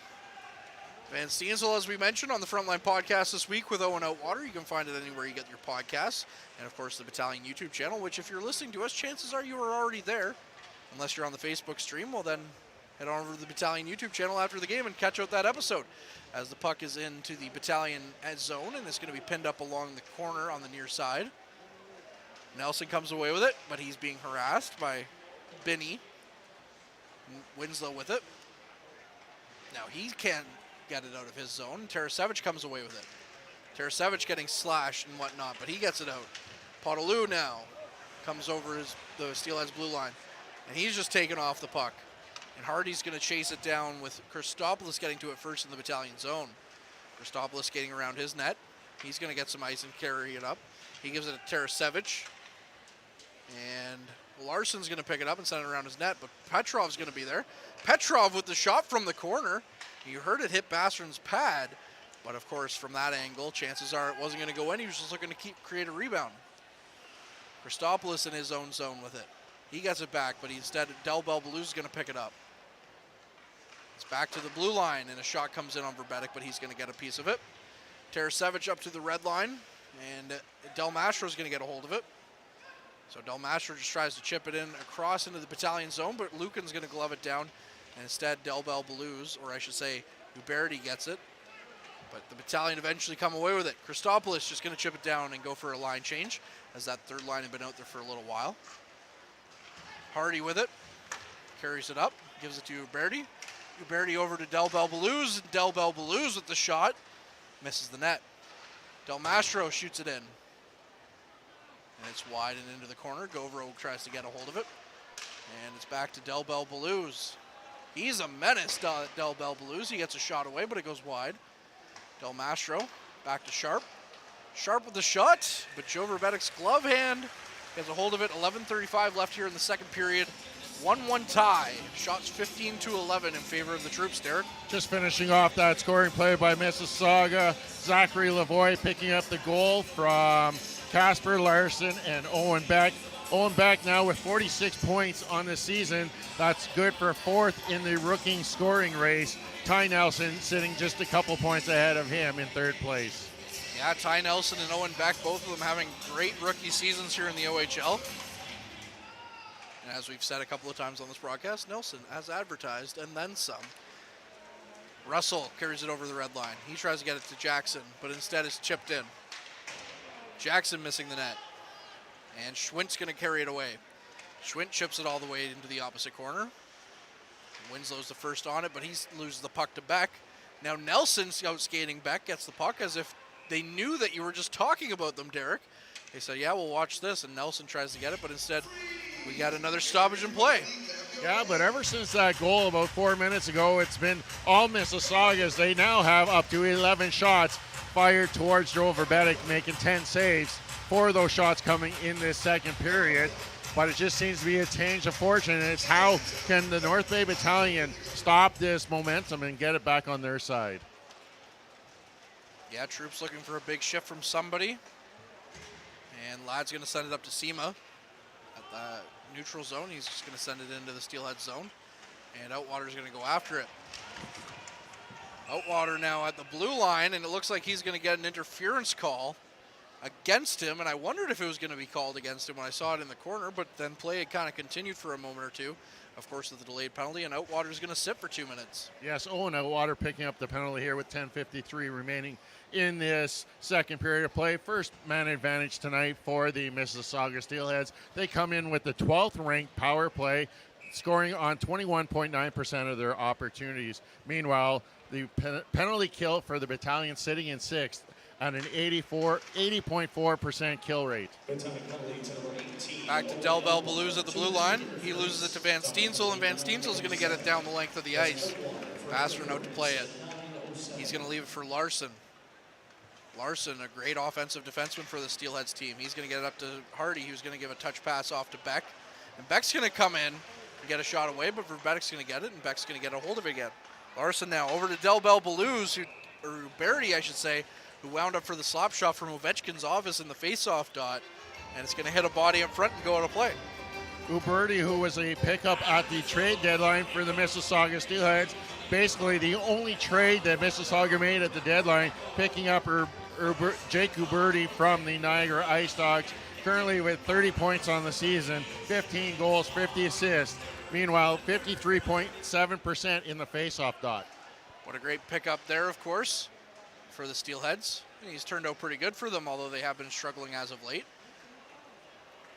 Van Steensel, as we mentioned, on the Frontline podcast this week with Owen Outwater. You can find it anywhere you get your podcasts. And, of course, the Battalion YouTube channel, which if you're listening to us, chances are you are already there. Unless you're on the Facebook stream, well, then head on over to the Battalion YouTube channel after the game and catch out that episode. As the puck is into the Battalion zone, and it's going to be pinned up along the corner on the near side. Nelson comes away with it, but he's being harassed by Binney. Winslow with it. Now he can't get it out of his zone. Tarasevich comes away with it. Tarasevich getting slashed and whatnot, but he gets it out. Podolou now comes over the Steelheads blue line, and he's just taken off the puck. And Hardy's going to chase it down with Christopoulos getting to it first in the Battalion zone. Christopoulos skating around his net. He's going to get some ice and carry it up. He gives it to Tarasevich. And Larson's going to pick it up and send it around his net, but Petrov's going to be there. Petrov with the shot from the corner. You heard it hit Basserin's pad, but of course from that angle, chances are it wasn't going to go in. He was just looking to create a rebound. Christopoulos in his own zone with it. He gets it back, but instead Del Belbalou is going to pick it up. It's back to the blue line, and a shot comes in on Verbetic, but he's going to get a piece of it. Tarasevich up to the red line, and Del Mastro is going to get a hold of it. So Del Mastro just tries to chip it in across into the Battalion zone, but Lucan's going to glove it down. And instead, Del Belbalou, or I should say, Uberti gets it. But the Battalion eventually come away with it. Christopoulos just going to chip it down and go for a line change, as that third line had been out there for a little while. Hardy with it. Carries it up. Gives it to Uberti. Uberti over to Del Belbalou. Del Belbalou with the shot. Misses the net. Del Mastro shoots it in. And it's wide and into the corner. Govro tries to get a hold of it. And it's back to Del Belbalou. He's a menace, Del Belbalou. He gets a shot away, but it goes wide. Del Mastro back to Sharp. Sharp with the shot, but Joe Verbetik's glove hand gets a hold of it. 11:35 left here in the second period. 1-1 tie. Shots 15-11 in favor of the Troops, Derek. Just finishing off that scoring play by Mississauga. Zachary Lavoie picking up the goal from Casper Larson and Owen Beck. Owen Beck now with 46 points on the season. That's good for fourth in the rookie scoring race. Ty Nelson sitting just a couple points ahead of him in third place. Yeah, Ty Nelson and Owen Beck, both of them having great rookie seasons here in the OHL. And as we've said a couple of times on this broadcast, Nelson, as advertised, and then some. Russell carries it over the red line. He tries to get it to Jackson, but instead it's chipped in. Jackson missing the net. And Schwindt's going to carry it away. Schwindt chips it all the way into the opposite corner. Winslow's the first on it, but he loses the puck to Beck. Now Nelson's out skating Beck, gets the puck as if they knew that you were just talking about them, Derek. They said, yeah, we'll watch this, and Nelson tries to get it, but instead we got another stoppage in play. Yeah, but ever since that goal about 4 minutes ago, it's been all Mississaugas. They now have up to 11 shots fired towards Joe Verbetik, making 10 saves. 4 of those shots coming in this second period. But it just seems to be a change of fortune. And it's how can the North Bay Battalion stop this momentum and get it back on their side? Yeah, Troops looking for a big shift from somebody. And Ladd's going to send it up to Sema at the neutral zone. He's just going to send it into the Steelhead zone. And Outwater's going to go after it. Outwater now at the blue line, and it looks like he's going to get an interference call against him, and I wondered if it was going to be called against him when I saw it in the corner, but then play had kind of continued for a moment or two, of course, with the delayed penalty, and Outwater's going to sit for 2 minutes. Yes, Owen Outwater picking up the penalty here with 10:53 remaining in this second period of play. First man advantage tonight for the Mississauga Steelheads. They come in with the 12th ranked power play, scoring on 21.9% of their opportunities. Meanwhile, the penalty kill for the battalion sitting in 6th at an 80.4% kill rate. Back to Del Bell Baluz at the blue line. He loses it to Van Steensel, and Van Steensel's going to get it down the length of the ice. Bastrand out to play it. He's going to leave it for Larson. Larson, a great offensive defenseman for the Steelheads team. He's going to get it up to Hardy, who's going to give a touch pass off to Beck. And Beck's going to come in and get a shot away, but Verbetik's going to get it, and Beck's going to get a hold of it again. Larson now over to Del Bell Baluz, or Barity, I should say, who wound up for the slap shot from Ovechkin's office in the face-off dot, and it's going to hit a body up front and go out of play. Uberti, who was a pickup at the trade deadline for the Mississauga Steelheads, basically the only trade that Mississauga made at the deadline, picking up Jake Uberti from the Niagara Ice Dogs, currently with 30 points on the season, 15 goals, 50 assists. Meanwhile, 53.7% in the face-off dot. What a great pickup there, of course, for the Steelheads. He's turned out pretty good for them, although they have been struggling as of late.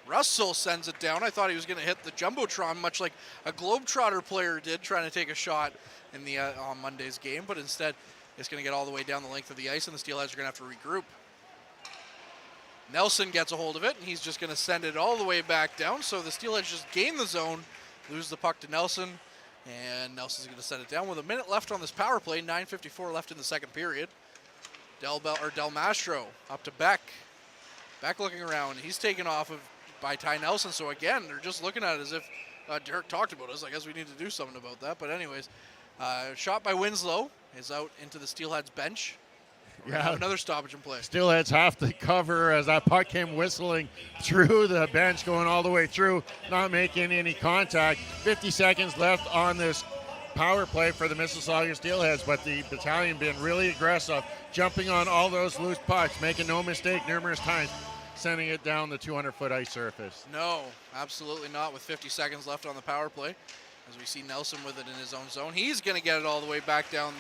Russell sends it down. I thought he was going to hit the Jumbotron, much like a Globetrotter player did, trying to take a shot in the on Monday's game, but instead it's going to get all the way down the length of the ice, and the Steelheads are going to have to regroup. Nelson gets a hold of it, and he's just going to send it all the way back down, so the Steelheads just gain the zone, lose the puck to Nelson, and Nelson's going to set it down with a minute left on this power play, 9:54 left in the second period. Del Mastro up to Beck. Beck looking around. He's taken off by Ty Nelson, so again, they're just looking at it as if Derek talked about us. I guess we need to do something about that, but anyways, shot by Winslow is out into the Steelheads bench. Yeah, another stoppage in play. Steelheads have to cover as that puck came whistling through the bench, going all the way through, not making any contact. 50 seconds left on this power play for the Mississauga Steelheads, but the battalion been really aggressive, jumping on all those loose pucks, making no mistake numerous times, sending it down the 200-foot ice surface. No, absolutely not with 50 seconds left on the power play. As we see Nelson with it in his own zone. He's going to get it all the way back down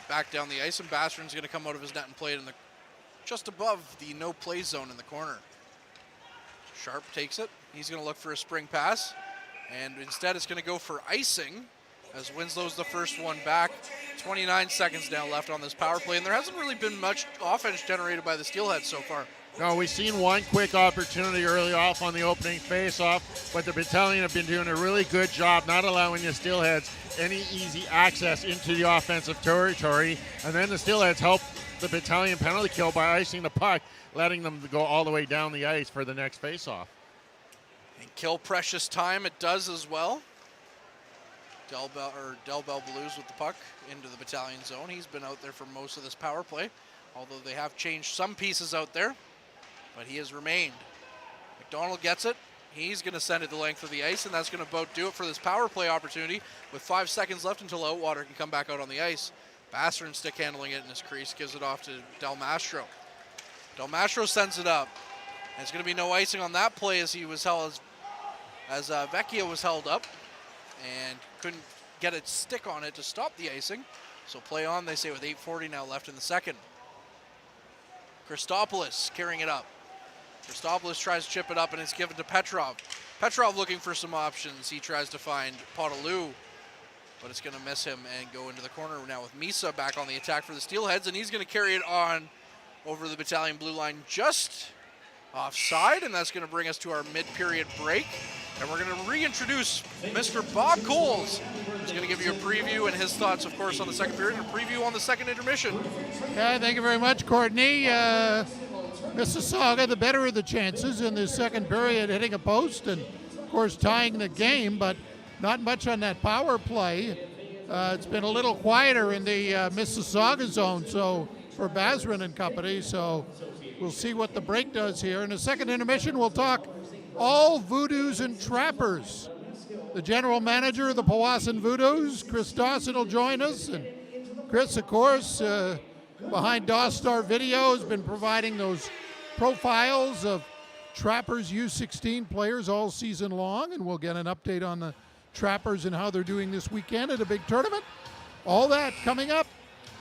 the ice, and Bastrand's going to come out of his net and play it in just above the no-play zone in the corner. Sharp takes it. He's going to look for a spring pass, and instead it's going to go for icing as Winslow's the first one back. 29 seconds now left on this power play, and there hasn't really been much offense generated by the Steelheads so far. No, we've seen one quick opportunity early off on the opening face-off, but the Battalion have been doing a really good job not allowing the Steelheads any easy access into the offensive territory, and then the Steelheads help the Battalion penalty kill by icing the puck, letting them go all the way down the ice for the next face-off. And kill precious time it does as well. Del Bell Blues with the puck into the Battalion zone. He's been out there for most of this power play, although they have changed some pieces out there, but he has remained. McDonald gets it. He's going to send it the length of the ice, and that's going to about do it for this power play opportunity with 5 seconds left until Outwater can come back out on the ice. Bassern stick handling it in his crease, gives it off to Del Mastro. Del Mastro sends it up. And it's going to be no icing on that play as he was held as Vecchia was held up and couldn't get a stick on it to stop the icing. So play on, they say, with 8:40 now left in the second. Christopoulos carrying it up. Christopoulos tries to chip it up, and it's given to Petrov. Petrov looking for some options. He tries to find Podolou, but it's going to miss him and go into the corner now with Misa back on the attack for the Steelheads, and he's going to carry it on over the Battalion blue line just offside, and that's going to bring us to our mid-period break. And we're going to reintroduce Mr. Bob Coles, who's going to give you a preview and his thoughts, of course, on the second period and a preview on the second intermission. Yeah, thank you very much, Courtney. Mississauga, the better of the chances in the second period, hitting a post and, of course, tying the game, but not much on that power play. It's been a little quieter in the Mississauga zone, so for Basran and company, so we'll see what the break does here. In the second intermission, we'll talk all Voodoos and Trappers. The general manager of the Powassan Voodoos, Chris Dawson, will join us, and Chris, of course, behind Dostar Video, has been providing those profiles of Trappers U16 players all season long, and we'll get an update on the Trappers and how they're doing this weekend at a big tournament. All that coming up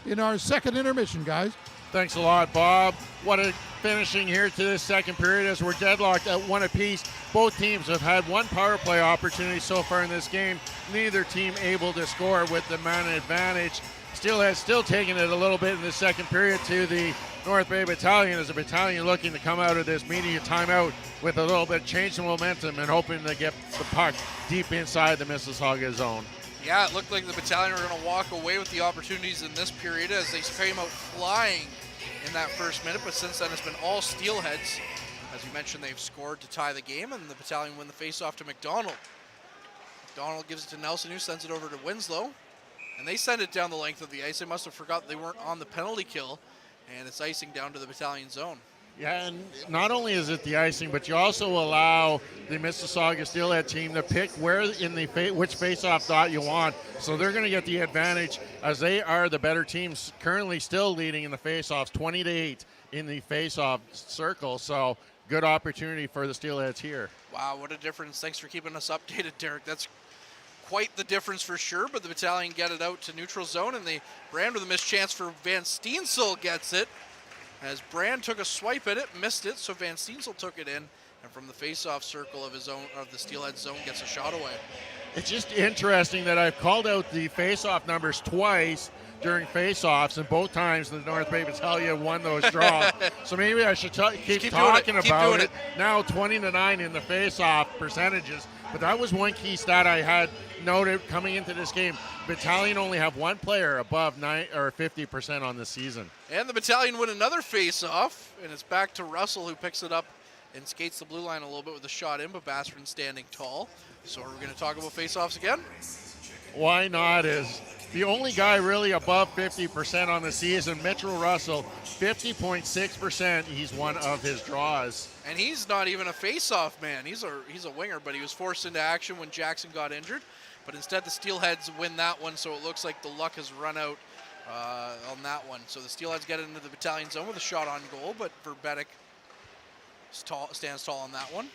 in our second intermission, guys. Thanks a lot, Bob. What a finishing here to this second period as we're deadlocked at one apiece. Both teams have had one power play opportunity so far in this game. Neither team able to score with the man advantage. Steelheads still taking it a little bit in the second period to the North Bay Battalion, as the Battalion looking to come out of this media timeout with a little bit of change in momentum and hoping to get the puck deep inside the Mississauga zone. Yeah, it looked like the Battalion were going to walk away with the opportunities in this period as they came out flying in that first minute, but since then it's been all Steelheads. As you mentioned, they've scored to tie the game, and the Battalion win the face-off to McDonald. McDonald gives it to Nelson, who sends it over to Winslow, and they send it down the length of the ice. They must have forgot they weren't on the penalty kill, and it's icing down to the Battalion zone. Yeah, and not only is it the icing, but you also allow the Mississauga Steelhead team to pick where in the which face-off dot you want. So they're going to get the advantage as they are the better teams, currently still leading in the face-offs, 20-8 in the face-off circle. So good opportunity for the Steelheads here. Wow, what a difference. Thanks for keeping us updated, Derek. That's quite the difference for sure, but the Battalion get it out to neutral zone, and the Brand with a missed chance for Van Steensel gets it. As Brand took a swipe at it, missed it, so Van Steensel took it in, and from the face-off circle of his own, of the Steelhead zone, gets a shot away. It's just interesting that I've called out the face-off numbers twice during face-offs, and both times the North Bay Battalion won those draws. So maybe I should keep talking about it. Now 20-9 in the face-off percentages, but that was one key stat I had noted coming into this game. Battalion only have one player above 50% on the season. And the Battalion win another face-off, and it's back to Russell, who picks it up and skates the blue line a little bit with a shot in, but Basran standing tall. So are we going to talk about face-offs again? Why not? Is the only guy really above 50% on the season, Mitchell Russell, 50.6%. He's one of his draws. And he's not even a face-off man. He's a winger, but he was forced into action when Jackson got injured. But instead, the Steelheads win that one, so it looks like the luck has run out on that one. So the Steelheads get into the Battalion zone with a shot on goal, but Verbetic stands tall on that one.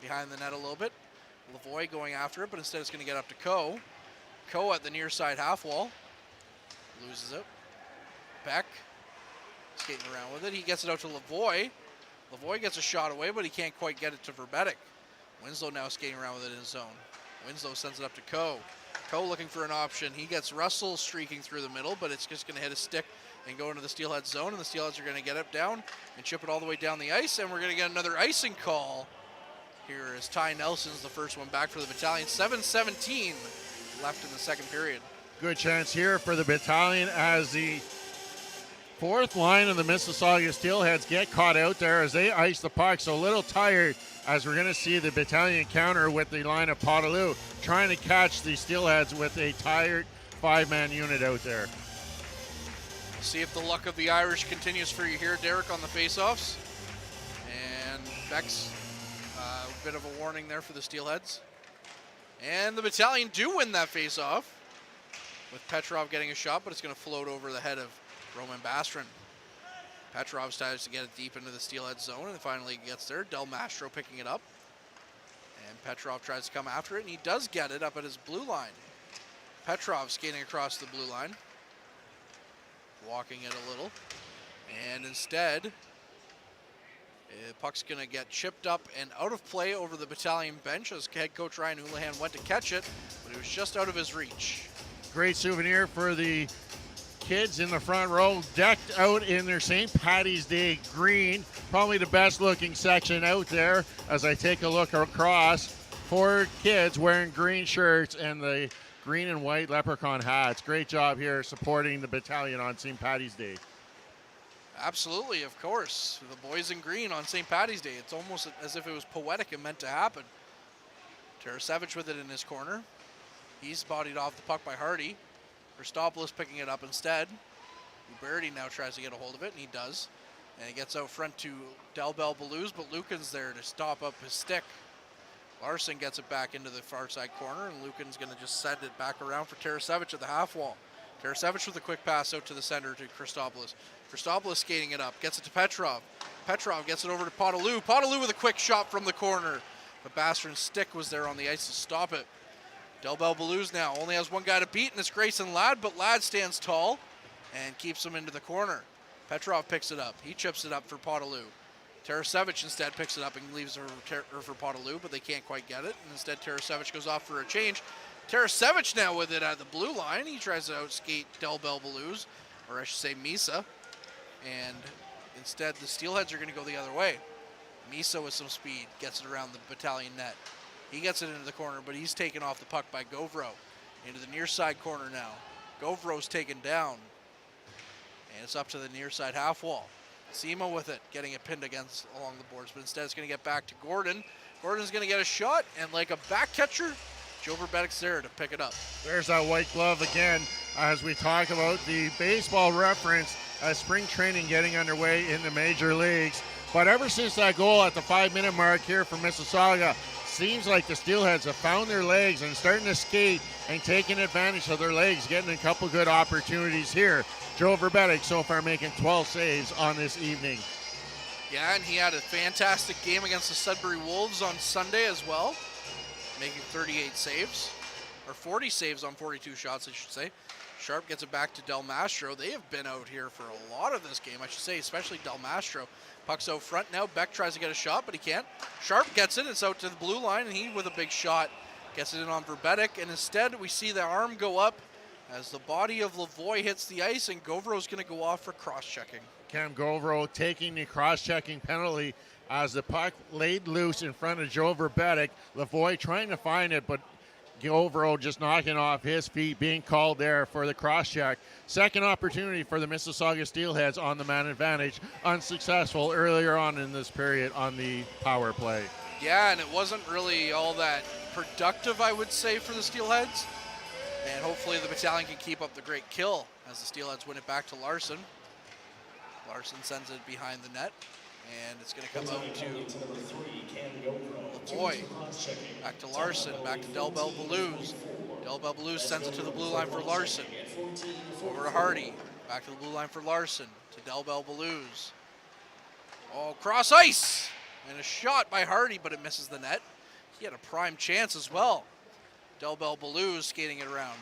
Behind the net a little bit. Lavoie going after it, but instead it's going to get up to Coe. Coe at the near side half wall. Loses it. Beck skating around with it. He gets it out to Lavoie. Lavoie gets a shot away, but he can't quite get it to Verbetic. Winslow now skating around with it in his zone. Winslow sends it up to Coe. Coe looking for an option. He gets Russell streaking through the middle, but it's just going to hit a stick and go into the Steelhead zone, and the Steelheads are going to get it down and chip it all the way down the ice, and we're going to get another icing call here as Ty Nelson's the first one back for the Battalion. 7:17 left in the second period. Good chance here for the Battalion as the fourth line of the Mississauga Steelheads get caught out there as they ice the puck. So a little tired as we're going to see the Battalion counter with the line of Potaloo trying to catch the Steelheads with a tired five-man unit out there. See if the luck of the Irish continues for you here, Derek, on the faceoffs. And Beck's a bit of a warning there for the Steelheads. And the Battalion do win that faceoff with Petrov getting a shot, but it's going to float over the head of Roman Bastrin. Petrov tries to get it deep into the Steelhead zone, and finally gets there. Del Mastro picking it up. And Petrov tries to come after it, and he does get it up at his blue line. Petrov skating across the blue line, walking it a little, and instead, puck's going to get chipped up and out of play over the Battalion bench as head coach Ryan Houlihan went to catch it, but it was just out of his reach. Great souvenir for the kids in the front row, decked out in their St. Paddy's Day green. Probably the best looking section out there as I take a look across. 4 kids wearing green shirts and the green and white leprechaun hats. Great job here supporting the Battalion on St. Paddy's Day. Absolutely, of course. The boys in green on St. Paddy's Day. It's almost as if it was poetic and meant to happen. Tarasevich with it in his corner. He's bodied off the puck by Hardy. Christopoulos picking it up instead. Uberti now tries to get a hold of it, and he does. And he gets out front to Delbel Balouz, but Lucan's there to stop up his stick. Larson gets it back into the far side corner, and Lucan's going to just send it back around for Tarasevich at the half wall. Tarasevich with a quick pass out to the center to Christopoulos. Christopoulos skating it up, gets it to Petrov. Petrov gets it over to Potaloo. Potaloo with a quick shot from the corner, but Bastrin's stick was there on the ice to stop it. Delbel Balouz now only has one guy to beat, and it's Grayson Ladd, but Ladd stands tall and keeps him into the corner. Petrov picks it up. He chips it up for Potaloo. Tarasevich instead picks it up and leaves it for Potaloo, but they can't quite get it. And instead, Tarasevich goes off for a change. Tarasevich now with it at the blue line. He tries to outskate Delbel Balouz, or I should say Misa. And instead, the Steelheads are going to go the other way. Misa with some speed gets it around the Battalion net. He gets it into the corner, but he's taken off the puck by Govro. Into the near side corner now. Govro's taken down. And it's up to the near side half wall. Sema with it, getting it pinned against along the boards, but instead it's going to get back to Gordon. Gordon's going to get a shot, and like a back catcher, Joe Verbettick's there to pick it up. There's that white glove again as we talk about the baseball reference as spring training getting underway in the major leagues. But ever since that goal at the 5-minute mark here for Mississauga, seems like the Steelheads have found their legs and starting to skate and taking advantage of their legs, getting a couple good opportunities here. Joe Verbettick so far making 12 saves on this evening. Yeah, and he had a fantastic game against the Sudbury Wolves on Sunday as well, making 38 saves, or 40 saves on 42 shots, I should say. Sharp gets it back to Del Mastro. They have been out here for a lot of this game, I should say, especially Del Mastro. Puck's out front now. Beck tries to get a shot, but he can't. Sharp gets it. It's out to the blue line, and he, with a big shot, gets it in on Verbettick. And instead, we see the arm go up as the body of Lavoie hits the ice, and Govro's going to go off for cross-checking. Cam Govro taking the cross-checking penalty as the puck laid loose in front of Joe Verbettick. Lavoie trying to find it, but Govro just knocking off his feet, being called there for the cross-check. Second opportunity for the Mississauga Steelheads on the man advantage. Unsuccessful earlier on in this period on the power play. Yeah, and it wasn't really all that productive, I would say, for the Steelheads. And hopefully the Battalion can keep up the great kill as the Steelheads win it back to Larson. Larson sends it behind the net, and it's going to come out to Lavoie. Back to Larson, back to Delbel Balouz. Delbel Balouz sends it to the blue line for Larson. Over to Hardy, back to the blue line for Larson, to Delbel Balouz. Oh, cross ice! And a shot by Hardy, but it misses the net. He had a prime chance as well. Delbel Balouz skating it around.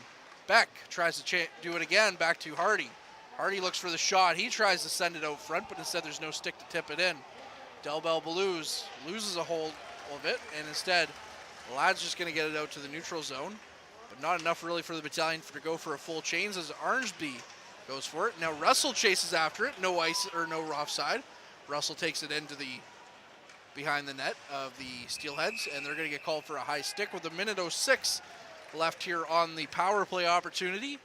Beck tries to do it again, back to Hardy. Hardy looks for the shot. He tries to send it out front, but instead there's no stick to tip it in. Delbel Balouz loses a hold of it, and instead, Ladd's just going to get it out to the neutral zone. but not enough really for the Battalion to go for a full change as Arnsby goes for it. Now Russell chases after it. No ice or no offside. Russell takes it into the behind the net of the Steelheads, and they're going to get called for a high stick with 1:06 left here on the power play opportunity,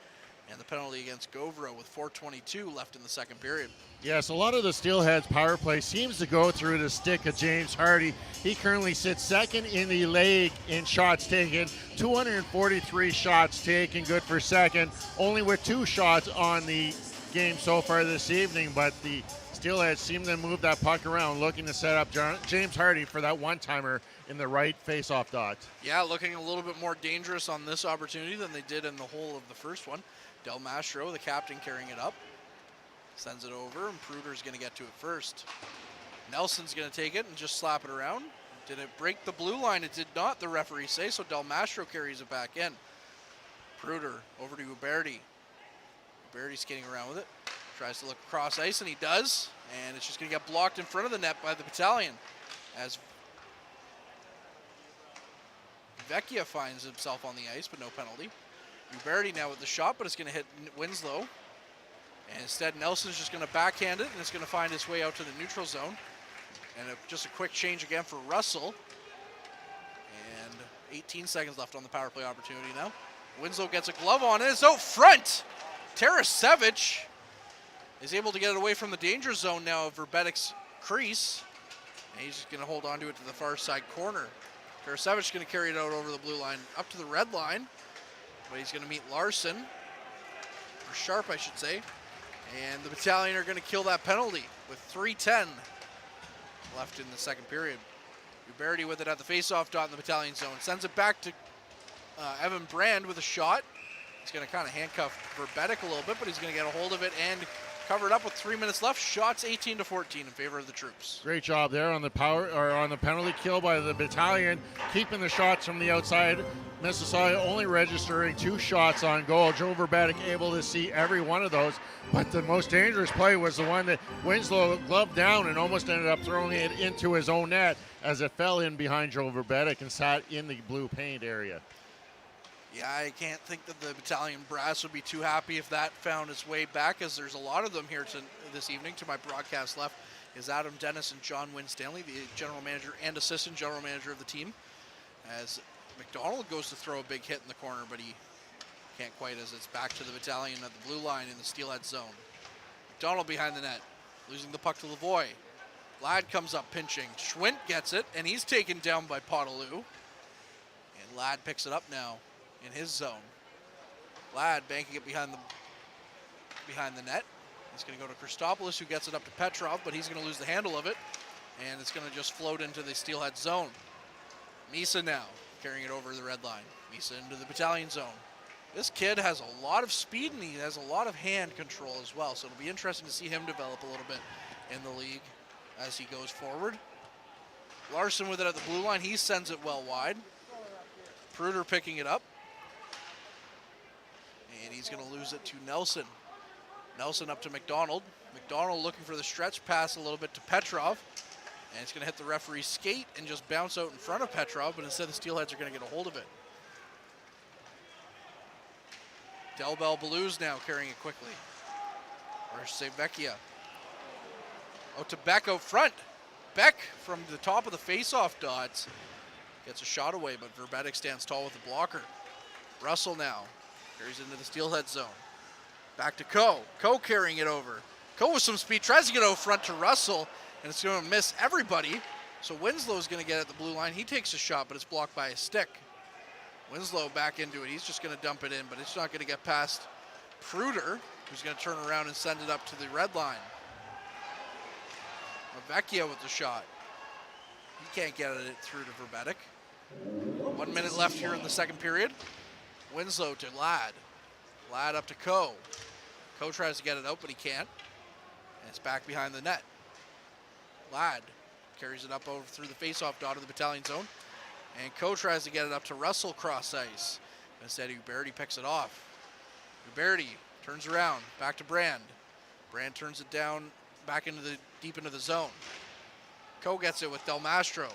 and the penalty against Govro with 4:22 left in the second period. Yes, a lot of the Steelheads power play seems to go through the stick of James Hardy. He currently sits second in the league in shots taken, 243 shots taken, good for second, only with 2 shots on the game so far this evening, but the Steelheads seem to move that puck around, looking to set up James Hardy for that one-timer in the right face-off dot. Yeah, looking a little bit more dangerous on this opportunity than they did in the whole of the first one. Del Mastro, the captain, carrying it up. Sends it over, and Pruder's going to get to it first. Nelson's going to take it and just slap it around. Did it break the blue line? It did not, the referee say, so Del Mastro carries it back in. Pruder over to Uberti. Uberti skating around with it. Tries to look across ice, and he does. And it's just going to get blocked in front of the net by the Battalion as Vecchia finds himself on the ice, but no penalty. Uberti now with the shot, but it's going to hit Winslow. And instead, Nelson's just going to backhand it, and it's going to find its way out to the neutral zone. And just a quick change again for Russell. And 18 seconds left on the power play opportunity now. Winslow gets a glove on, and it's out front. Tarasevic is able to get it away from the danger zone now of Verbetic's crease. And he's just going to hold on to it to the far side corner. Tarasevic is going to carry it out over the blue line, up to the red line. But he's going to meet Larson, or Sharp, I should say. And the Battalion are going to kill that penalty with 3:10 left in the second period. Uberti with it at the face-off dot in the Battalion zone. Sends it back to Evan Brand with a shot. He's going to kind of handcuff Verbetic a little bit, but he's going to get a hold of it and cover it up with 3 minutes left. Shots 18-14 in favor of the troops. Great job there on the penalty kill by the Battalion, keeping the shots from the outside. Mississauga only registering 2 shots on goal. Joe Verbetic able to see every one of those, but the most dangerous play was the one that Winslow gloved down and almost ended up throwing it into his own net as it fell in behind Joe Verbetic and sat in the blue paint area. Yeah, I can't think that the Battalion brass would be too happy if that found its way back, as there's a lot of them here this evening. To my broadcast left is Adam Dennis and John Winstanley, the general manager and assistant general manager of the team, as McDonald goes to throw a big hit in the corner, but he can't quite, as it's back to the Battalion at the blue line in the Steelhead zone. McDonald behind the net, losing the puck to Lavoie. Ladd comes up pinching. Schwint gets it, and he's taken down by Potaloo. And Ladd picks it up now in his zone. Ladd banking it behind the net. It's going to go to Christopoulos, who gets it up to Petrov, but he's going to lose the handle of it, and it's going to just float into the Steelhead zone. Misa now carrying it over the red line. Misa into the Battalion zone. This kid has a lot of speed, and he has a lot of hand control as well, so it'll be interesting to see him develop a little bit in the league as he goes forward. Larson with it at the blue line. He sends it well wide. Pruder picking it up. And he's going to lose it to Nelson. Nelson up to McDonald. McDonald looking for the stretch pass a little bit to Petrov. And it's going to hit the referee's skate and just bounce out in front of Petrov, but instead the Steelheads are going to get a hold of it. Delbel Blues now carrying it quickly. Or I should say Vecchia. Out to Beck out front. Beck from the top of the face-off dots gets a shot away, but Verbetic stands tall with the blocker. Russell now carries into the Steelhead zone. Back to Coe. Coe carrying it over. Coe with some speed, tries to get out front to Russell, and it's going to miss everybody. So Winslow's going to get at the blue line. He takes a shot, but it's blocked by a stick. Winslow back into it. He's just going to dump it in, but it's not going to get past Pruder, who's going to turn around and send it up to the red line. Vecchia with the shot. He can't get it through to Verbetic. 1 minute left here in the second period. Winslow to Ladd. Ladd up to Coe. Coe tries to get it out, but he can't. And it's back behind the net. Ladd carries it up over through the face-off dot of the Battalion zone. And Coe tries to get it up to Russell cross ice. Instead, Uberti picks it off. Uberti turns around, back to Brand. Brand turns it down, back into the deep into the zone. Coe gets it with Del Mastro.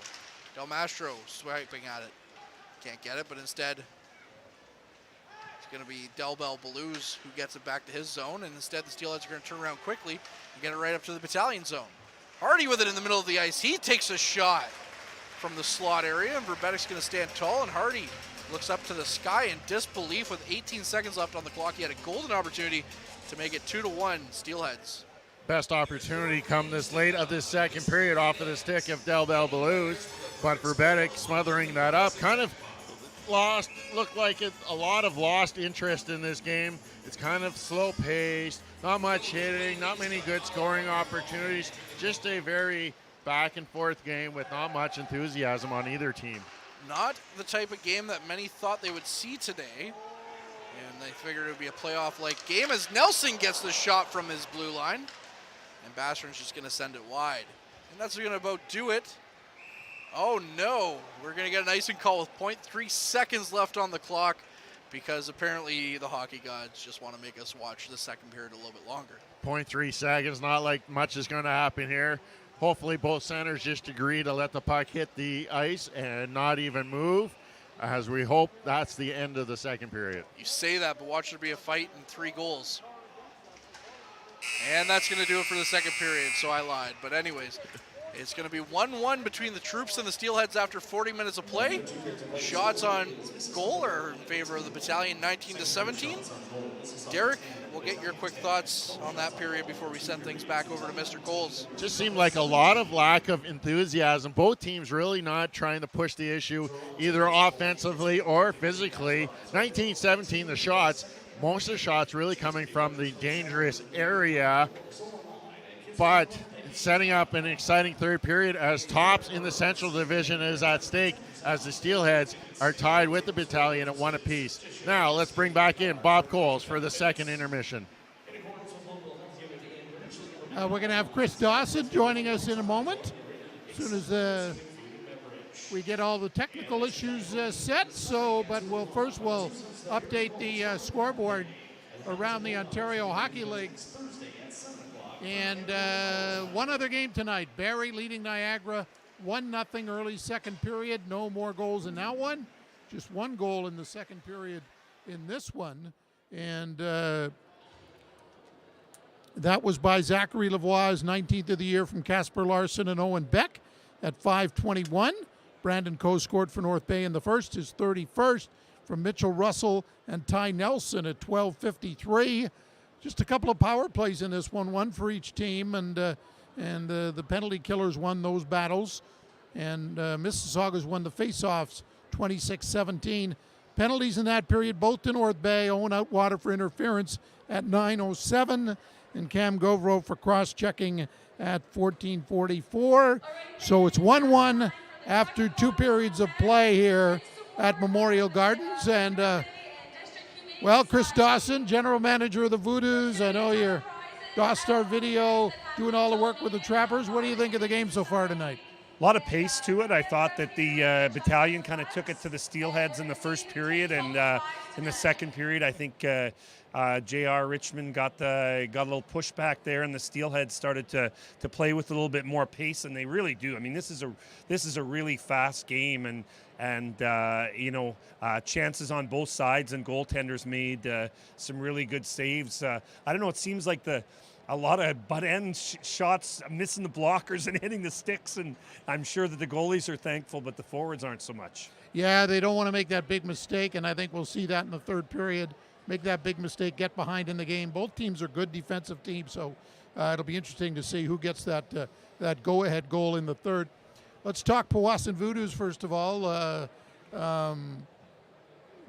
Del Mastro swiping at it. Can't get it, but instead going to be Del Bell Blues who gets it back to his zone, and instead the Steelheads are going to turn around quickly and get it right up to the Battalion zone. Hardy with it in the middle of the ice. He takes a shot from the slot area, and Verbetik's going to stand tall, and Hardy looks up to the sky in disbelief with 18 seconds left on the clock. He had a golden opportunity to make it 2-1 Steelheads. Best opportunity come this late of this second period off of the stick of Del Bell Blues, but Verbetik smothering that up. Kind of looked like a lot of lost interest in this game. It's kind of slow paced, not much hitting, not many good scoring opportunities, just a very back and forth game with not much enthusiasm on either team. Not the type of game that many thought they would see today, and they figured it would be a playoff-like game as Nelson gets the shot from his blue line, and Bastian's just going to send it wide. And that's going to about do it. Oh no, we're going to get an icing call with 0.3 seconds left on the clock, because apparently the hockey gods just want to make us watch the second period a little bit longer. 0.3 seconds, not like much is going to happen here. Hopefully both centers just agree to let the puck hit the ice and not even move, as we hope that's the end of the second period. You say that, but watch there be a fight and 3 goals. And that's going to do it for the second period, so I lied. But anyways, it's going to be 1-1 between the Troops and the Steelheads after 40 minutes of play. Shots on goal are in favor of the Battalion, 19-17. Derek, we'll get your quick thoughts on that period before we send things back over to Mr. Coles. Just seemed like a lot of lack of enthusiasm. Both teams really not trying to push the issue either offensively or physically. 19-17 the shots. Most of the shots really coming from the dangerous area, but setting up an exciting third period as tops in the Central Division is at stake, as the Steelheads are tied with the Battalion at 1 apiece. Now let's bring back in Bob Coles for the second intermission. We're going to have Chris Dawson joining us in a moment, as soon as we get all the technical issues set. But we'll update the scoreboard around the Ontario Hockey League. And one other game tonight. Barrie leading Niagara 1-0 early second period. No more goals in that one. Just one goal in the second period in this one. And that was by Zachary Lavoie's 19th of the year from Casper Larson and Owen Beck at 5:21. Brandon Coe scored for North Bay in the first, his 31st from Mitchell Russell and Ty Nelson at 12:53. Just a couple of power plays in this one for each team, and the penalty killers won those battles, and Mississauga's won the faceoffs 26-17. Penalties in that period, both to North Bay. Owen Outwater for interference at 9:07, and Cam Govro for cross-checking at 14:44. So it's 1-1 after 2 periods of play here at Memorial Gardens, and Chris Dawson, general manager of the Voodoos. I know you're Dostar Video, doing all the work with the Trappers. What do you think of the game so far tonight? A lot of pace to it. I thought that the Battalion kind of took it to the Steelheads in the first period, and in the second period, I think J.R. Richmond got a little pushback there, and the Steelheads started to play with a little bit more pace, and they really do. I mean, this is a really fast game, and chances on both sides, and goaltenders made some really good saves. I don't know. It seems like a lot of butt end shots, missing the blockers and hitting the sticks, and I'm sure that the goalies are thankful, but the forwards aren't so much. Yeah, they don't want to make that big mistake, and I think we'll see that in the third period. Make that big mistake, get behind in the game. Both teams are good defensive teams, so it'll be interesting to see who gets that go-ahead goal in the third. Let's talk Powassan Voodoos first of all.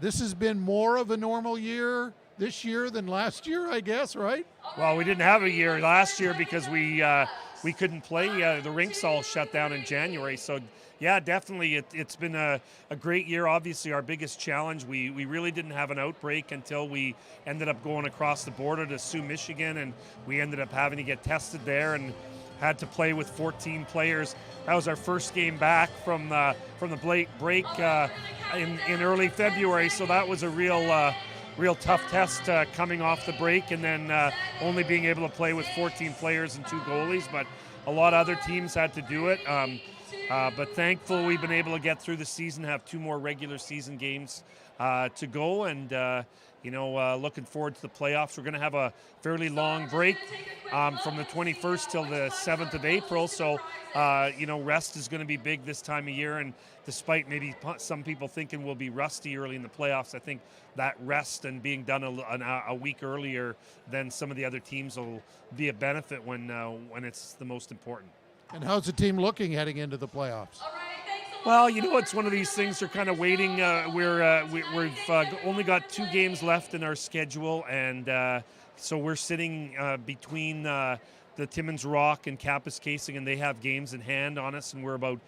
This has been more of a normal year this year than last year, I guess, right? Well, we didn't have a year last year because we couldn't play. The rinks all shut down in January. So, yeah, definitely it's been a great year. Obviously, our biggest challenge, we really didn't have an outbreak until we ended up going across the border to Sioux, Michigan, and we ended up having to get tested there and had to play with 14 players. That was our first game back from the break in early February. So that was a real tough test coming off the break, and then only being able to play with 14 players and 2 goalies, but a lot of other teams had to do it. But thankful we've been able to get through the season, have 2 more regular season games to go, and looking forward to the playoffs. We're going to have a fairly long break from the 21st till the 7th of April, so rest is going to be big this time of year, and despite maybe some people thinking we'll be rusty early in the playoffs, I think that rest and being done a week earlier than some of the other teams will be a benefit when it's the most important. And how's the team looking heading into the playoffs? Well, it's one of these things. They're kind of waiting. We've only got 2 games left in our schedule, and so we're sitting between the Timmins Rock and Kapuskasing, and they have games in hand on us, and we're about.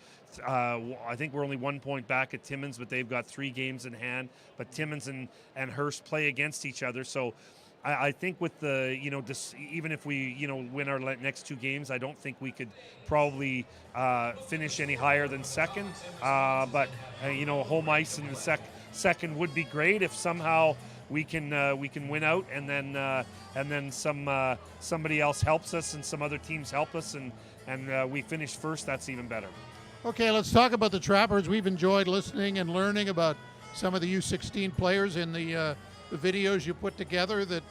I think we're only 1 point back at Timmins, but they've got 3 games in hand. But Timmins and Hearst play against each other, so. I think with the, even if we, win our next 2 games, I don't think we could probably finish any higher than second. But home ice in the second would be great if somehow we can win out, and then somebody else helps us and some other teams help us, and we finish first. That's even better. Okay, let's talk about the Trappers. We've enjoyed listening and learning about some of the U16 players in the videos you put together that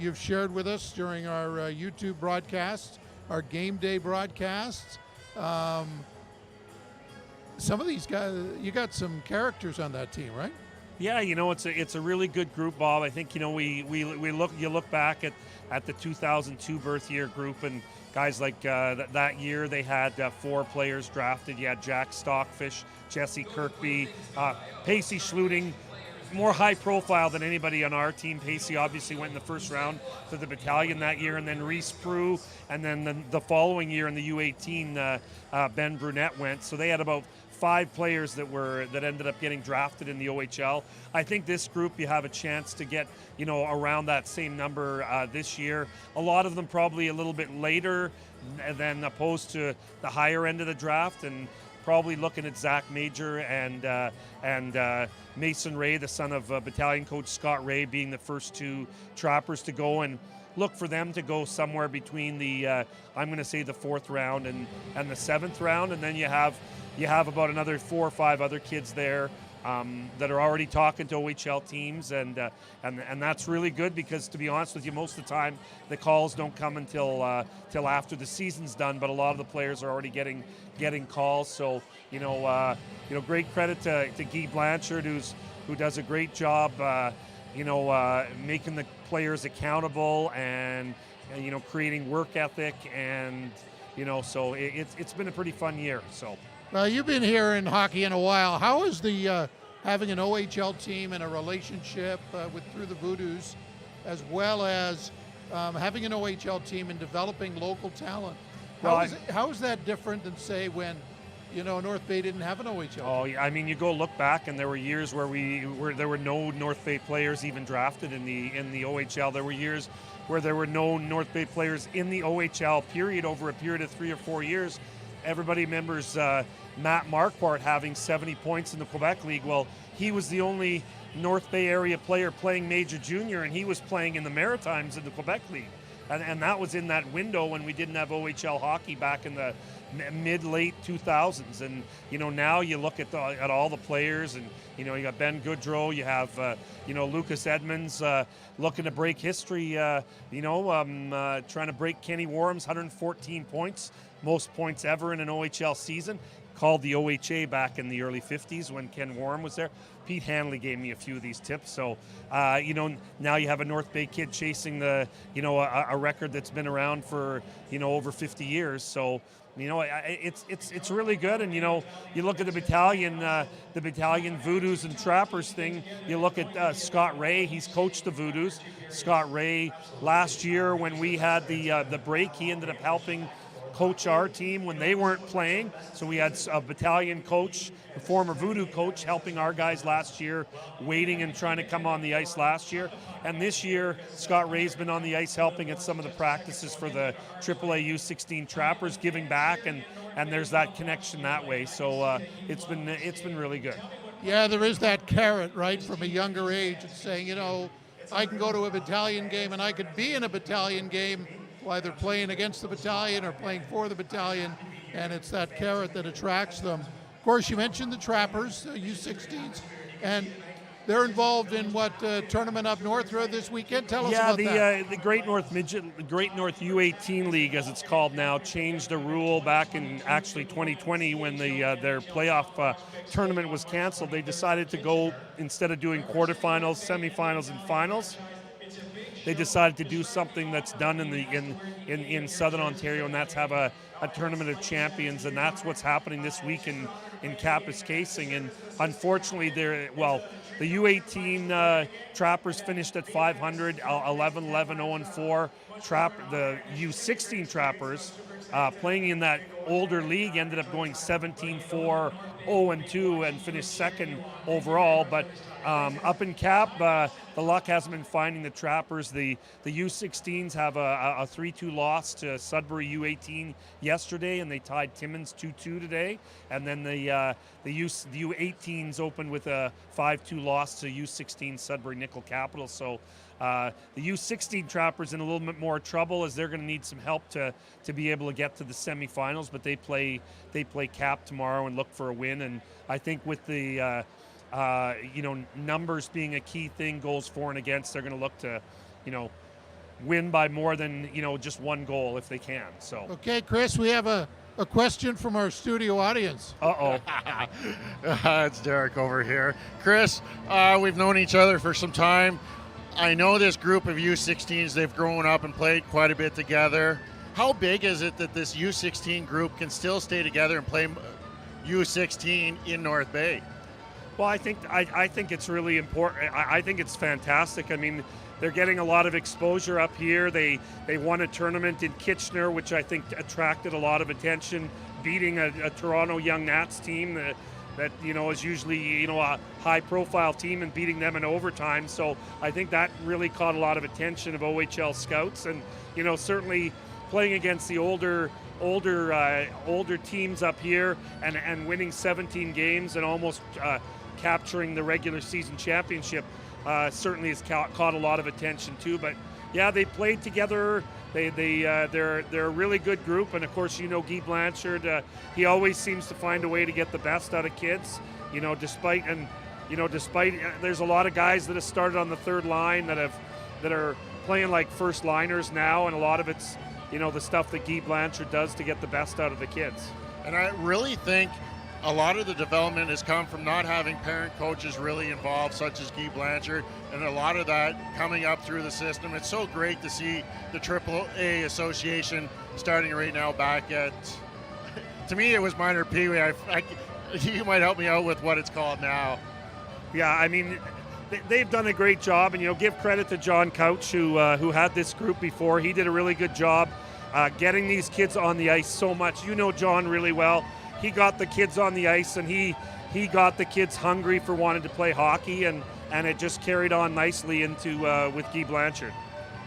you've shared with us during our YouTube broadcasts, our game day broadcasts. Some of these guys, you got some characters on that team, right? Yeah, it's a really good group, Bob. I think you look back at the 2002 birth year group, and guys like that year they had 4 players drafted. You had Jack Stockfish, Jesse Kirkby, Pacey Schluting. More high profile than anybody on our team. Pacey obviously went in the first round to the Battalion that year, and then Reese Prue, and then the following year in the U18, Ben Brunette went. So they had about 5 players that ended up getting drafted in the OHL. I think this group you have a chance to get around that same number this year. A lot of them probably a little bit later than opposed to the higher end of the draft, and probably looking at Zach Major and Mason Ray, the son of battalion coach Scott Ray, being the first 2 Trappers to go, and look for them to go somewhere between the I'm going to say the 4th round and the 7th round, and then you have about another 4 or 5 other kids there that are already talking to OHL teams, and that's really good, because to be honest with you, most of the time the calls don't come until after the season's done, but a lot of the players are already getting calls. So great credit to Guy Blanchard, who does a great job making the players accountable and creating work ethic, and so it's been a pretty fun year. So. Well, you've been here in hockey in a while. How is the having an OHL team and a relationship through the Voodoos, as well as having an OHL team and developing local talent? How is that different than, say, when North Bay didn't have an OHL? Oh, yeah. I mean, you go look back, and there were years where there were no North Bay players even drafted in the OHL. There were years where there were no North Bay players in the OHL. Period. Over a period of 3 or 4 years. Everybody remembers Matt Marquardt having 70 points in the Quebec League. Well, he was the only North Bay area player playing Major Junior, and he was playing in the Maritimes in the Quebec League. And that was in that window when we didn't have OHL hockey back in the mid-late 2000s. And, now you look at all the players, and, you got Ben Goodrow, you have, Lucas Edmonds looking to break history, trying to break Kenny Warham's 114 points, most points ever in an OHL season, called the OHA back in the early 50s when Ken Warham was there. Pete Hanley gave me a few of these tips. So, now you have a North Bay kid chasing a record that's been around for, over 50 years. So, it's really good. And, you look at the battalion Voodoos and Trappers thing. You look at Scott Ray. He's coached the Voodoos. Scott Ray, last year when we had the break, he ended up helping coach our team when they weren't playing. So we had a battalion coach, a former Voodoo coach, helping our guys last year, waiting and trying to come on the ice last year. And this year, Scott Ray's been on the ice helping at some of the practices for the AAA U16 Trappers, giving back, and there's that connection that way. So it's been really good. Yeah, there is that carrot, right, from a younger age. It's saying, I can go to a battalion game and I could be in a battalion game while they're playing against the battalion or playing for the battalion, and it's that carrot that attracts them. Of course, you mentioned the Trappers, U16s, and they're involved in what tournament up north this weekend? Tell us about that. The Great North U18 League, as it's called now, changed a rule back in actually 2020 when their playoff tournament was canceled. They decided to go, instead of doing quarterfinals, semifinals, and finals, they decided to do something that's done in Southern Ontario, and that's have a tournament of champions, and that's what's happening this week in Kapuskasing. And unfortunately, the U18 Trappers finished at 500, 11-11, 0-4. The U16 Trappers, playing in that older league, ended up going 17-4, 0-2, and finished second overall. But up in Cap, the luck hasn't been finding the Trappers. The U16s have a 3-2 loss to Sudbury U18 yesterday, and they tied Timmins 2-2 today. And then the U18s opened with a 5-2 loss to U16 Sudbury Nickel Capital. So the U16 Trappers in a little bit more trouble, as they're going to need some help to be able to get to the semifinals. But they play Cap tomorrow and look for a win. And I think with the numbers being a key thing, goals for and against, they're going to look to, win by more than, just one goal if they can. So. Okay, Chris, we have a question from our studio audience. It's Derek over here. Chris, we've known each other for some time. I know this group of U16s, they've grown up and played quite a bit together. How big is it that this U16 group can still stay together and play U16 in North Bay? Well, I think it's really important. I think it's fantastic. I mean, they're getting a lot of exposure up here. They won a tournament in Kitchener, which I think attracted a lot of attention, beating a Toronto Young Nats team that is usually a high-profile team, and beating them in overtime. So I think that really caught a lot of attention of OHL scouts, and certainly playing against the older teams up here and winning 17 games and almost capturing the regular season championship certainly has caught a lot of attention too. But yeah, they played together. They're a really good group, and of course Guy Blanchard. He always seems to find a way to get the best out of kids. Despite there's a lot of guys that have started on the third line that are playing like first liners now, and a lot of it's the stuff that Guy Blanchard does to get the best out of the kids. And I really think a lot of the development has come from not having parent coaches really involved, such as Guy Blanchard, and a lot of that coming up through the system. It's so great to see the AAA Association starting right now back at, to me it was minor Pee Wee. You might help me out with what it's called now. Yeah, I mean, they've done a great job, and give credit to John Couch, who had this group before. He did a really good job getting these kids on the ice so much. John really well. He got the kids on the ice, and he got the kids hungry for wanting to play hockey, and it just carried on nicely into with Guy Blanchard.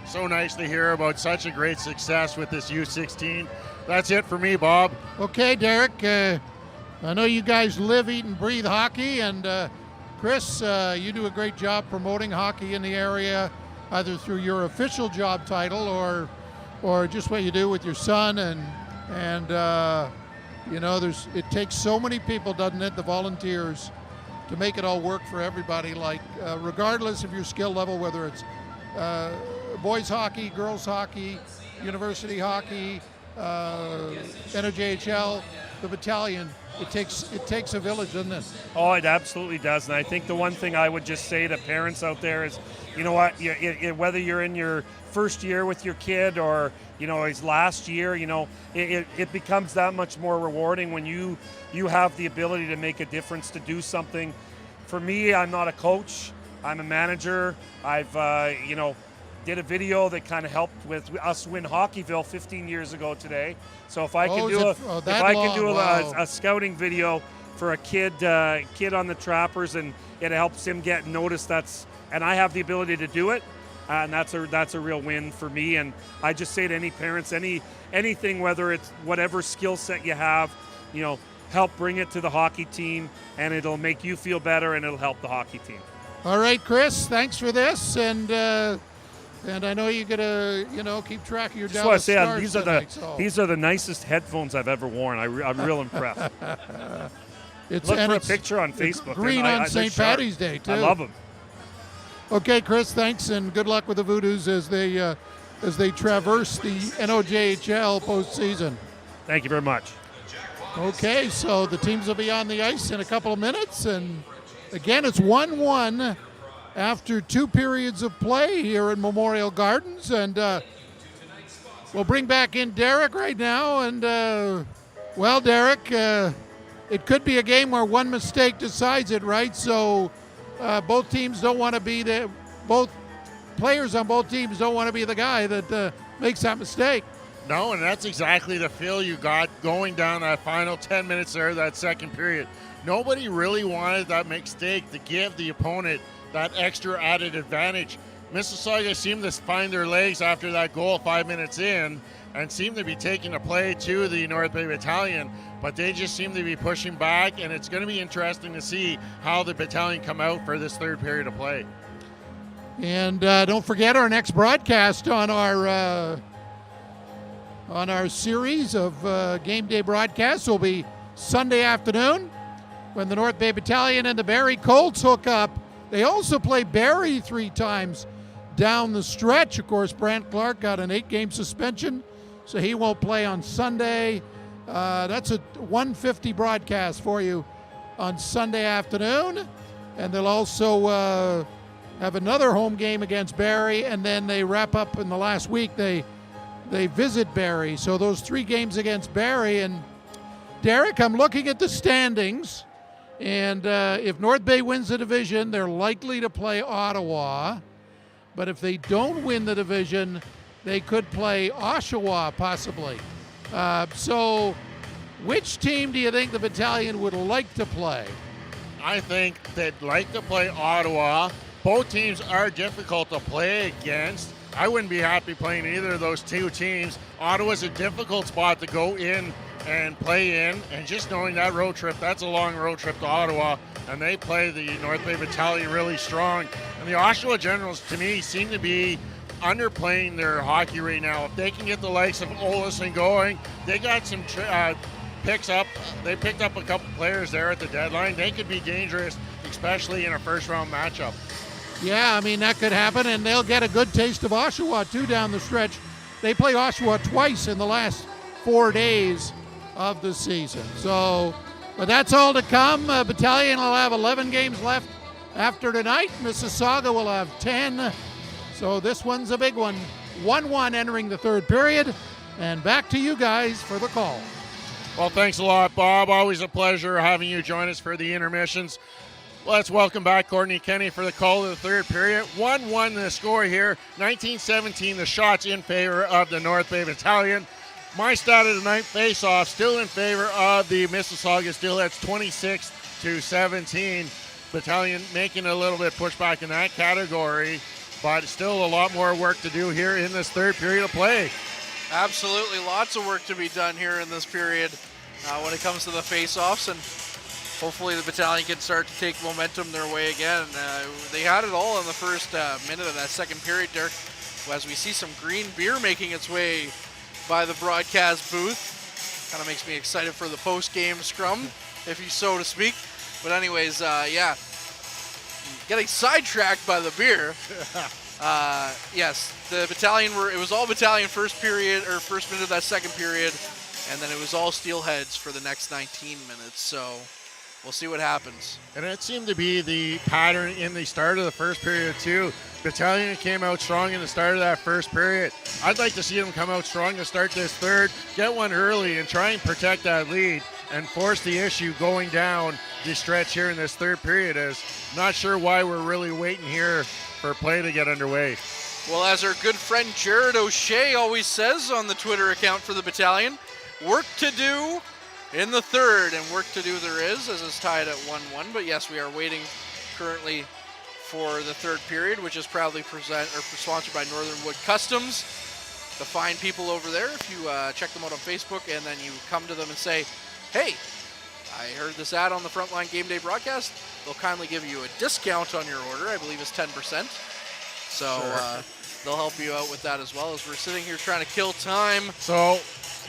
So nice to hear about such a great success with this U16. That's it for me, Bob. Okay, Derek. I know you guys live, eat, and breathe hockey, and Chris, you do a great job promoting hockey in the area, either through your official job title or just what you do with your son, and it takes so many people, doesn't it, the volunteers, to make it all work for everybody, like regardless of your skill level, whether it's boys hockey, girls hockey, university hockey, NJHL, the Battalion. It takes a village, doesn't it? Oh, it absolutely does. And I think the one thing I would just say to parents out there is, whether you're in your first year with your kid or his last year, it becomes that much more rewarding when you have the ability to make a difference, to do something. For me, I'm not a coach. I'm a manager. I've did a video that kind of helped with us win Hockeyville 15 years ago today. So if I can do a scouting video for a kid on the Trappers, and it helps him get noticed, and I have the ability to do it, and that's a real win for me. And I just say to any parents, anything, whether it's whatever skill set you have, help bring it to the hockey team, and it'll make you feel better, and it'll help the hockey team. All right, Chris, thanks for this, and And I know you're gonna, keep track of your Just want Dallas to say Stars these tonight, these are the nicest headphones I've ever worn. I'm real impressed. It's Look for a it's picture on Facebook. green on St. Patty's Day too. I love them. Okay, Chris, thanks, and good luck with the Voodoos as they traverse the NOJHL postseason. Thank you very much. Okay, so the teams will be on the ice in a couple of minutes, and again, it's 1-1 after 2 periods of play here in Memorial Gardens, and we'll bring back in Derek right now, and Derek, it could be a game where one mistake decides it, right? So both teams don't want to be both players on both teams don't want to be the guy that makes that mistake. No, and that's exactly the feel you got going down that final 10 minutes there, that second period. Nobody really wanted that mistake to give the opponent that extra added advantage. Mississauga seemed to find their legs after that goal 5 minutes in and seemed to be taking a play to the North Bay Battalion, but they just seem to be pushing back, and it's going to be interesting to see how the Battalion come out for this third period of play. And don't forget our next broadcast on our series of game day broadcasts will be Sunday afternoon when the North Bay Battalion and the Barrie Colts hook up. They also play Barrie 3 times down the stretch. Of course, Brant Clark got an 8-game suspension, so he won't play on Sunday. That's a 1:50 broadcast for you on Sunday afternoon. And they'll also have another home game against Barrie, and then they wrap up in the last week. They visit Barrie. So those 3 games against Barrie. And Derek, I'm looking at the standings. And if North Bay wins the division, they're likely to play Ottawa. But if they don't win the division, they could play Oshawa possibly. So which team do you think the Battalion would like to play? I think they'd like to play Ottawa. Both teams are difficult to play against. I wouldn't be happy playing either of those 2 teams. Ottawa's a difficult spot to go in and play in, and just knowing that road trip, that's a long road trip to Ottawa, and they play the North Bay Battalion really strong. And the Oshawa Generals, to me, seem to be underplaying their hockey right now. If they can get the likes of Olison going, they got some picks up. They picked up a couple players there at the deadline. They could be dangerous, especially in a first-round matchup. Yeah, I mean, that could happen, and they'll get a good taste of Oshawa, too, down the stretch. They play Oshawa twice in the last 4 days of the season. So, but that's all to come. Battalion will have 11 games left after tonight. Mississauga will have 10. So this one's a big one. 1-1 entering the third period. And back to you guys for the call. Well, thanks a lot, Bob. Always a pleasure having you join us for the intermissions. Let's welcome back Courtney Kenny for the call of the third period. 1-1 the score here. 19-17 the shots in favor of the North Bay Battalion. My stat of the night face-off still in favor of the Mississauga Steelheads, 26-17. Battalion making a little bit pushback in that category, but still a lot more work to do here in this third period of play. Absolutely, lots of work to be done here in this period when it comes to the face-offs, and hopefully the Battalion can start to take momentum their way again. They had it all in the first minute of that second period, Dirk, as we see some green beer making its way by the broadcast booth. Kind of makes me excited for the post-game scrum, if you so to speak. But anyways, yeah, getting sidetracked by the beer. Yes, the Battalion it was all Battalion first period, or first minute of that second period, and then it was all Steelheads for the next 19 minutes. So we'll see what happens. And it seemed to be the pattern in the start of the first period too. Battalion came out strong in the start of that first period. I'd like to see them come out strong to start this third, get one early and try and protect that lead and force the issue going down the stretch here in this third period. As not sure why we're really waiting here for play to get underway. Well, as our good friend Jared O'Shea always says on the Twitter account for the Battalion, work to do in the third, and work to do there is, as it's tied at 1-1. But yes, we are waiting currently for the third period, which is proudly sponsored by Northern Wood Customs. The fine people over there, if you check them out on Facebook and then you come to them and say, hey, I heard this ad on the Frontline Game Day broadcast, they'll kindly give you a discount on your order. I believe it's 10%. So, sure. they'll help you out with that as well, as we're sitting here trying to kill time. So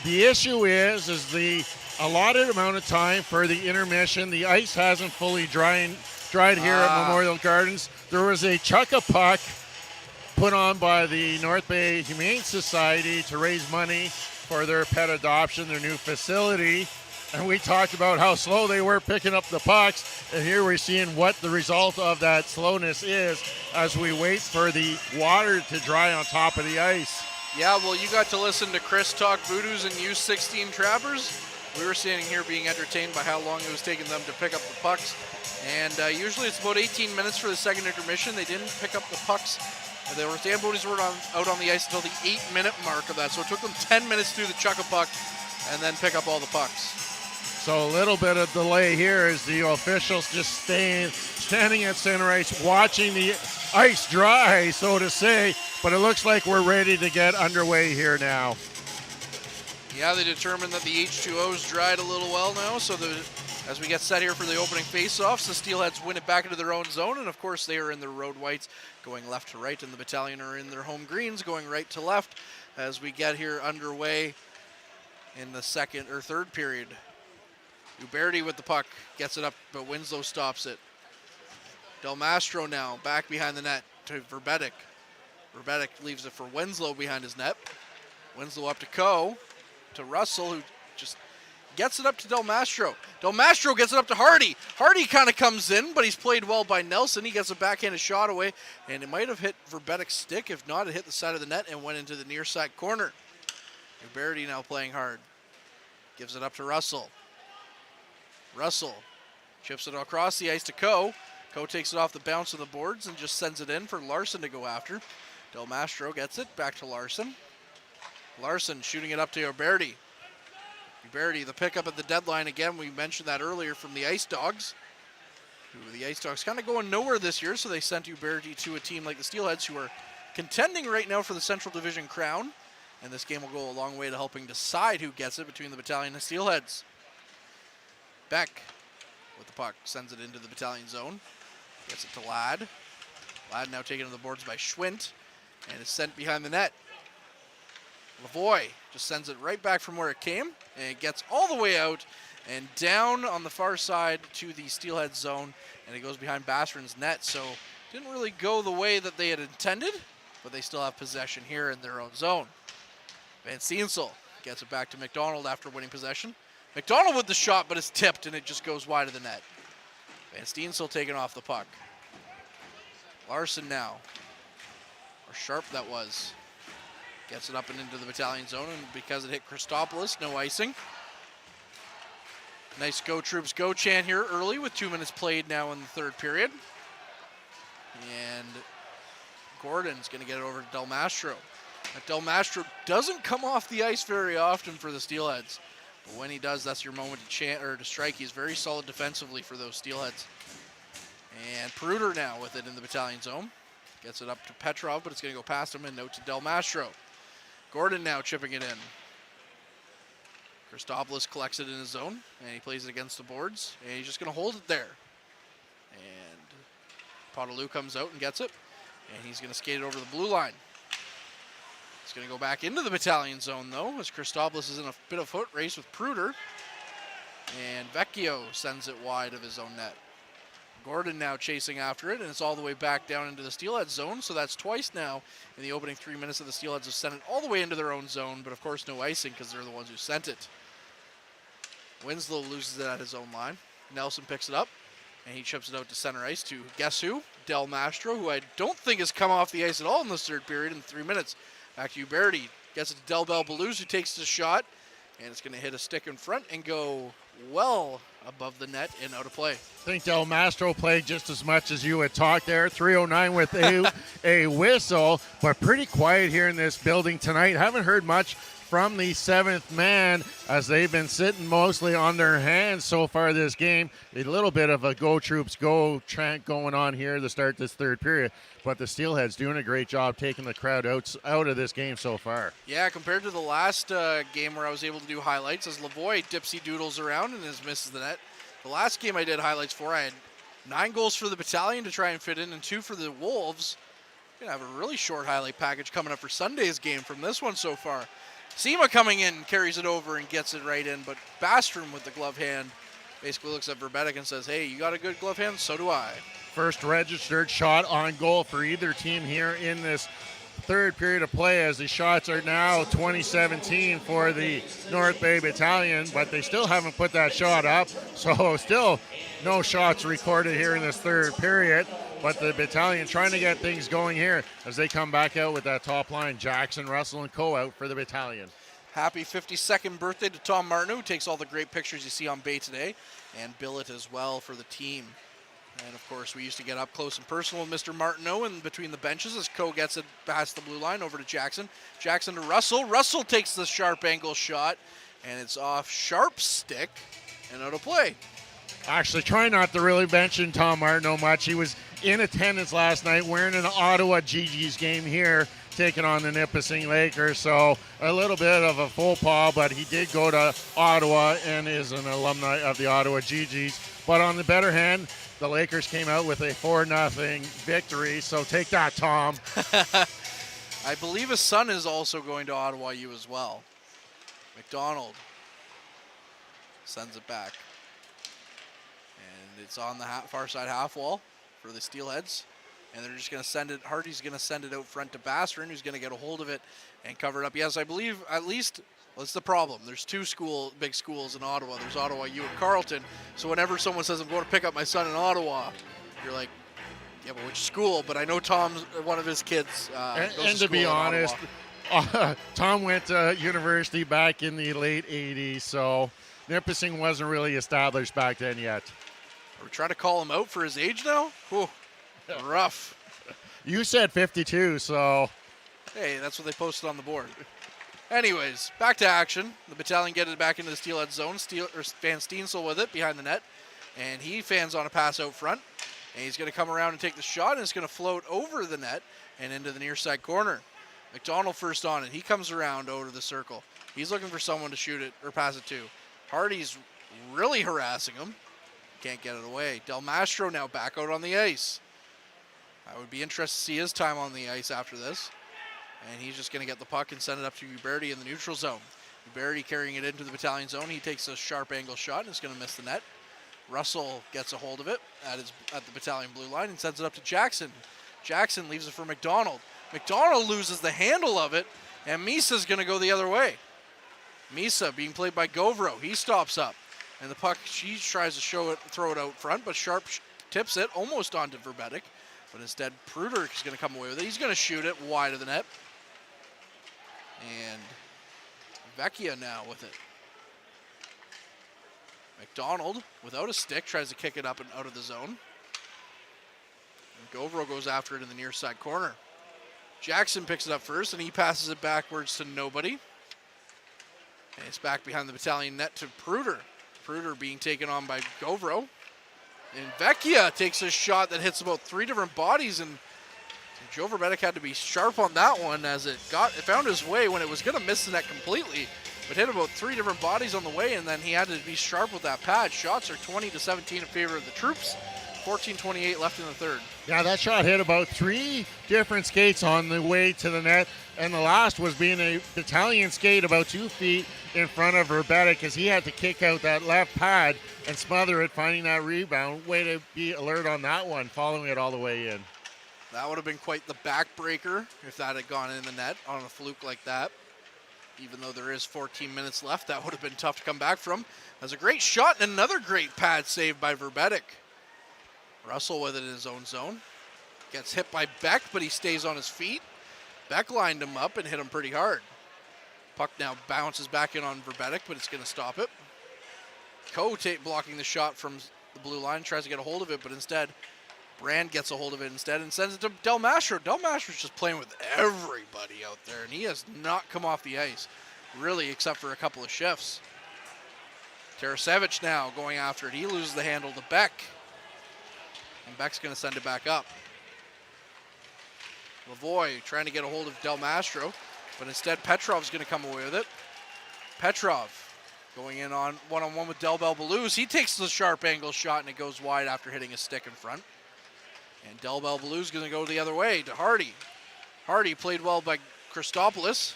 the issue is the allotted amount of time for the intermission. The ice hasn't fully dried here at Memorial Gardens. There was a chuck-a-puck put on by the North Bay Humane Society to raise money for their pet adoption, their new facility. And we talked about how slow they were picking up the pucks. And here we're seeing what the result of that slowness is as we wait for the water to dry on top of the ice. Yeah, well, you got to listen to Chris talk Voodoos and U16 Trappers. We were sitting here being entertained by how long it was taking them to pick up the pucks. And usually it's about 18 minutes for the second intermission. They didn't pick up the pucks. The Zambonies were out on the ice until the 8-minute mark of that. So it took them 10 minutes to do the chuck-a-puck and then pick up all the pucks. So a little bit of delay here as the officials just standing at center ice, watching the ice dry, so to say. But it looks like we're ready to get underway here now. Yeah, they determined that the H2O's dried a little well now, so as we get set here for the opening face-offs, the Steelheads win it back into their own zone, and of course they are in their road whites going left to right, and the Battalion are in their home greens going right to left as we get here underway in the second or third period. Uberti with the puck, gets it up, but Winslow stops it. Del Mastro now back behind the net to Verbetic. Verbetic leaves it for Winslow behind his net. Winslow up to Coe, to Russell, who just gets it up to Del Mastro. Del Mastro gets it up to Hardy. Hardy kind of comes in, but he's played well by Nelson. He gets a backhanded shot away, and it might have hit Verbetic's stick. If not, it hit the side of the net and went into the near side corner. Uberti now playing hard. Gives it up to Russell. Russell chips it across the ice to Coe. Coe takes it off the bounce of the boards and just sends it in for Larson to go after. Del Mastro gets it back to Larson. Larson shooting it up to Uberti. Uberti, the pickup at the deadline again. We mentioned that earlier from the Ice Dogs. The Ice Dogs kind of going nowhere this year, so they sent Uberti to a team like the Steelheads, who are contending right now for the Central Division crown. And this game will go a long way to helping decide who gets it between the Battalion and Steelheads. Beck with the puck, sends it into the Battalion zone. Gets it to Ladd. Ladd now taken to the boards by Schwint, and is sent behind the net. Lavoie just sends it right back from where it came, and it gets all the way out and down on the far side to the Steelhead zone, and it goes behind Bassron's net. So didn't really go the way that they had intended, but they still have possession here in their own zone. Van Steensel gets it back to McDonald after winning possession. McDonald with the shot, but it's tipped, and it just goes wide of the net. Van Steensel taking off the puck. Larson now, or Sharp that was, gets it up and into the Battalion zone, and because it hit Christopoulos, no icing. Nice Go Troops Go chant here early with 2 minutes played now in the third period. And Gordon's going to get it over to Del Mastro. But Del Mastro doesn't come off the ice very often for the Steelheads. But when he does, that's your moment to chant or to strike. He's very solid defensively for those Steelheads. And Peruter now with it in the Battalion zone. Gets it up to Petrov, but it's going to go past him, and note to Del Mastro. Gordon now chipping it in. Christopoulos collects it in his zone, and he plays it against the boards, and he's just going to hold it there. And Potaloo comes out and gets it, and he's going to skate it over the blue line. It's going to go back into the Battalion zone, though, as Christopoulos is in a bit of foot race with Pruder. And Vecchio sends it wide of his own net. Gordon now chasing after it, and it's all the way back down into the Steelhead zone, so that's twice now in the opening 3 minutes that the Steelheads have sent it all the way into their own zone, but of course no icing because they're the ones who sent it. Winslow loses it at his own line. Nelson picks it up, and he chips it out to center ice to, guess who? Del Mastro, who I don't think has come off the ice at all in this third period in 3 minutes. Back to Uberti, gets it to Del Belbalouz, who takes the shot, and it's going to hit a stick in front and go well above the net and out of play. I think Del Mastro played just as much as you had talked there. 3:09 with a whistle, but pretty quiet here in this building tonight. Haven't heard much from the seventh man as they've been sitting mostly on their hands so far this game. A little bit of a Go Troops Go chant going on here to start this third period, but the Steelheads doing a great job taking the crowd out of this game so far. Yeah, compared to the last game where I was able to do highlights as Lavoie dipsy doodles around and misses the net. The last game I did highlights for, I had 9 goals for the Battalion to try and fit in and 2 for the Wolves. Gonna have a really short highlight package coming up for Sunday's game from this one so far. Sema coming in, carries it over and gets it right in, but Bastrom with the glove hand basically looks at Verbetic and says, hey, you got a good glove hand? So do I. First registered shot on goal for either team here in this third period of play, as the shots are now 2017 for the North Bay Battalion, but they still haven't put that shot up, so still no shots recorded here in this third period. But the Battalion trying to get things going here as they come back out with that top line. Jackson, Russell, and Co out for the Battalion. Happy 52nd birthday to Tom Martineau, who takes all the great pictures you see on Bay today, and billet as well for the team. And of course, we used to get up close and personal with Mr. Martineau and between the benches as Co gets it past the blue line over to Jackson. Jackson to Russell. Russell takes the sharp angle shot, and it's off Sharp's stick and out of play. Actually, try not to really mention Tom Martineau much. He was in attendance last night wearing an Ottawa GG's game here, taking on the Nipissing Lakers. So a little bit of a faux pas, but he did go to Ottawa and is an alumni of the Ottawa GG's. But on the better hand, the Lakers came out with a 4-0 victory. So take that, Tom. I believe his son is also going to Ottawa U as well. McDonald sends it back. And it's on the far side half wall for the Steelheads. And they're just going to send it. Hardy's going to send it out front to Bastron, who's going to get a hold of it and cover it up. Yes, I believe at least, what's the problem? There's two big schools in Ottawa. There's Ottawa U and Carleton. So whenever someone says, I'm going to pick up my son in Ottawa, you're like, yeah, but which school? But I know Tom's one of his kids. And to be honest, Tom went to university back in the late 80s, so Nipissing wasn't really established back then yet. Are we trying to call him out for his age now? Whew, rough. You said 52, so. Hey, that's what they posted on the board. Anyways, back to action. The Battalion get it back into the Steelhead zone. Van Steensel with it behind the net. And he fans on a pass out front. And he's going to come around and take the shot, and it's going to float over the net and into the near side corner. McDonald first on it. He comes around over the circle. He's looking for someone to shoot it or pass it to. Hardy's really harassing him. Can't get it away. Del Mastro now back out on the ice. I would be interested to see his time on the ice after this. And he's just going to get the puck and send it up to Uberti in the neutral zone. Uberti carrying it into the Battalion zone. He takes a sharp angle shot and is going to miss the net. Russell gets a hold of it at the Battalion blue line and sends it up to Jackson. Jackson leaves it for McDonald. McDonald loses the handle of it, and Misa's going to go the other way. Misa being played by Govro. He stops up. And the puck, she tries to throw it out front, but Sharp tips it almost onto Verbetic. But instead, Pruder is going to come away with it. He's going to shoot it wide of the net. And Vecchia now with it. McDonald, without a stick, tries to kick it up and out of the zone. And Govro goes after it in the near side corner. Jackson picks it up first, and he passes it backwards to nobody. And it's back behind the Battalion net to Pruder. Pruder being taken on by Govro. And Vecchia takes a shot that hits about 3 different bodies, and Joe Verbetic had to be sharp on that one as it found his way when it was going to miss the net completely, but hit about 3 different bodies on the way, and then he had to be sharp with that pad. Shots are 20-17 in favor of the troops. 14:28 left in the third. Yeah, that shot hit about 3 different skates on the way to the net, and the last was being a Battalion skate about 2 feet in front of Verbetic as he had to kick out that left pad and smother it, finding that rebound. Way to be alert on that one, following it all the way in. That would have been quite the backbreaker if that had gone in the net on a fluke like that. Even though there is 14 minutes left, that would have been tough to come back from. That's a great shot and another great pad save by Verbetic. Russell with it in his own zone. Gets hit by Beck, but he stays on his feet. Beck lined him up and hit him pretty hard. Puck now bounces back in on Verbetic, but it's going to stop it. Coe blocking the shot from the blue line, tries to get a hold of it, but instead Brand gets a hold of it instead and sends it to Del Mastro. Del Mastro's just playing with everybody out there, and he has not come off the ice, really, except for a couple of shifts. Tarasevic now going after it. He loses the handle to Beck. And Beck's going to send it back up. Lavoie trying to get a hold of Del Mastro, but instead Petrov's going to come away with it. Petrov going in on one-on-one with Del Belbaluz. He takes the sharp angle shot, and it goes wide after hitting a stick in front. And Del Belbaluz is going to go the other way to Hardy. Hardy played well by Christopoulos.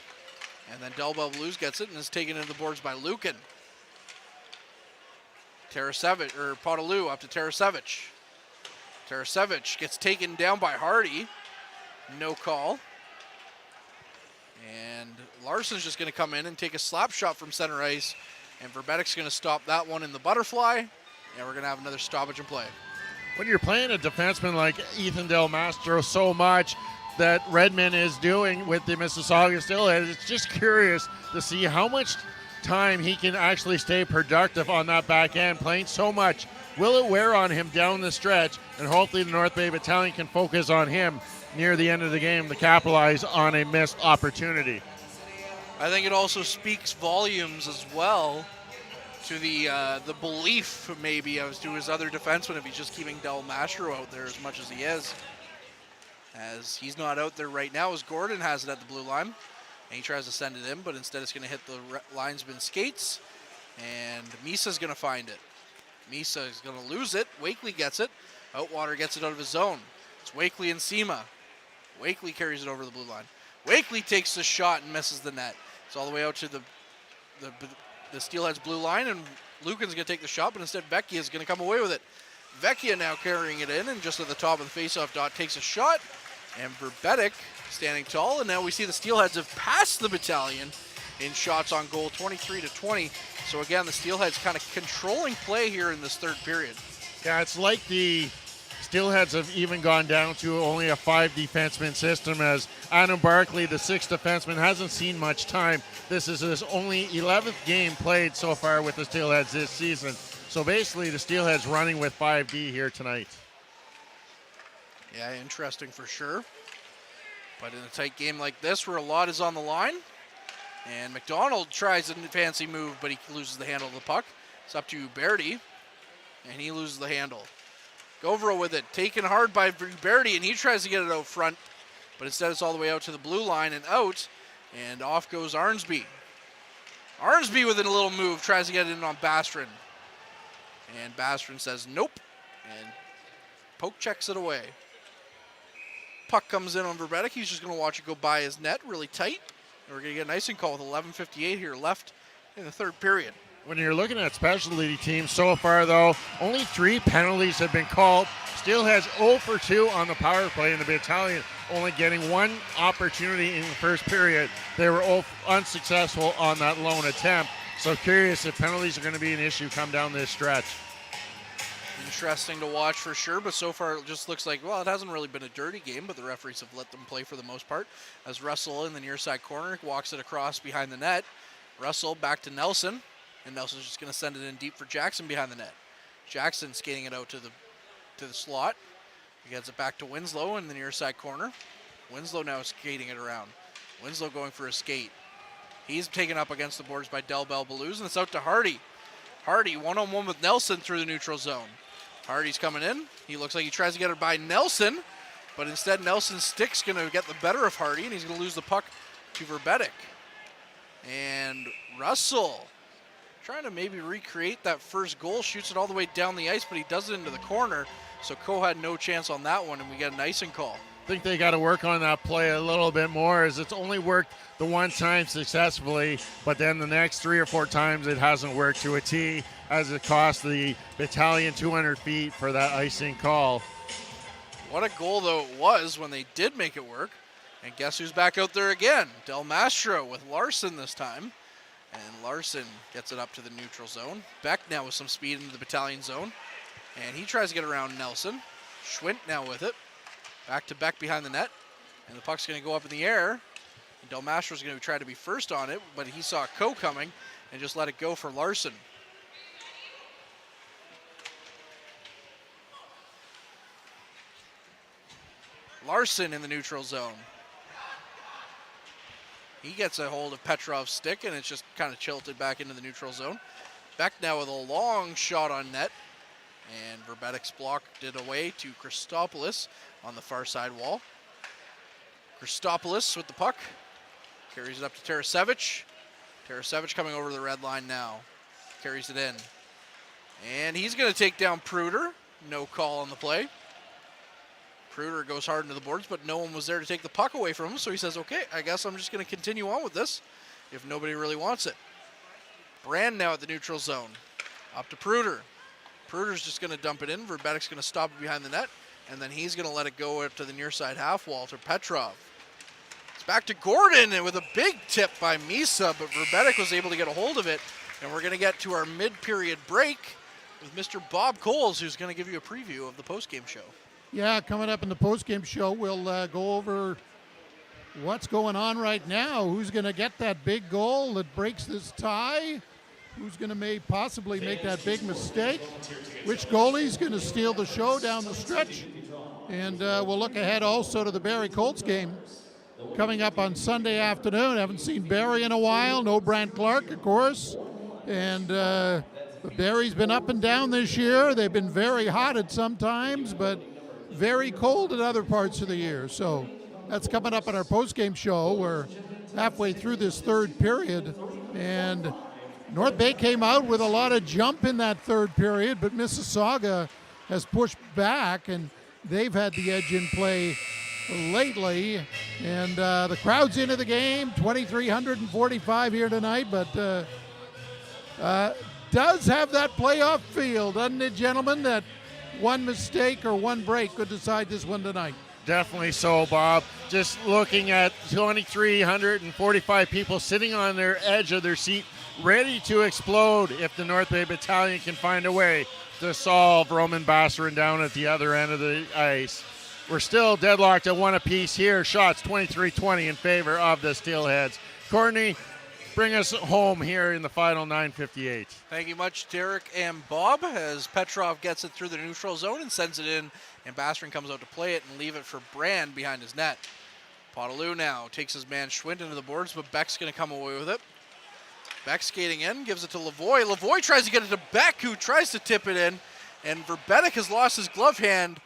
And then Del Bell Blues gets it and is taken into the boards by Lukin. Podolou up to Tarasevic. Tarasevic gets taken down by Hardy. No call. And Larson's just going to come in and take a slap shot from center ice. And Verbetic's going to stop that one in the butterfly. And we're going to have another stoppage in play. When you're playing a defenseman like Ethan Del Mastro so much that Redmond is doing with the Mississauga Steelheads, it's just curious to see how much time he can actually stay productive on that back end, playing so much. Will it wear on him down the stretch? And hopefully the North Bay Battalion can focus on him near the end of the game to capitalize on a missed opportunity. I think it also speaks volumes as well to the belief maybe as to his other defensemen if he's just keeping Del Mastro out there as much as he is. As he's not out there right now, as Gordon has it at the blue line. And he tries to send it in, but instead it's going to hit the linesman skates. And Misa's going to find it. Misa is going to lose it. Wakely gets it. Outwater gets it out of his zone. It's Wakely and Sema. Wakely carries it over the blue line. Wakely takes the shot and misses the net. It's all the way out to the Steelheads blue line, and Lucan's going to take the shot, but instead Vecchia is going to come away with it. Vecchia now carrying it in, and just at the top of the faceoff dot takes a shot, and Verbetic standing tall, and now we see the Steelheads have passed the Battalion in shots on goal, 23-20. So again, the Steelheads kind of controlling play here in this third period. Yeah, it's like the Steelheads have even gone down to only a 5 defenseman system, as Adam Barkley, the 6th defenseman, hasn't seen much time. This is his only 11th game played so far with the Steelheads this season. So basically the Steelheads running with 5D here tonight. Yeah, interesting for sure. But in a tight game like this where a lot is on the line, and McDonald tries a fancy move, but he loses the handle of the puck. It's up to Berti, and he loses the handle. Govro with it, taken hard by Berti, and he tries to get it out front, but instead it's all the way out to the blue line and out, and off goes Arnsby. Arnsby with a little move, tries to get it in on Bastrin. And Bastrin says nope, and poke checks it away. Puck comes in on Verbetic. He's just going to watch it go by his net really tight. And we're going to get an icing call with 11:58 here left in the third period. When you're looking at specialty teams so far, though, only 3 penalties have been called. Steelheads 0 for 2 on the power play, and the Battalion only getting 1 opportunity in the first period. They were unsuccessful on that lone attempt. So curious if penalties are going to be an issue come down this stretch. Interesting to watch for sure, but so far it just looks like, well, it hasn't really been a dirty game, but the referees have let them play for the most part. As Russell in the near side corner walks it across behind the net. Russell back to Nelson, and Nelson's just going to send it in deep for Jackson behind the net. Jackson skating it out to the slot. He gets it back to Winslow in the near side corner. Winslow now skating it around. Winslow going for a skate. He's taken up against the boards by Del Bell Blues, and it's out to Hardy. Hardy one-on-one with Nelson through the neutral zone. Hardy's coming in. He looks like he tries to get it by Nelson, but instead Nelson's stick's going to get the better of Hardy, and he's going to lose the puck to Verbetic. And Russell trying to maybe recreate that first goal, shoots it all the way down the ice, but he does it into the corner, so Coe had no chance on that one, and we get an icing call. I think they got to work on that play a little bit more, as it's only worked the one time successfully, but then the next 3 or 4 times it hasn't worked to a T, as it cost the Battalion 200 feet for that icing call. What a goal, though, it was when they did make it work. And guess who's back out there again? Del Mastro with Larson this time. And Larson gets it up to the neutral zone. Beck now with some speed into the Battalion zone. And he tries to get around Nelson. Schwint now with it. Back to Beck behind the net. And the puck's going to go up in the air. And Del Mastro's going to try to be first on it, but he saw Coe coming and just let it go for Larson. Larson in the neutral zone. He gets a hold of Petrov's stick, and it's just kind of tilted back into the neutral zone. Beck now with a long shot on net. And Verbetic's blocked it away to Christopoulos on the far side wall. Christopoulos with the puck. Carries it up to Tarasevic. Tarasevic coming over the red line now. Carries it in. And he's going to take down Pruder. No call on the play. Kruger goes hard into the boards, but no one was there to take the puck away from him, so he says, okay, I guess I'm just going to continue on with this if nobody really wants it. Brand now at the neutral zone. Up to Pruder. Pruder's just going to dump it in. Verbetik's going to stop it behind the net, and then he's going to let it go up to the near side half wall to Petrov. It's back to Gordon, and with a big tip by Misa, but Verbetik was able to get a hold of it, and we're going to get to our mid-period break with Mr. Bob Coles, who's going to give you a preview of the postgame show. Yeah, coming up in the postgame show, we'll go over what's going on right now. Who's going to get that big goal that breaks this tie? Who's going to possibly make that big mistake? Which goalie's going to steal the show down the stretch? And we'll look ahead also to the Barrie Colts game coming up on Sunday afternoon. Haven't seen Barrie in a while. No Brant Clark, of course. And Barrie's been up and down this year. They've been very hot at some times, but very cold at other parts of the year. So that's coming up on our postgame show. We're halfway through this third period, and North Bay came out with a lot of jump in that third period, but Mississauga has pushed back, and they've had the edge in play lately. And the crowd's into the game, 2,345 here tonight, but does have that playoff feel, doesn't it, gentlemen, that one mistake or one break could decide this one tonight? Definitely so, Bob. Just looking at 2,345 people sitting on their edge of their seat, ready to explode if the North Bay Battalion can find a way to solve Roman Basserin down at the other end of the ice. We're still deadlocked at one apiece here. Shots 23-20 in favor of the Steelheads. Courtney, bring us home here in the final 9:58. Thank you much, Derek and Bob, as Petrov gets it through the neutral zone and sends it in, and Basserin comes out to play it and leave it for Brand behind his net. Potaloo now takes his man Schwint into the boards, but Beck's going to come away with it. Beck skating in, gives it to Lavoie. Lavoie tries to get it to Beck, who tries to tip it in, and Verbetik has lost his glove hand,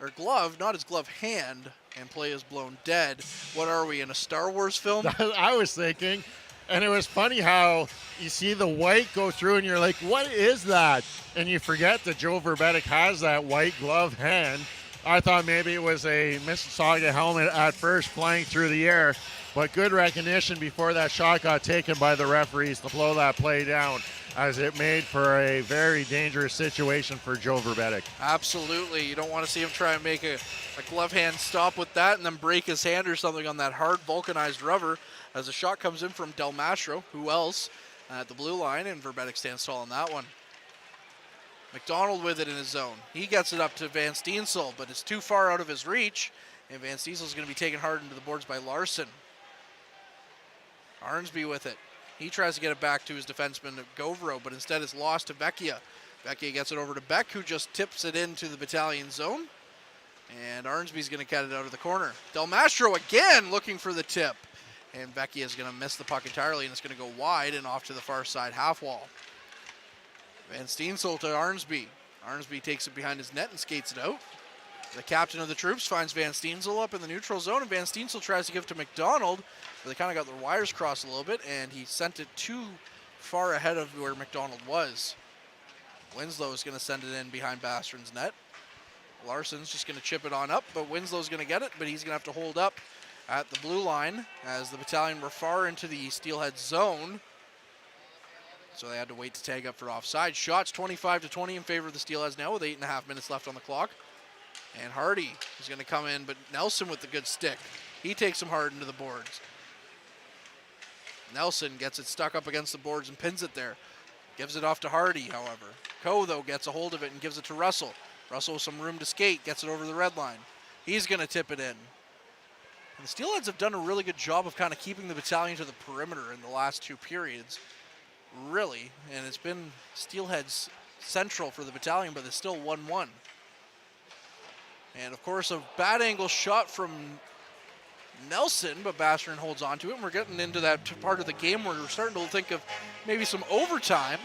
or glove, not his glove hand, and play is blown dead. What are we, in a Star Wars film? I was thinking, and it was funny how you see the white go through and you're like, what is that? And you forget that Joe Verbetik has that white glove hand. I thought maybe it was a Mississauga helmet at first flying through the air, but good recognition before that shot got taken by the referees to blow that play down, as it made for a very dangerous situation for Joe Verbetik. Absolutely. You don't want to see him try and make a glove hand stop with that and then break his hand or something on that hard vulcanized rubber, as the shot comes in from Del Mastro, who else, at the blue line, and Verbetik stands tall on that one. McDonald with it in his zone. He gets it up to Van Steensel, but it's too far out of his reach, and Van Steensel is going to be taken hard into the boards by Larson. Arnsby with it. He tries to get it back to his defenseman, Govro, but instead it's lost to Vecchia. Vecchia gets it over to Beck, who just tips it into the Battalion zone, and Arnsby's going to cut it out of the corner. Del Mastro again looking for the tip, and Vecchia is going to miss the puck entirely, and it's going to go wide and off to the far side half wall. Van Steensel to Arnsby. Arnsby takes it behind his net and skates it out. The captain of the troops finds Van Steensel up in the neutral zone, and Van Steensel tries to give it to McDonald, but they kind of got their wires crossed a little bit, and he sent it too far ahead of where McDonald was. Winslow is going to send it in behind Basserin's net. Larson's just going to chip it on up, but Winslow's going to get it, but he's going to have to hold up at the blue line as the Battalion were far into the Steelhead zone. So they had to wait to tag up for offside. Shots 25-20 in favor of the Steelheads now with 8.5 minutes left on the clock. And Hardy is going to come in, but Nelson with the good stick. He takes him hard into the boards. Nelson gets it stuck up against the boards and pins it there. Gives it off to Hardy, however. Coe, though, gets a hold of it and gives it to Russell. Russell with some room to skate, gets it over the red line. He's going to tip it in. And the Steelheads have done a really good job of kind of keeping the Battalion to the perimeter in the last two periods. Really, and it's been Steelheads central for the Battalion, but it's still 1-1. And of course, a bad angle shot from Nelson, but Basserin holds on to it, and we're getting into that part of the game where we're starting to think of maybe some overtime.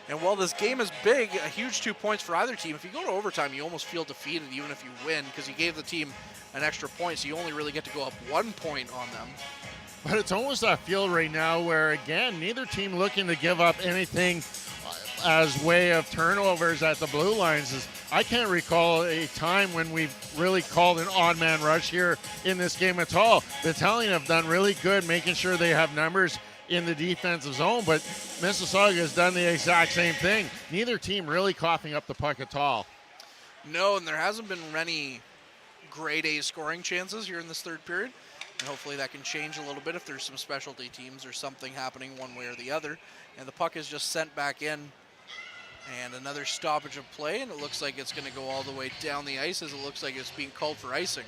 And while this game is big, a huge 2 points for either team, if you go to overtime, you almost feel defeated even if you win, because you gave the team an extra point, so you only really get to go up 1 point on them. But it's almost that feel right now where, again, neither team looking to give up anything as way of turnovers at the blue lines is I can't recall a time when we've really called an odd man rush here in this game at all. Battalion have done really good making sure they have numbers in the defensive zone, but Mississauga has done the exact same thing. Neither team really coughing up the puck at all. No, and there hasn't been many grade A scoring chances here in this third period. And hopefully that can change a little bit if there's some specialty teams or something happening one way or the other. And the puck is just sent back in. And another stoppage of play, and it looks like it's going to go all the way down the ice as it looks like it's being called for icing.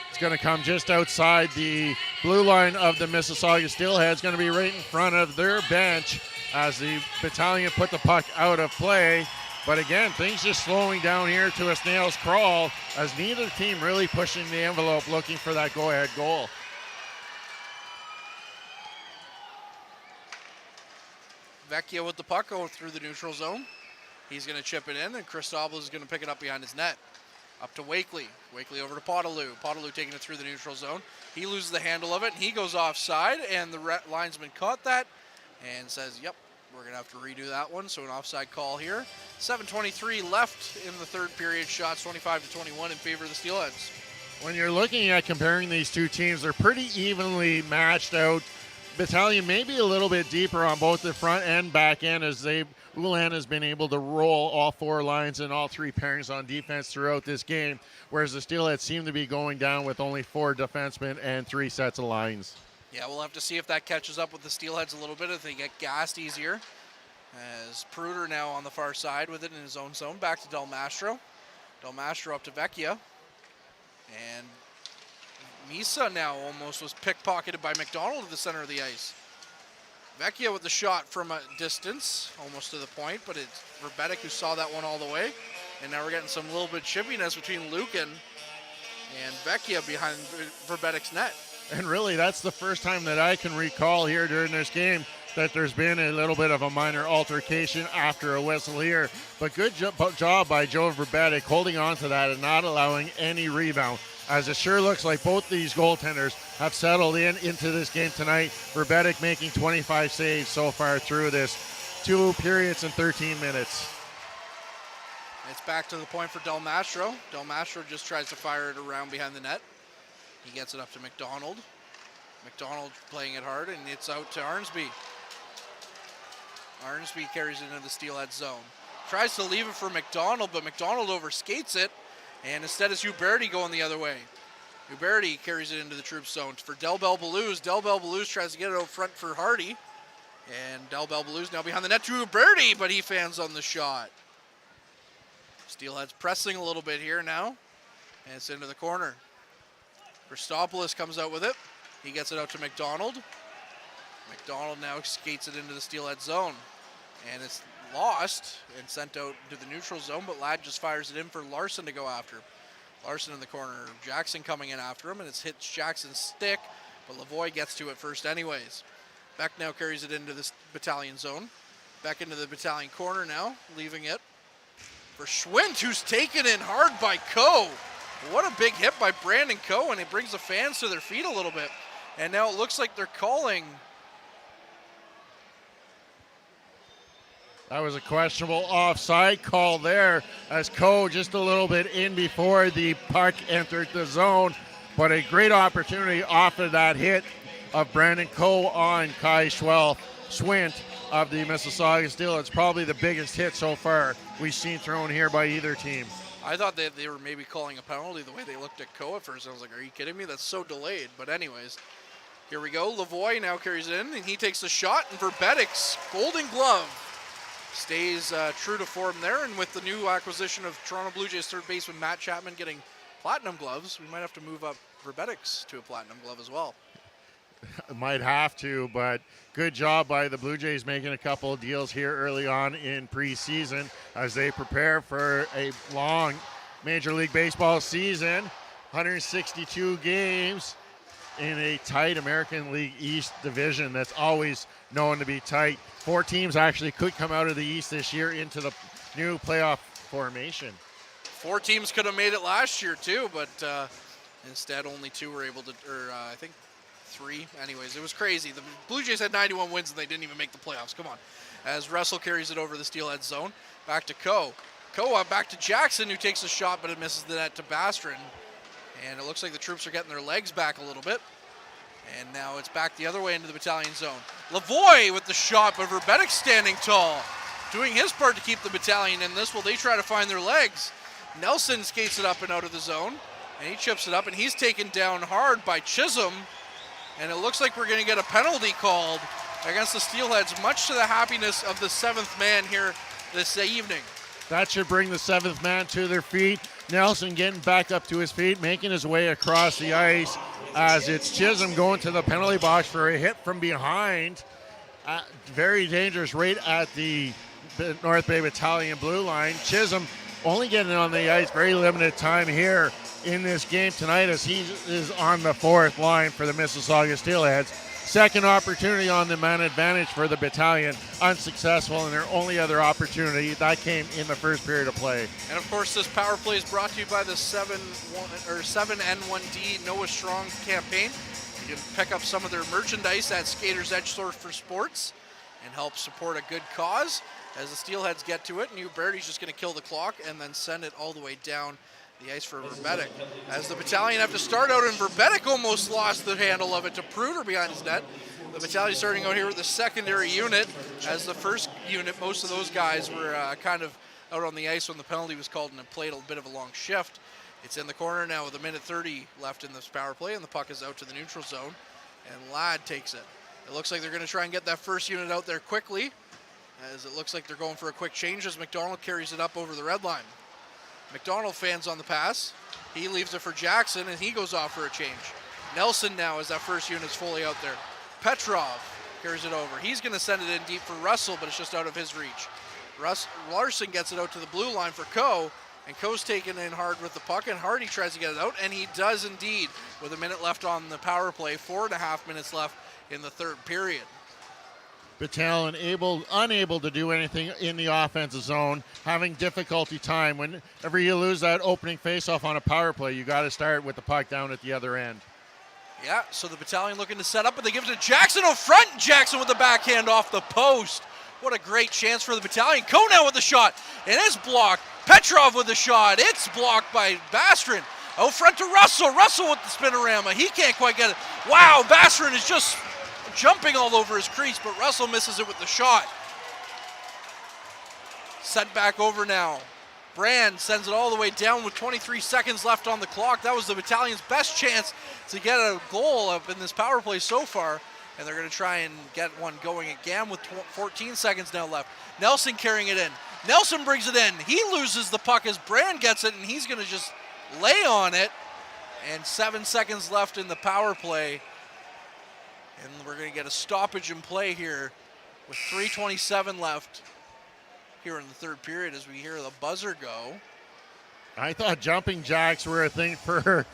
It's going to come just outside the blue line of the Mississauga Steelheads. It's going to be right in front of their bench as the Battalion put the puck out of play. But again, things just slowing down here to a snail's crawl as neither team really pushing the envelope looking for that go-ahead goal. Vecchia with the puck going through the neutral zone. He's going to chip it in, and Christopoulos is going to pick it up behind his net. Up to Wakely. Wakely over to Potaloo. Potaloo taking it through the neutral zone. He loses the handle of it, and he goes offside, and the linesman caught that and says, yep, we're going to have to redo that one, so an offside call here. 7:23 left in the third period. Shots 25-21 in favor of the Steelheads. When you're looking at comparing these two teams, they're pretty evenly matched out. Battalion maybe a little bit deeper on both the front and back end as Ulan has been able to roll all four lines and all three pairings on defense throughout this game, whereas the Steelheads seem to be going down with only 4 defensemen and 3 sets of lines. Yeah, we'll have to see if that catches up with the Steelheads a little bit, if they get gassed easier. As Pruder now on the far side with it in his own zone. Back to Del Mastro. Del Mastro up to Vecchia. And Misa now almost was pickpocketed by McDonald at the center of the ice. Vecchia with the shot from a distance, almost to the point, but it's Verbetic who saw that one all the way. And now we're getting some little bit chippiness between Lucan and Vecchia behind Verbetic's net. And really, that's the first time that I can recall here during this game that there's been a little bit of a minor altercation after a whistle here. But good job by Joe Verbetic holding on to that and not allowing any rebound, as it sure looks like both these goaltenders have settled into this game tonight. Verbetic making 25 saves so far through this 2 periods and 13 minutes. It's back to the point for Del Mastro. Del Mastro just tries to fire it around behind the net. He gets it up to McDonald. McDonald playing it hard, and it's out to Arnsby. Arnsby carries it into the Steelhead zone. Tries to leave it for McDonald, but McDonald overskates it, and instead it's Huberti going the other way. Huberti carries it into the Troops zone for Del Bel-Belluz. Del Bel-Belluz tries to get it out front for Hardy, and Del Bel-Belluz now behind the net to Huberti, but he fans on the shot. Steelheads pressing a little bit here now, and it's into the corner. Christopoulos comes out with it. He gets it out to McDonald. McDonald now skates it into the Steelhead zone. And it's lost and sent out to the neutral zone, but Ladd just fires it in for Larson to go after. Larson in the corner. Jackson coming in after him, and it's hit Jackson's stick, but Lavoie gets to it first anyways. Beck now carries it into the Battalion zone. Back into the Battalion corner now, leaving it for Schwint, who's taken in hard by Coe. What a big hit by Brandon Coe, and it brings the fans to their feet a little bit. And now it looks like they're calling. That was a questionable offside call there as Coe just a little bit in before the puck entered the zone. But a great opportunity off of that hit of Brandon Coe on Kai Schwint of the Mississauga Steel. It's probably the biggest hit so far we've seen thrown here by either team. I thought that they were maybe calling a penalty the way they looked at Coe at first. I was like, are you kidding me? That's so delayed. But anyways, here we go. Lavoie now carries it in, and he takes the shot, and Verbetic's Golden Glove stays true to form there. And with the new acquisition of Toronto Blue Jays third baseman Matt Chapman getting platinum gloves, we might have to move up Verbetic's to a platinum glove as well. Might have to, but good job by the Blue Jays making a couple of deals here early on in preseason as they prepare for a long Major League Baseball season. 162 games in a tight American League East division that's always known to be tight. 4 teams actually could come out of the East this year into the new playoff formation. 4 teams could have made it last year too, but instead only 2 were able to, or I think 3. Anyways, it was crazy. The Blue Jays had 91 wins and they didn't even make the playoffs. Come on. as Russell carries it over the Steelhead zone. Back to Coe. Coe back to Jackson, who takes a shot, but it misses the net to Bastrin. And it looks like the troops are getting their legs back a little bit. And now it's back the other way into the Battalion zone. Lavoie with the shot, but Verbetic standing tall, doing his part to keep the Battalion in this. Will they try to find their legs? Nelson skates it up and out of the zone, and he chips it up, and he's taken down hard by Chisholm. And it looks like we're going to get a penalty called against the Steelheads, much to the happiness of the 7th man here this evening. That should bring the 7th man to their feet. Nelson getting back up to his feet, making his way across the ice as it's Chisholm going to the penalty box for a hit from behind. Very dangerous right at the North Bay Battalion blue line. Chisholm only getting on the ice, very limited time here in this game tonight as he is on the 4th line for the Mississauga Steelheads. Second opportunity on the man advantage for the Battalion, unsuccessful, and their only other opportunity that came in the first period of play. And of course, this power play is brought to you by the 7N1D Noah Strong campaign. You can pick up some of their merchandise at Skaters Edge Store for Sports and help support a good cause. As the Steelheads get to it, New Bertie's just going to kill the clock and then send it all the way down the ice for Verbetic. As the Battalion have to start out, and Verbetic almost lost the handle of it to Pruder behind his net. The Battalion starting out here with the secondary unit. As the first unit, most of those guys were kind of out on the ice when the penalty was called and it played a bit of a long shift. It's in the corner now with 1:30 left in this power play, and the puck is out to the neutral zone, and Ladd takes it. It looks like they're going to try and get that first unit out there quickly, as it looks like they're going for a quick change as McDonald carries it up over the red line. McDonald fans on the pass. He leaves it for Jackson, and he goes off for a change. Nelson now, as that first unit's fully out there. Petrov carries it over. He's going to send it in deep for Russell, but it's just out of his reach. Larson gets it out to the blue line for Coe, and Coe's taken in hard with the puck, and Hardy tries to get it out, and he does indeed with a minute left on the power play, 4.5 minutes left in the third period. Battalion unable to do anything in the offensive zone, having difficulty time. Whenever you lose that opening faceoff on a power play, you got to start with the puck down at the other end. Yeah, so the Battalion looking to set up, but they give it to Jackson out front. Jackson with the backhand off the post. What a great chance for the Battalion. Coe now with the shot, and it's blocked. Petrov with the shot. It's blocked by Bastrin. Out front to Russell. Russell with the spinorama. He can't quite get it. Wow, Bastrin is just jumping all over his crease, but Russell misses it with the shot. Sent back over now. Brand sends it all the way down with 23 seconds left on the clock. That was the Battalion's best chance to get a goal up in this power play so far, and they're going to try and get one going again with 14 seconds now left. Nelson carrying it in. Nelson brings it in. He loses the puck as Brand gets it, and he's going to just lay on it. And 7 seconds left in the power play. And we're going to get a stoppage in play here with 3:27 left here in the third period as we hear the buzzer go. I thought jumping jacks were a thing for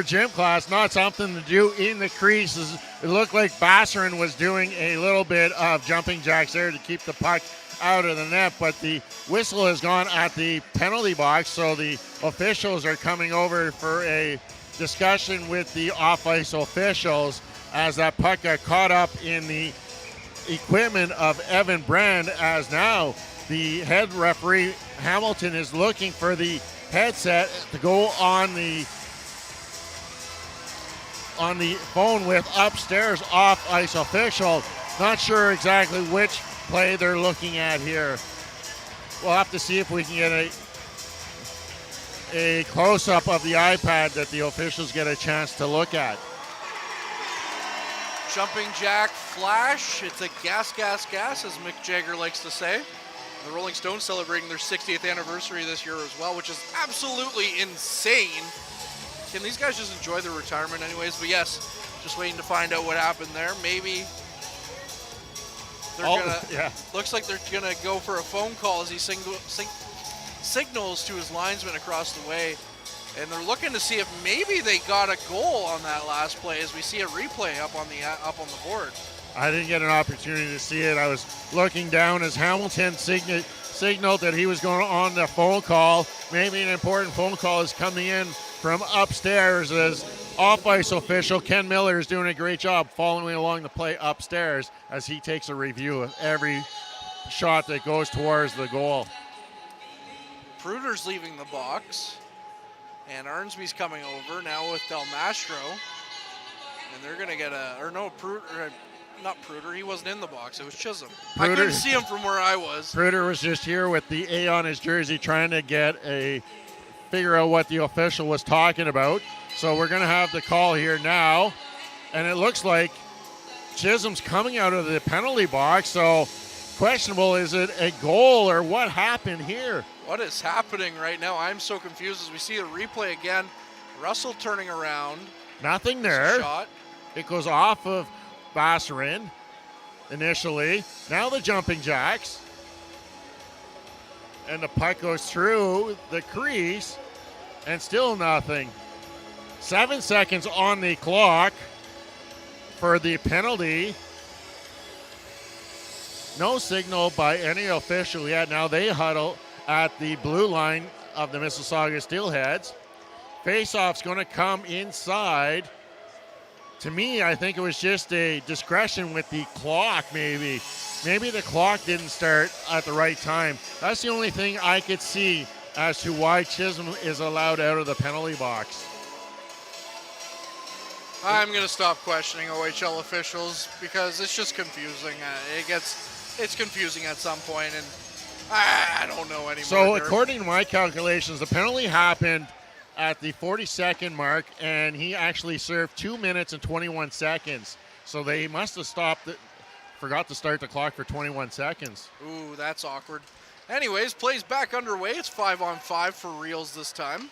gym class, not something to do in the creases. It looked like Basserin was doing a little bit of jumping jacks there to keep the puck out of the net, but the whistle has gone at the penalty box, so the officials are coming over for a discussion with the off-ice officials as that puck got caught up in the equipment of Evan Brand, as now the head referee Hamilton is looking for the headset to go on the phone with upstairs off-ice official. Not sure exactly which play they're looking at here. We'll have to see if we can get a close-up of the iPad that the officials get a chance to look at. Jumping jack flash. It's a gas, gas, gas, as Mick Jagger likes to say. The Rolling Stones celebrating their 60th anniversary this year as well, which is absolutely insane. Can these guys just enjoy their retirement anyways? But yes, just waiting to find out what happened there. Maybe they're looks like they're gonna go for a phone call as he signals to his linesman across the way. And they're looking to see if maybe they got a goal on that last play as we see a replay up on the board. I didn't get an opportunity to see it. I was looking down as Hamilton signaled that he was going on the phone call. Maybe an important phone call is coming in from upstairs as off-ice official Ken Miller is doing a great job following along the play upstairs as he takes a review of every shot that goes towards the goal. Pruder's leaving the box, and Arnsby's coming over now with Del Mastro, and they're going to get not Pruder, he wasn't in the box, it was Chisholm. I couldn't see him from where I was. Pruder was just here with the A on his jersey trying to figure out what the official was talking about. So we're going to have the call here now, and it looks like Chisholm's coming out of the penalty box, so questionable, is it a goal or what happened here? What is happening right now? I'm so confused as we see a replay again. Russell turning around. Nothing there. Shot. It goes off of Basserin initially. Now the jumping jacks. And the puck goes through the crease and still nothing. 7 seconds on the clock for the penalty. No signal by any official yet. Now they huddle at the blue line of the Mississauga Steelheads. Faceoff's going to come inside. To me, I think it was just a discretion with the clock, maybe. Maybe the clock didn't start at the right time. That's the only thing I could see as to why Chisholm is allowed out of the penalty box. I'm going to stop questioning OHL officials because it's just confusing. It's confusing at some point, and I don't know anymore. So according to my calculations, the penalty happened at the 42nd mark, and he actually served 2 minutes and 21 seconds. So they must have forgot to start the clock for 21 seconds. Ooh, that's awkward. Anyways, play's back underway. It's 5-on-5 for Reels this time.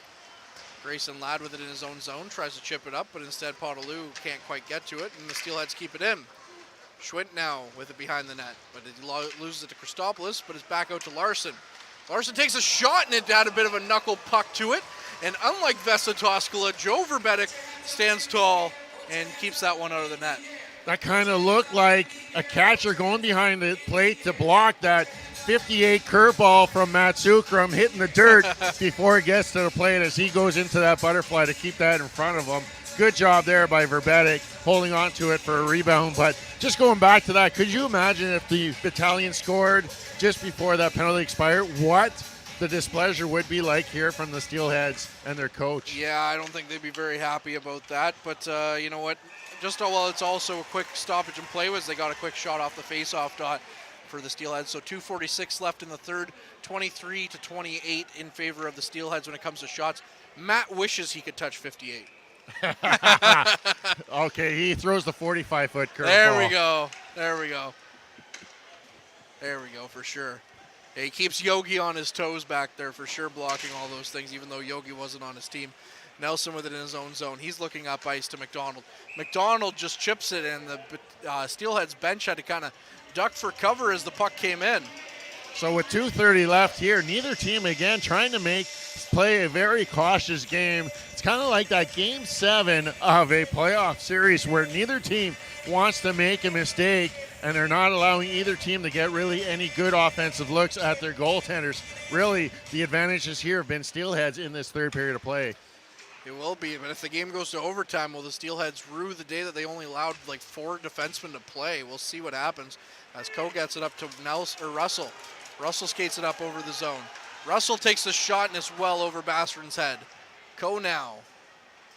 Grayson Ladd with it in his own zone, tries to chip it up, but instead Potaloo can't quite get to it, and the Steelheads keep it in. Schwint now with it behind the net, but he loses it to Christopoulos, but it's back out to Larson. Larson takes a shot, and it had a bit of a knuckle puck to it. And unlike Vesa Toskala, Joe Verbetic stands tall and keeps that one out of the net. That kind of looked like a catcher going behind the plate to block that 58 curveball from Matt Sukram hitting the dirt before it gets to the plate as he goes into that butterfly to keep that in front of him. Good job there by Verbetic holding on to it for a rebound. But just going back to that, could you imagine if the Battalion scored just before that penalty expired? What the displeasure would be like here from the Steelheads and their coach? Yeah, I don't think they'd be very happy about that. But you know what? Just while it's also a quick stoppage and play was they got a quick shot off the face-off dot for the Steelheads. So 2:46 left in the third, 23-28 in favor of the Steelheads when it comes to shots. Matt wishes he could touch 58. Okay, he throws the 45-foot curveball. There we go. There we go. There we go for sure. Yeah, he keeps Yogi on his toes back there for sure, blocking all those things, even though Yogi wasn't on his team. Nelson with it in his own zone. He's looking up ice to McDonald. McDonald just chips it, and the Steelheads bench had to kind of duck for cover as the puck came in. So with 2:30 left here, neither team again trying to play a very cautious game. It's kind of like that Game 7 of a playoff series where neither team wants to make a mistake, and they're not allowing either team to get really any good offensive looks at their goaltenders. Really, the advantages here have been Steelheads in this third period of play. It will be, but if the game goes to overtime, will the Steelheads rue the day that they only allowed like 4 defensemen to play? We'll see what happens as Coe gets it up to Russell. Russell skates it up over the zone. Russell takes the shot and it's well over Basserin's head. Coe now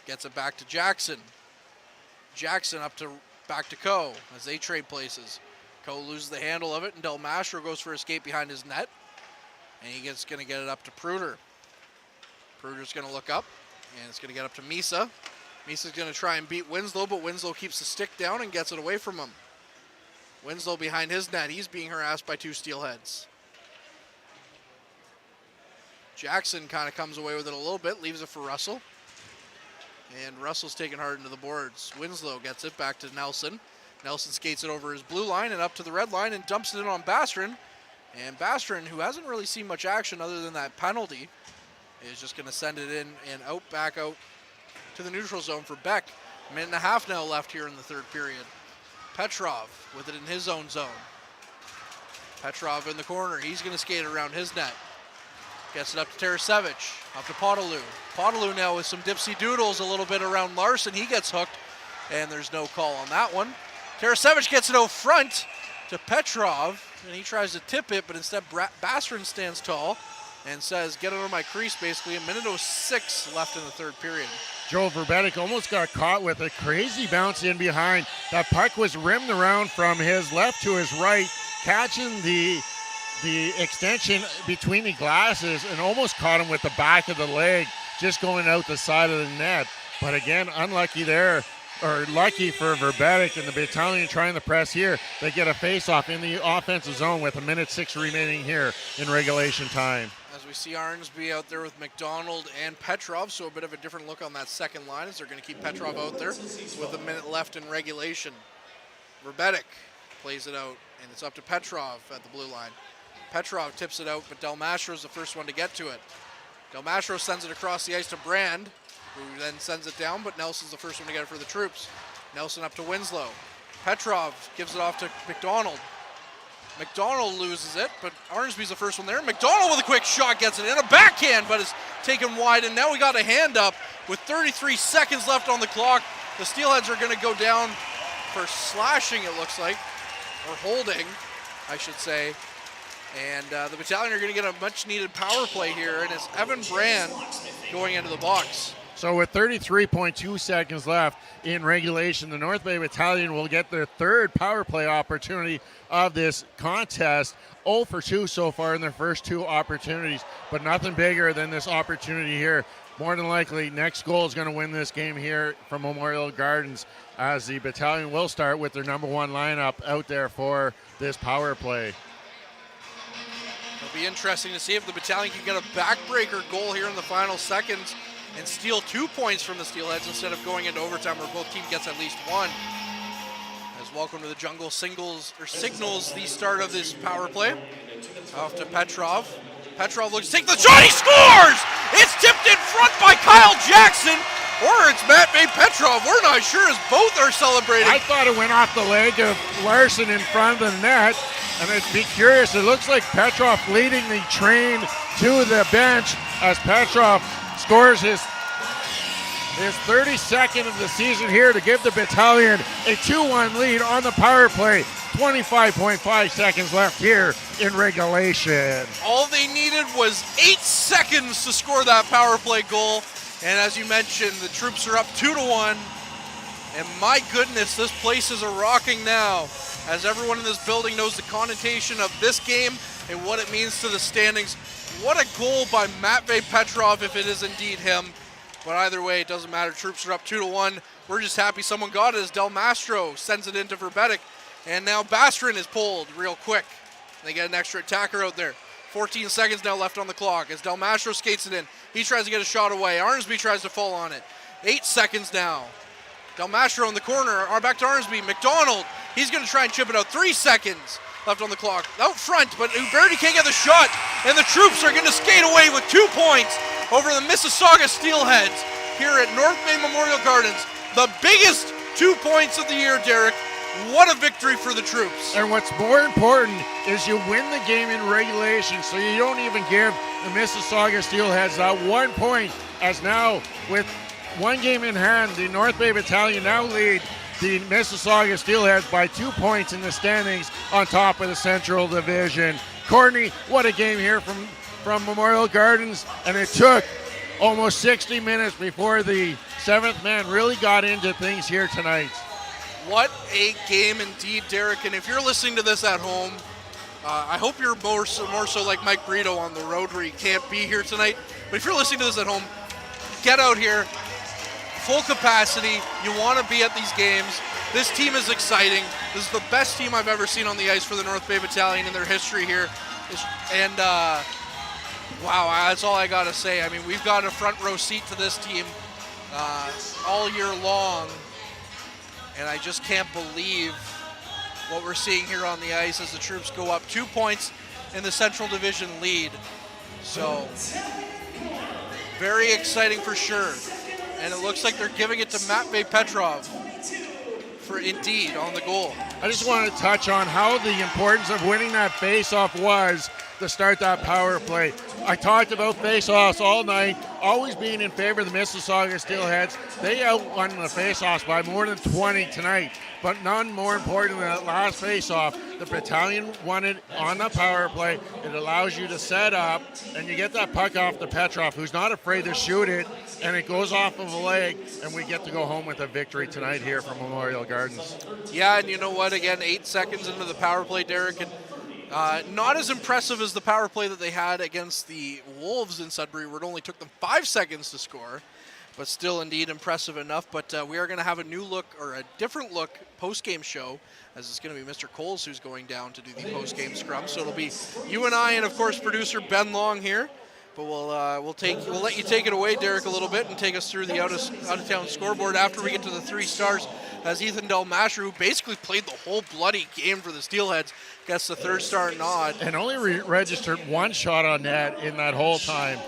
gets it back to Jackson. Jackson back to Coe as they trade places. Coe loses the handle of it, and Del Mastro goes for a skate behind his net, and he's going to get it up to Pruder. Pruder's going to look up, and it's going to get up to Misa. Misa's going to try and beat Winslow, but Winslow keeps the stick down and gets it away from him. Winslow behind his net. He's being harassed by 2 Steelheads. Jackson kind of comes away with it a little bit, leaves it for Russell. And Russell's taken hard into the boards. Winslow gets it back to Nelson. Nelson skates it over his blue line and up to the red line and dumps it in on Basserin. And Basserin, who hasn't really seen much action other than that penalty, is just going to send it in and back out to the neutral zone for Beck. A minute and a half now left here in the third period. Petrov with it in his own zone. Petrov in the corner. He's going to skate around his net. Gets it up to Tarasevich, up to Potaloo. Potaloo now with some dipsy doodles a little bit around Larson. He gets hooked, and there's no call on that one. Tarasevich gets it out front to Petrov. and he tries to tip it, but instead Bassrin stands tall and says, get under my crease, basically. 1:06 left in the third period. Joe Verbetic almost got caught with a crazy bounce in behind. That puck was rimmed around from his left to his right, catching the extension between the glasses and almost caught him with the back of the leg, just going out the side of the net. But again, unlucky there, or lucky for Verbetic and the Battalion trying to press here. They get a face-off in the offensive zone with 1:06 remaining here in regulation time. As we see Arnsby out there with McDonald and Petrov, so a bit of a different look on that second line as they're going to keep Petrov out there with 1 minute left in regulation. Verbetic plays it out, and it's up to Petrov at the blue line. Petrov tips it out, but Del Mastro is the first one to get to it. Del Mastro sends it across the ice to Brand, who then sends it down, but Nelson's the first one to get it for the Troops. Nelson up to Winslow. Petrov gives it off to McDonald. McDonald loses it, but Arnsby's the first one there. McDonald with a quick shot gets it in, a backhand, but is taken wide, and now we got a hand up with 33 seconds left on the clock. The Steelheads are going to go down for slashing, it looks like, or holding, I should say. And the Battalion are going to get a much-needed power play here, and it's Evan Brand going into the box. So with 33.2 seconds left in regulation, the North Bay Battalion will get their third power play opportunity of this contest. 0 for 2 so far in their first 2 opportunities, but nothing bigger than this opportunity here. More than likely, next goal is going to win this game here from Memorial Gardens, as the Battalion will start with their number 1 lineup out there for this power play. It'll be interesting to see if the Battalion can get a backbreaker goal here in the final seconds and steal 2 points from the Steelheads instead of going into overtime where both teams gets at least 1. As Welcome to the Jungle signals the start of this power play. Off to Petrov. Petrov looks to take the shot, he scores! It's tipped in front by Kyle Jackson, or it's Matvey Petrov. We're not sure as both are celebrating. I thought it went off the leg of Larson in front of the net, and I'd be curious. It looks like Petrov leading the train to the bench as Petrov scores his 32nd of the season here to give the Battalion a 2-1 lead on the power play. 25.5 seconds left here in regulation. All they needed was 8 seconds to score that power play goal. And as you mentioned, the Troops are up 2-1. And my goodness, this place is a-rocking now, as everyone in this building knows the connotation of this game and what it means to the standings. What a goal by Matvey Petrov, if it is indeed him. But either way, it doesn't matter. Troops are up 2-1. We're just happy someone got it as Del Mastro sends it into Verbetic. And now Bassrin is pulled real quick. They get an extra attacker out there. 14 seconds now left on the clock as Del Mastro skates it in. He tries to get a shot away. Arnsby tries to fall on it. 8 seconds now. Del Mastro in the corner. Back to Arnsby. McDonald. He's going to try and chip it out. 3 seconds left on the clock. Out front, but Uberti can't get the shot. And the Troops are going to skate away with 2 points over the Mississauga Steelheads here at North Bay Memorial Gardens. The biggest 2 points of the year, Derek. What a victory for the Troops. And what's more important is you win the game in regulation, so you don't even give the Mississauga Steelheads that 1 point, as now with 1 game in hand, the North Bay Battalion now lead the Mississauga Steelheads by 2 points in the standings on top of the Central Division. Courtney, what a game here from Memorial Gardens, and it took almost 60 minutes before the 7th man really got into things here tonight. What a game indeed, Derek. And if you're listening to this at home, I hope you're more so like Mike Brito on the road where you can't be here tonight. But if you're listening to this at home, get out here. Full capacity. You want to be at these games. This team is exciting. This is the best team I've ever seen on the ice for the North Bay Battalion in their history here. And wow, that's all I got to say. I mean, we've got a front row seat to this team all year long. And I just can't believe what we're seeing here on the ice as the Troops go up 2 points in the Central Division lead. So, very exciting for sure. And it looks like they're giving it to Matvey Petrov for indeed on the goal. I just want to touch on how the importance of winning that faceoff was to start that power play. I talked about face-offs all night, always being in favor of the Mississauga Steelheads. They outwon the face-offs by more than 20 tonight, but none more important than that last face-off. The Battalion won it on the power play. It allows you to set up, and you get that puck off to Petrov, who's not afraid to shoot it, and it goes off of a leg, and we get to go home with a victory tonight here from Memorial Gardens. Yeah, and you know what? Again, 8 seconds into the power play, Derek, and not as impressive as the power play that they had against the Wolves in Sudbury, where it only took them 5 seconds to score, but still indeed impressive enough. But we are going to have a new look, or a different look, post-game show, as it's going to be Mr. Coles who's going down to do the post-game scrum. So it'll be you and I, and of course producer Ben Long here. But we'll let you take it away, Derek, a little bit, and take us through the out of town scoreboard after we get to the 3 stars, as Ethan Delmasher, who basically played the whole bloody game for the Steelheads, gets the 3rd star nod. And only registered 1 shot on net in that whole time.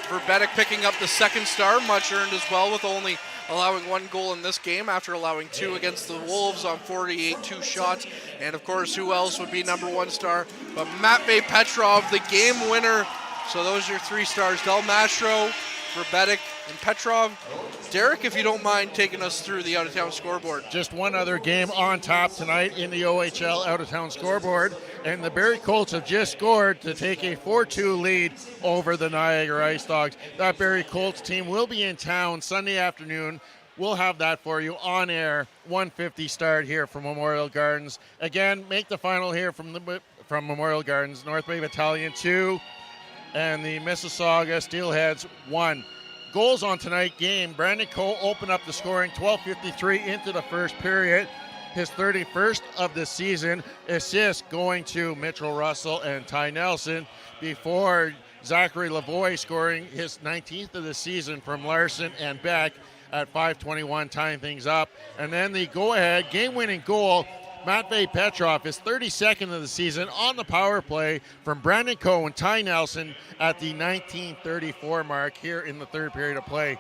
Verbetic picking up the 2nd star, much earned as well, with only allowing 1 goal in this game after allowing 2 against the Wolves on 48 2 shots. And of course, who else would be number 1 star but Matvey Petrov, the game winner. So those are your 3 stars: Delmastro, Verbetic, and Petrov. Derek, if you don't mind taking us through the out-of-town scoreboard. Just one other game on top tonight in the OHL out-of-town scoreboard, and the Barrie Colts have just scored to take a 4-2 lead over the Niagara Ice Dogs. That Barrie Colts team will be in town Sunday afternoon. We'll have that for you on air. 1:50 start here from Memorial Gardens. Again, make the final here from Memorial Gardens. North Bay Battalion 2 and the Mississauga Steelheads 1. Goals on tonight's game: Brandon Coe opened up the scoring, 12:53 into the first period. His 31st of the season. Assist going to Mitchell Russell and Ty Nelson, before Zachary Lavoie scoring his 19th of the season from Larson and Beck at 5:21, tying things up. And then the go-ahead game-winning goal, Matvey Petrov, his 32nd of the season, on the power play from Brandon Coe and Ty Nelson at the 19:34 mark here in the 3rd period of play.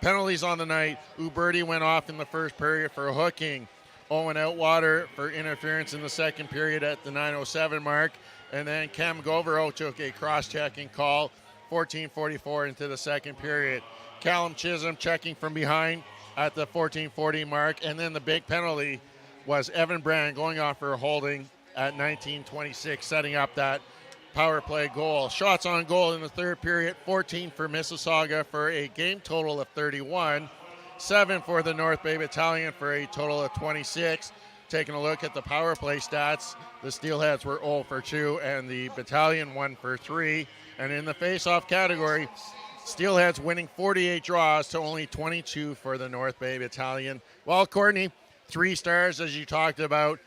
Penalties on the night: Uberti went off in the 1st period for hooking. Owen Outwater for interference in the 2nd period at the 9:07 mark. And then Cam Govero took a cross-checking call, 14:44 into the 2nd period. Callum Chisholm checking from behind at the 14:40 mark. And then the big penalty was Evan Brand going off for a holding at 19:26, setting up that power play goal. Shots on goal in the 3rd period: 14 for Mississauga for a game total of 31. 7 for the North Bay Battalion for a total of 26. Taking a look at the power play stats, the Steelheads were 0 for 2 and the Battalion 1 for 3. And in the face-off category, Steelheads winning 48 draws to only 22 for the North Bay Battalion. Well, Courtney, 3 stars as you talked about.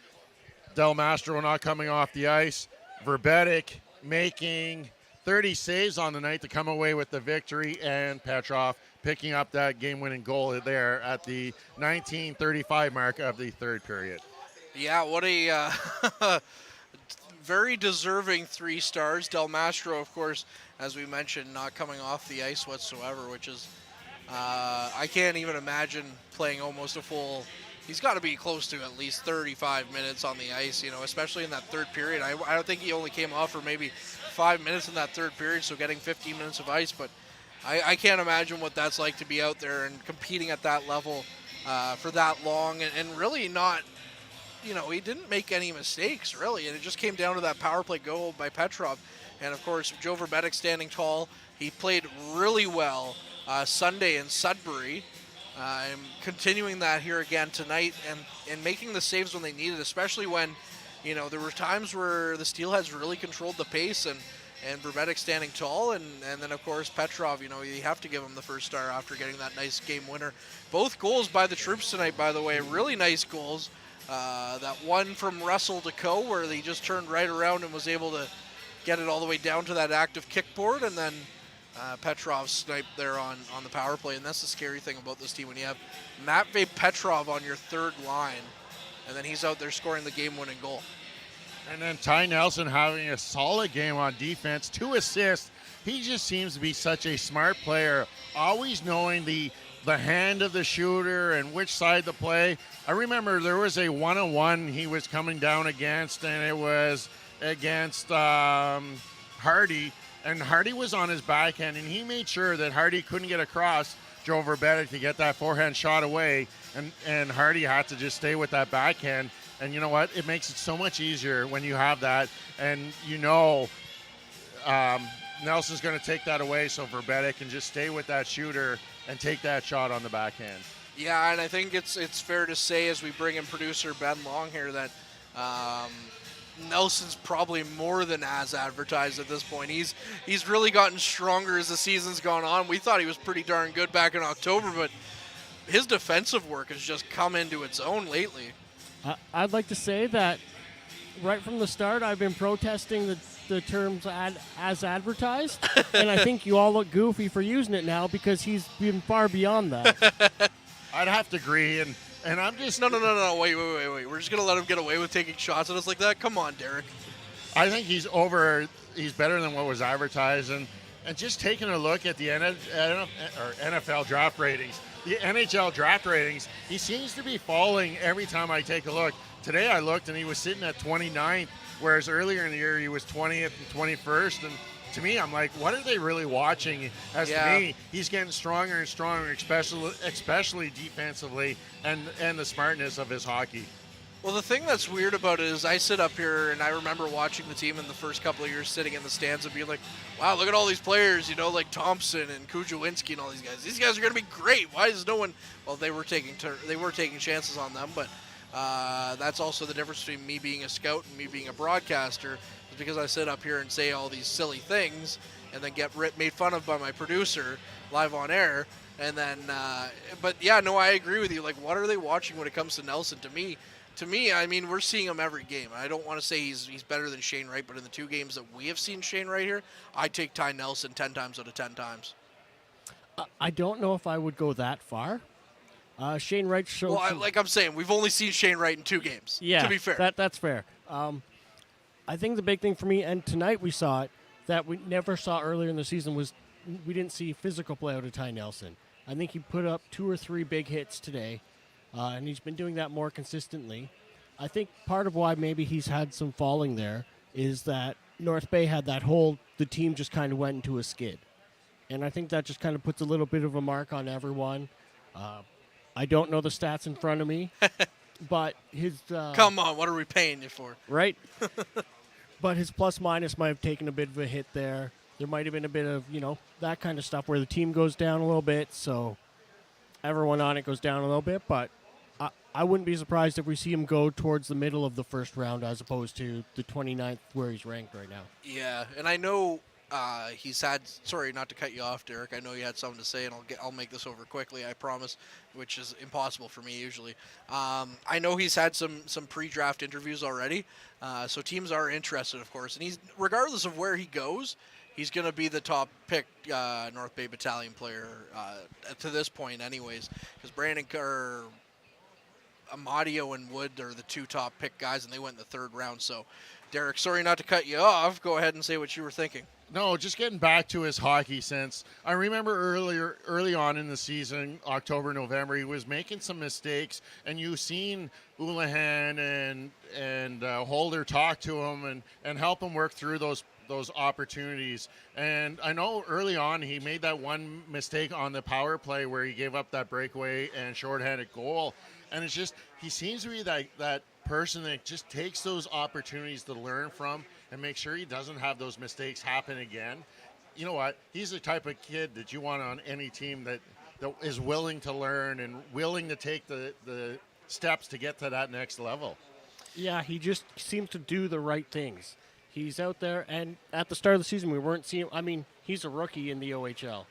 Del Mastro not coming off the ice. Verbetic making 30 saves on the night to come away with the victory, and Petrov picking up that game-winning goal there at the 19:35 mark of the 3rd period. Yeah, what a very deserving 3 stars. Del Mastro, of course, as we mentioned, not coming off the ice whatsoever, which is, I can't even imagine playing almost a full. He's got to be close to at least 35 minutes on the ice, especially in that 3rd period. I don't think he only came off for maybe 5 minutes in that 3rd period, so getting 15 minutes of ice. But I can't imagine what that's like to be out there and competing at that level for that long, and really not, he didn't make any mistakes, really, and it just came down to that power play goal by Petrov. And, of course, Joe Verbetic standing tall. He played really well Sunday in Sudbury. I'm continuing that here again tonight and making the saves when they needed, especially when, there were times where the Steelheads really controlled the pace, and Verbetic standing tall, and then, of course, Petrov, you have to give him the 1st star after getting that nice game winner. Both goals by the troops tonight, by the way, really nice goals. That one from Russell to Coe, where he just turned right around and was able to get it all the way down to that active kickboard, and then Petrov sniped there on the power play. And that's the scary thing about this team, when you have Matvey Petrov on your 3rd line, and then he's out there scoring the game-winning goal. And then Ty Nelson having a solid game on defense, 2 assists. He just seems to be such a smart player, always knowing the hand of the shooter and which side to play. I remember there was a 1-on-1 he was coming down against, and it was against Hardy, and Hardy was on his backhand, and he made sure that Hardy couldn't get across Joe Verbetic to get that forehand shot away, and Hardy had to just stay with that backhand. And you know what? It makes it so much easier when you have that, and Nelson's going to take that away, so Verbetic can just stay with that shooter and take that shot on the backhand. Yeah, and I think it's fair to say, as we bring in producer Ben Long here, that Nelson's probably more than as advertised at this point. He's really gotten stronger as the season's gone on. We thought he was pretty darn good back in October, but his defensive work has just come into its own lately. I'd like to say that right from the start, I've been protesting the terms as advertised, and I think you all look goofy for using it now because he's been far beyond that. I'd have to agree, and I'm just... No, wait. We're just going to let him get away with taking shots at us like that? Come on, Derek. I think he's better than what was advertised, and just taking a look at the NFL draft ratings, the NHL draft ratings, he seems to be falling every time I take a look. Today I looked, and he was sitting at 29th, whereas earlier in the year he was 20th and 21st, and to me, I'm like, what are they really watching? To me, he's getting stronger and stronger, especially defensively, and the smartness of his hockey. Well, the thing that's weird about it is I sit up here and I remember watching the team in the first couple of years sitting in the stands and being like, wow, look at all these players, like Thompson and Kujawinski and all these guys. These guys are going to be great. Why is no one... Well, they were taking chances on them, but that's also the difference between me being a scout and me being a broadcaster, is because I sit up here and say all these silly things and then get made fun of by my producer live on air. And then, but yeah, no, I agree with you. Like, what are they watching when it comes to Nelson? To me, I mean, we're seeing him every game. I don't want to say he's better than Shane Wright, but in the 2 games that we have seen Shane Wright here, I take Ty Nelson 10 times out of 10 times. I don't know if I would go that far. Shane Wright showed... Well, like I'm saying, we've only seen Shane Wright in 2 games, to be fair. That's fair. I think the big thing for me, and tonight we saw it, that we never saw earlier in the season, was we didn't see physical play out of Ty Nelson. I think he put up 2 or 3 big hits today, and he's been doing that more consistently. I think part of why maybe he's had some falling there is that North Bay had that hole, the team just kind of went into a skid. And I think that just kind of puts a little bit of a mark on everyone. I don't know the stats in front of me, but his... Come on, what are we paying you for? Right? But his plus-minus might have taken a bit of a hit there. There might have been a bit of, that kind of stuff where the team goes down a little bit, so everyone on it goes down a little bit, but I wouldn't be surprised if we see him go towards the middle of the first round as opposed to the 29th where he's ranked right now. Yeah, and I know he's had... Sorry, not to cut you off, Derek. I know you had something to say, and I'll make this over quickly, I promise, which is impossible for me usually. I know he's had some pre-draft interviews already, so teams are interested, of course. And he's, regardless of where he goes, he's going to be the top pick North Bay Battalion player to this point anyways, because Amadio and Wood are the 2 top pick guys, and they went in the 3rd round. So, Derek, sorry not to cut you off. Go ahead and say what you were thinking. No, just getting back to his hockey sense. I remember early on in the season, October, November, he was making some mistakes, and you've seen Houlihan and Holder talk to him and help him work through those opportunities. And I know early on he made that one mistake on the power play where he gave up that breakaway and shorthanded goal. And it's just, he seems to be that person that just takes those opportunities to learn from and make sure he doesn't have those mistakes happen again. You know what? He's the type of kid that you want on any team that is willing to learn and willing to take the steps to get to that next level. Yeah, he just seems to do the right things. He's out there, and at the start of the season, we weren't seeing... I mean, he's a rookie in the OHL,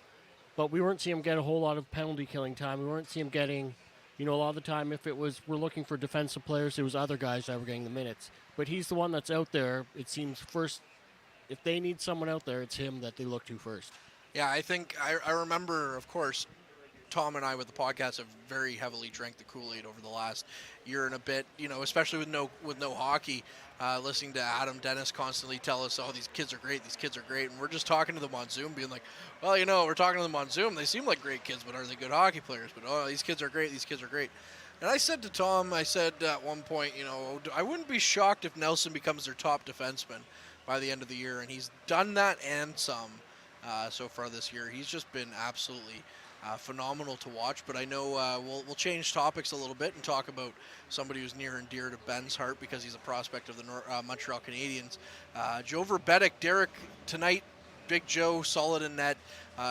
but we weren't seeing him get a whole lot of penalty killing time. We weren't seeing him getting... a lot of the time, if it was we're looking for defensive players, it was other guys that were getting the minutes. But he's the one that's out there, it seems, first. If they need someone out there, it's him that they look to first. Yeah, I think I remember, of course, Tom and I with the podcast have very heavily drank the Kool-Aid over the last year and a bit, especially with no hockey. Listening to Adam Dennis constantly tell us, oh, these kids are great, and we're just talking to them on Zoom, being like, well, we're talking to them on Zoom, they seem like great kids, but are they good hockey players? But, oh, these kids are great. And I said to Tom, I said at one point, I wouldn't be shocked if Nelson becomes their top defenseman by the end of the year, and he's done that and some so far this year. He's just been absolutely phenomenal to watch. But I know we'll change topics a little bit and talk about somebody who's near and dear to Ben's heart because he's a prospect of the Montreal Canadiens. Joe Verbetic, Derek tonight. Big Joe, solid in net.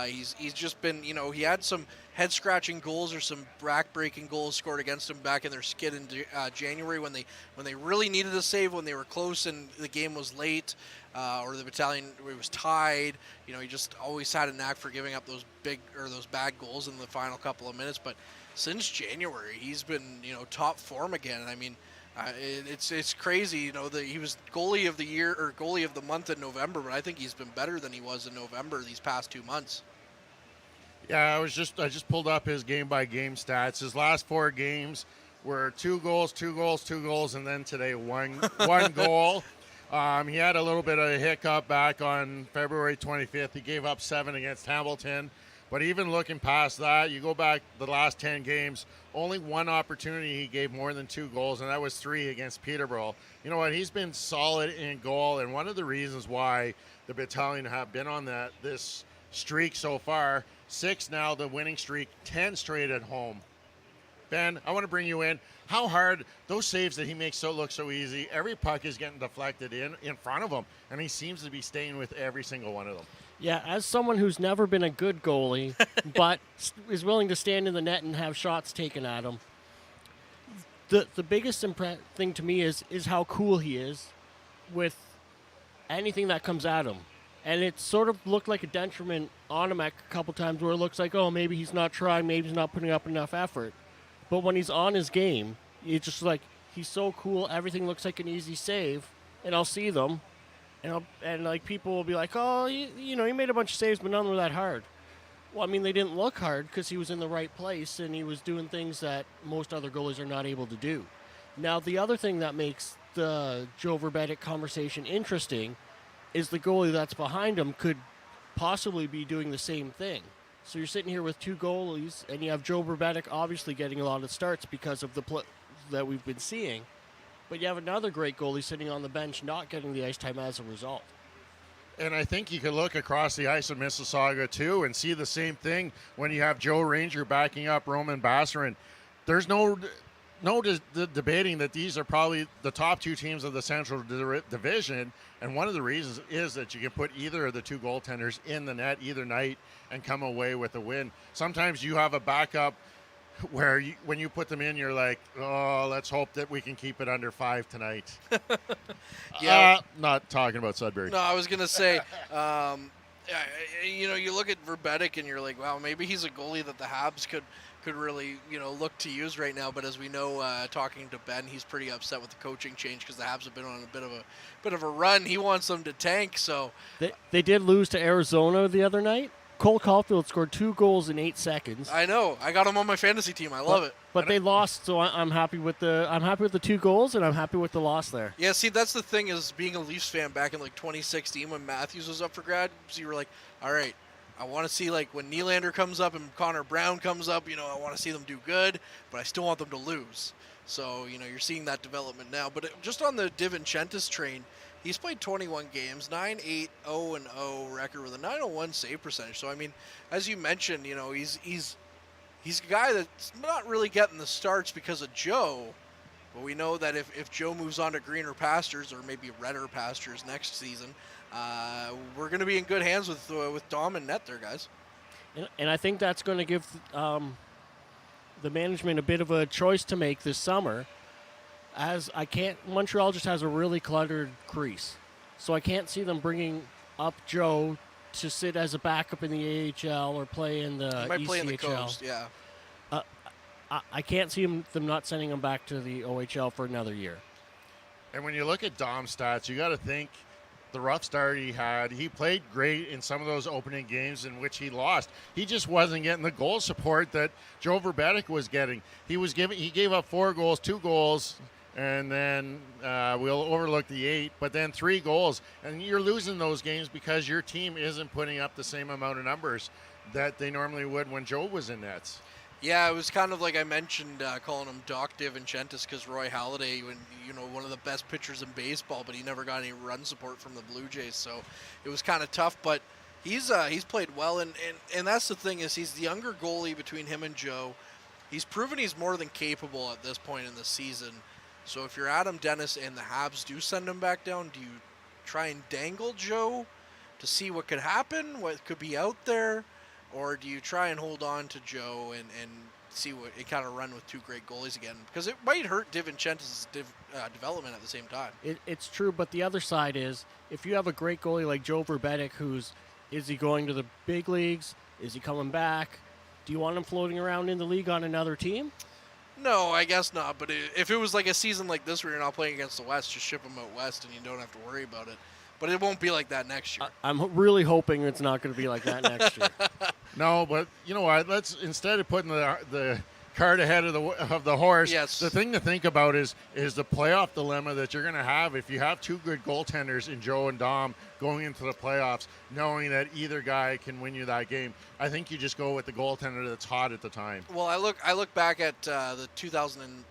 He's just been, he had some head-scratching goals or some back-breaking goals scored against him back in their skid in January when they really needed a save, when they were close and the game was late, or the Battalion was tied. He just always had a knack for giving up those bad goals in the final couple of minutes. But since January, he's been, top form again. I mean, it's crazy, that he was goalie of the year or goalie of the month in November, but I think he's been better than he was in November these past 2 months. Yeah, I just pulled up his game-by-game stats. His last 4 games were 2 goals, 2 goals, 2 goals, and then today one goal. He had a little bit of a hiccup back on February 25th. He gave up 7 against Hamilton. But even looking past that, you go back the last 10 games, only 1 opportunity he gave more than 2 goals, and that was 3 against Peterborough. You know what? He's been solid in goal, and one of the reasons why the Battalion have been on this streak so far, 6 now, the winning streak, 10 straight at home. Ben, I want to bring you in. How hard those saves that he makes look so easy, every puck is getting deflected in front of him, and he seems to be staying with every single one of them. Yeah, as someone who's never been a good goalie, but is willing to stand in the net and have shots taken at him, the biggest thing to me is how cool he is with anything that comes at him. And it sort of looked like a detriment on him a couple times where it looks like, oh, maybe he's not trying, maybe he's not putting up enough effort. But when he's on his game, it's just like he's so cool, everything looks like an easy save, and I'll see them. And like people will be like, oh, he made a bunch of saves, but none were that hard. Well, I mean, they didn't look hard because he was in the right place and he was doing things that most other goalies are not able to do. Now, the other thing that makes the Joe Verbetic conversation interesting is the goalie that's behind him could possibly be doing the same thing. So you're sitting here with 2 goalies, and you have Joe Verbetic obviously getting a lot of starts because of the play that we've been seeing. But you have another great goalie sitting on the bench not getting the ice time as a result. And I think you could look across the ice of Mississauga, too, and see the same thing when you have Joe Ranger backing up Roman Bassarin. There's no debating that these are probably the top 2 teams of the Central Division, and one of the reasons is that you can put either of the 2 goaltenders in the net either night and come away with a win. Sometimes you have a backup where when you put them in, you're like, oh, let's hope that we can keep it under 5 tonight. Yeah. Not talking about Sudbury. No, I was going to say, you look at Verbetic and you're like, wow, maybe he's a goalie that the Habs could really, look to use right now. But as we know, talking to Ben, he's pretty upset with the coaching change because the Habs have been on a bit of a run. He wants them to tank. So they did lose to Arizona the other night. Cole Caulfield scored 2 goals in 8 seconds. I know. I got him on my fantasy team. I love it. But they lost, so I'm happy with the 2 goals, and I'm happy with the loss there. Yeah, see, that's the thing is being a Leafs fan back in 2016 when Matthews was up for grabs, you were like, all right, I want to see when Nylander comes up and Connor Brown comes up, I want to see them do good, but I still want them to lose. So, you're seeing that development now. But just on the DiVincentis train, he's played 21 games, 9-8, 0-0 record with a 901 save percentage. So, I mean, as you mentioned, he's a guy that's not really getting the starts because of Joe. But we know that if Joe moves on to greener pastures or maybe redder pastures next season, we're going to be in good hands with Dom and net there, guys. And I think that's going to give the management a bit of a choice to make this summer. Montreal just has a really cluttered crease. So I can't see them bringing up Joe to sit as a backup in the AHL or play in the ECHL. Play in the Coast, yeah. I can't see them not sending him back to the OHL for another year. And when you look at Dom's stats, you got to think the rough start he had. He played great in some of those opening games in which he lost. He just wasn't getting the goal support that Joe Verbetic was getting. He gave up 4 goals, 2 goals, and then we'll overlook the 8, but then 3 goals. And you're losing those games because your team isn't putting up the same amount of numbers that they normally would when Joe was in nets. Yeah, it was kind of like I mentioned, calling him Doc DeVincentis because Roy Halladay, one of the best pitchers in baseball, but he never got any run support from the Blue Jays, so it was kind of tough. But he's played well, and that's the thing is he's the younger goalie between him and Joe. He's proven he's more than capable at this point in the season. So if you're Adam Dennis and the Habs do send him back down, do you try and dangle Joe to see what could happen, what could be out there? Or do you try and hold on to Joe and see what it kind of run with two great goalies again? Because it might hurt DeVincentis' development at the same time. It's true, but the other side is if you have a great goalie like Joe Verbetic, is he going to the big leagues? Is he coming back? Do you want him floating around in the league on another team? No, I guess not. But if it was like a season like this where you're not playing against the West, just ship him out West and you don't have to worry about it. But it won't be like that next year. I'm really hoping it's not going to be like that next year. No, but you know what? Let's, instead of putting the cart ahead of the horse, yes. The thing to think about is the playoff dilemma that you're going to have if you have two good goaltenders in Joe and Dom going into the playoffs, knowing that either guy can win you that game. I think you just go with the goaltender that's hot at the time. Well, I look back at the 2000.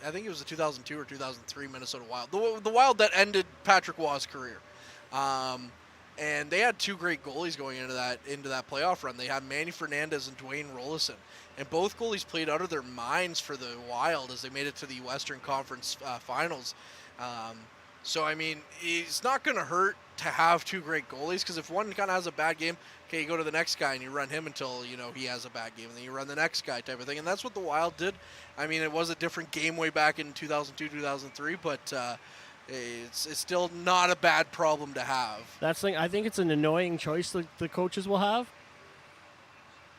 I think it was the 2002 or 2003 Minnesota Wild. The Wild that ended Patrick Waugh's career. And they had two great goalies going into that playoff run. They had Manny Fernandez and Dwayne Rollison. And both goalies played out of their minds for the Wild as they made it to the Western Conference Finals. So, I mean, it's not going to hurt to have two great goalies because if one kind of has a bad game, okay, you go to the next guy and you run him until, he has a bad game, and then you run the next guy type of thing. And that's what the Wild did. I mean, it was a different game way back in 2002, 2003, but it's still not a bad problem to have. That's the thing. I think it's an annoying choice that the coaches will have,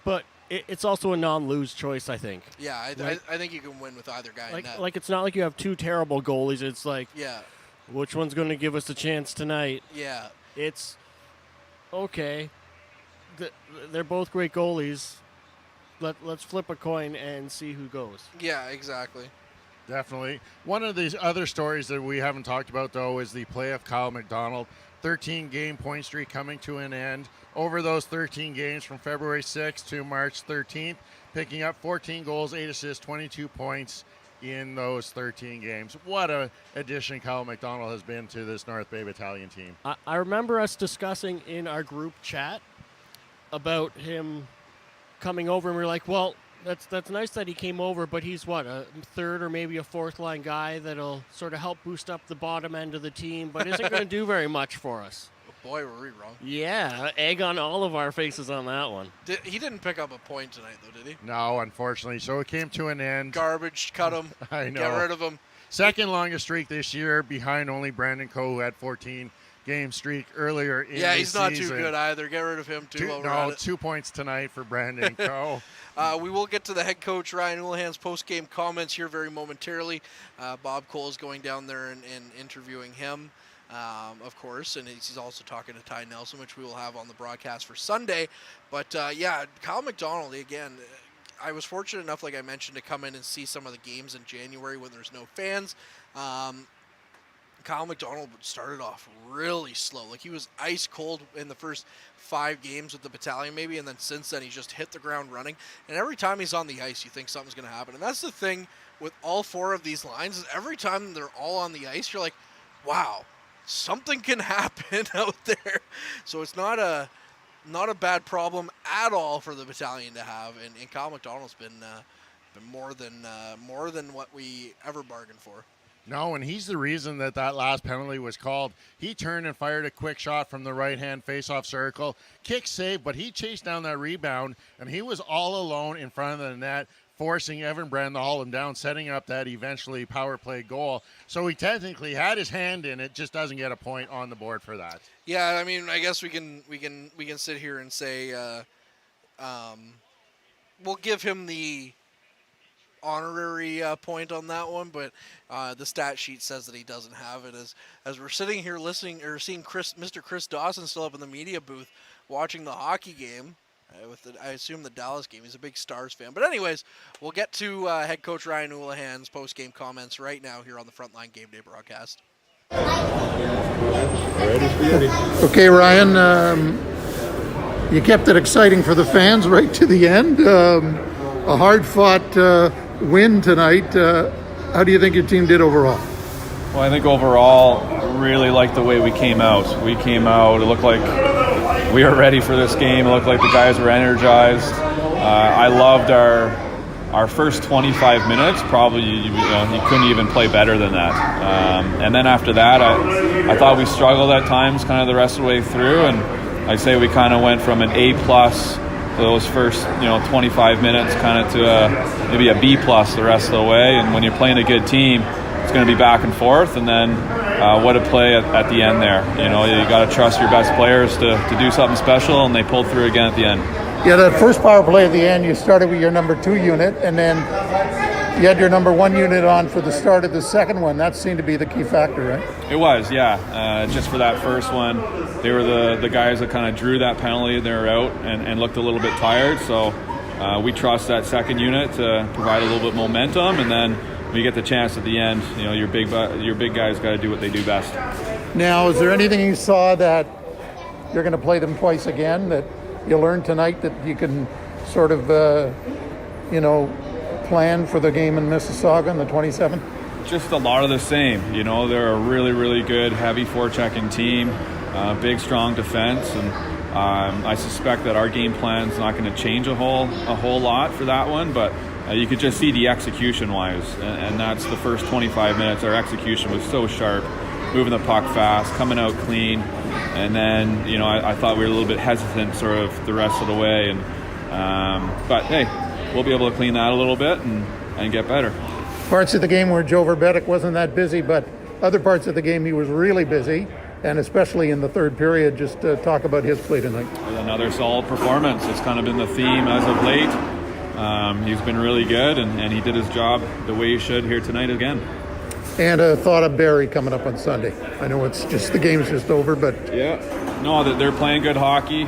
but it's also a non-lose choice, I think. Yeah, I think you can win with either guy in net. Like, it's not like you have two terrible goalies. It's like, yeah, which one's going to give us a chance tonight? Yeah. It's, okay, they're both great goalies. Let's flip a coin and see who goes. Yeah, exactly. Definitely. One of these other stories that we haven't talked about, though, is the play of Kyle McDonald. 13-game point streak coming to an end. Over those 13 games from February 6th to March 13th, picking up 14 goals, 8 assists, 22 points in those 13 games. What a addition Kyle McDonald has been to this North Bay Battalion team. I remember us discussing in our group chat about him coming over, and we were like, well, that's nice that he came over, but he's what, a third or maybe a fourth line guy that'll sort of help boost up the bottom end of the team, but isn't going to do very much for us. Boy, were we wrong. Yeah, egg on all of our faces on that one. He didn't pick up a point tonight, though, did he? No, unfortunately. So it came to an end. Garbage, cut him. I know. Get rid of him. Second longest streak this year, behind only Brandon Coe, who had 14-game streak earlier in the season. Yeah, he's not too good either. Get rid of him, too. 2 points tonight for Brandon Coe. We will get to the head coach, Ryan Houlihan's post-game comments here very momentarily. Bob Cole is going down there and interviewing him. Of course, and he's also talking to Ty Nelson, which we will have on the broadcast for Sunday. But, yeah, Kyle McDonald, again, I was fortunate enough, like I mentioned, to come in and see some of the games in January when there's no fans. Kyle McDonald started off really slow. Like, he was ice cold in the first 5 games with the Battalion maybe, and then since then he's just hit the ground running. And every time he's on the ice, you think something's going to happen. And that's the thing with all 4 of these lines is every time they're all on the ice, you're like, wow, something can happen out there. So it's not a bad problem at all for the Battalion to have, and Kyle McDonald's been more than what we ever bargained for. No, and he's the reason that last penalty was called. He turned and fired a quick shot from the right-hand face-off circle. Kick save, but he chased down that rebound, and he was all alone in front of the net, forcing Evan Brand to haul him down, setting up that eventually power play goal. So he technically had his hand in it, just doesn't get a point on the board for that. Yeah, I mean, I guess we can sit here and say we'll give him the honorary point on that one, but the stat sheet says that he doesn't have it. As we're sitting here listening or seeing Mr. Chris Dawson still up in the media booth watching the hockey game. I assume the Dallas game. He's a big Stars fan. But anyways, we'll get to head coach Ryan Houlihan's post-game comments right now here on the Frontline Game Day broadcast. Okay, Ryan, You kept it exciting for the fans right to the end. A hard-fought win tonight. How do you think your team did overall? Well, I think overall, really liked the way we came out. We came out, it looked like we were ready for this game. It looked like the guys were energized. I loved our first 25 minutes. Probably, you couldn't even play better than that. And then after that, I thought we struggled at times kind of the rest of the way through. And I'd say we kind of went from an A+ for those first 25 minutes kind of to maybe a B+ the rest of the way. And when you're playing a good team, it's going to be back and forth. And then what a play at the end there. You got to trust your best players to do something special, and they pulled through again at the end. Yeah, that first power play at the end, you started with your number 2 unit, and then you had your number 1 unit on for the start of the second one. That seemed to be the key factor, right? It was, yeah. Just for that first one, they were the guys that kind of drew that penalty. They were out and looked a little bit tired. So we trust that second unit to provide a little bit momentum, and then when you get the chance at the end, your big guys got to do what they do best. Now, is there anything you saw that you're going to play them twice again, that you learned tonight that you can sort of, plan for the game in Mississauga on the 27th? Just a lot of the same. They're a really, really good, heavy forechecking team, big, strong defense, and I suspect that our game plan's not going to change a whole lot for that one, but you could just see the execution-wise, and that's the first 25 minutes. Our execution was so sharp, moving the puck fast, coming out clean, and then I thought we were a little bit hesitant sort of the rest of the way, and but hey, we'll be able to clean that a little bit and get better. Parts of the game where Joe Verbetic wasn't that busy, but other parts of the game he was really busy, and especially in the third period. Just talk about his play tonight. Another solid performance. It's kind of been the theme as of late. He's been really good, and he did his job the way he should here tonight again. And a thought of Barrie coming up on Sunday. I know the game's just over, but yeah, no, they're playing good hockey.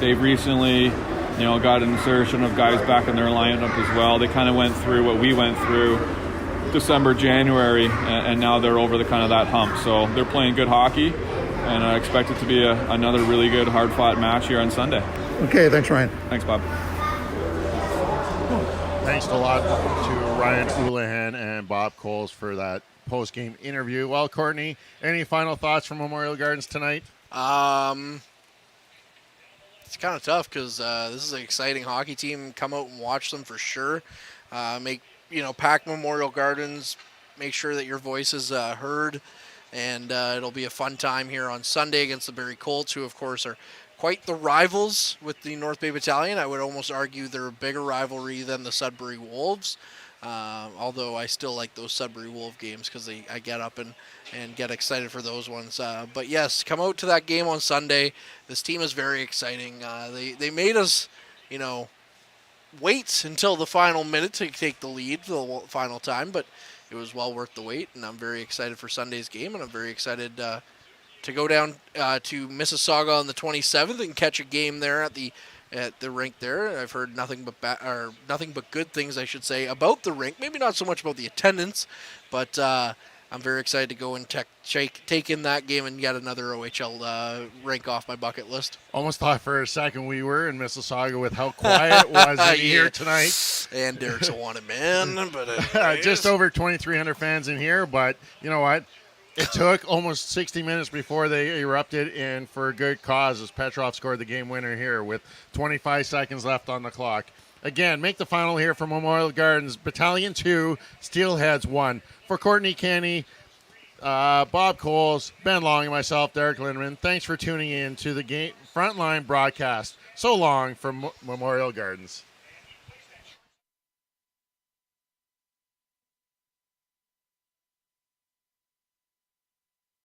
They've recently, got an insertion of guys back in their lineup as well. They kind of went through what we went through December, January, and now they're over the kind of that hump. So they're playing good hockey, and I expect it to be another really good, hard-fought match here on Sunday. Okay, thanks, Ryan. Thanks, Bob. Thanks a lot to Ryan Houlihan and Bob Coles for that post-game interview. Well, Courtney, any final thoughts from Memorial Gardens tonight? It's kind of tough because this is an exciting hockey team. Come out and watch them for sure. Pack Memorial Gardens. Make sure that your voice is heard, and it'll be a fun time here on Sunday against the Barrie Colts, who of course are quite the rivals with the North Bay Battalion. I would almost argue they're a bigger rivalry than the Sudbury Wolves, although I still like those Sudbury Wolf games because I get up and get excited for those ones. But yes, come out to that game on Sunday. This team is very exciting. They made us, wait until the final minute to take the lead for the final time, but it was well worth the wait, and I'm very excited for Sunday's game, and I'm very excited to go down to Mississauga on the 27th and catch a game there at the rink there. I've heard nothing but good things, I should say, about the rink. Maybe not so much about the attendance, but I'm very excited to go and take in that game and get another OHL rink off my bucket list. Almost thought for a second we were in Mississauga with how quiet it was in here tonight. And Derek's a wanted man, but just over 2,300 fans in here. But you know what? It took almost 60 minutes before they erupted, and for a good cause, as Petrov scored the game winner here with 25 seconds left on the clock. Again, make the final here for Memorial Gardens. Battalion 2, Steelheads 1. For Courtney Kenny, Bob Coles, Ben Long, and myself, Derek Lindeman, thanks for tuning in to the Frontline broadcast. So long from Memorial Gardens.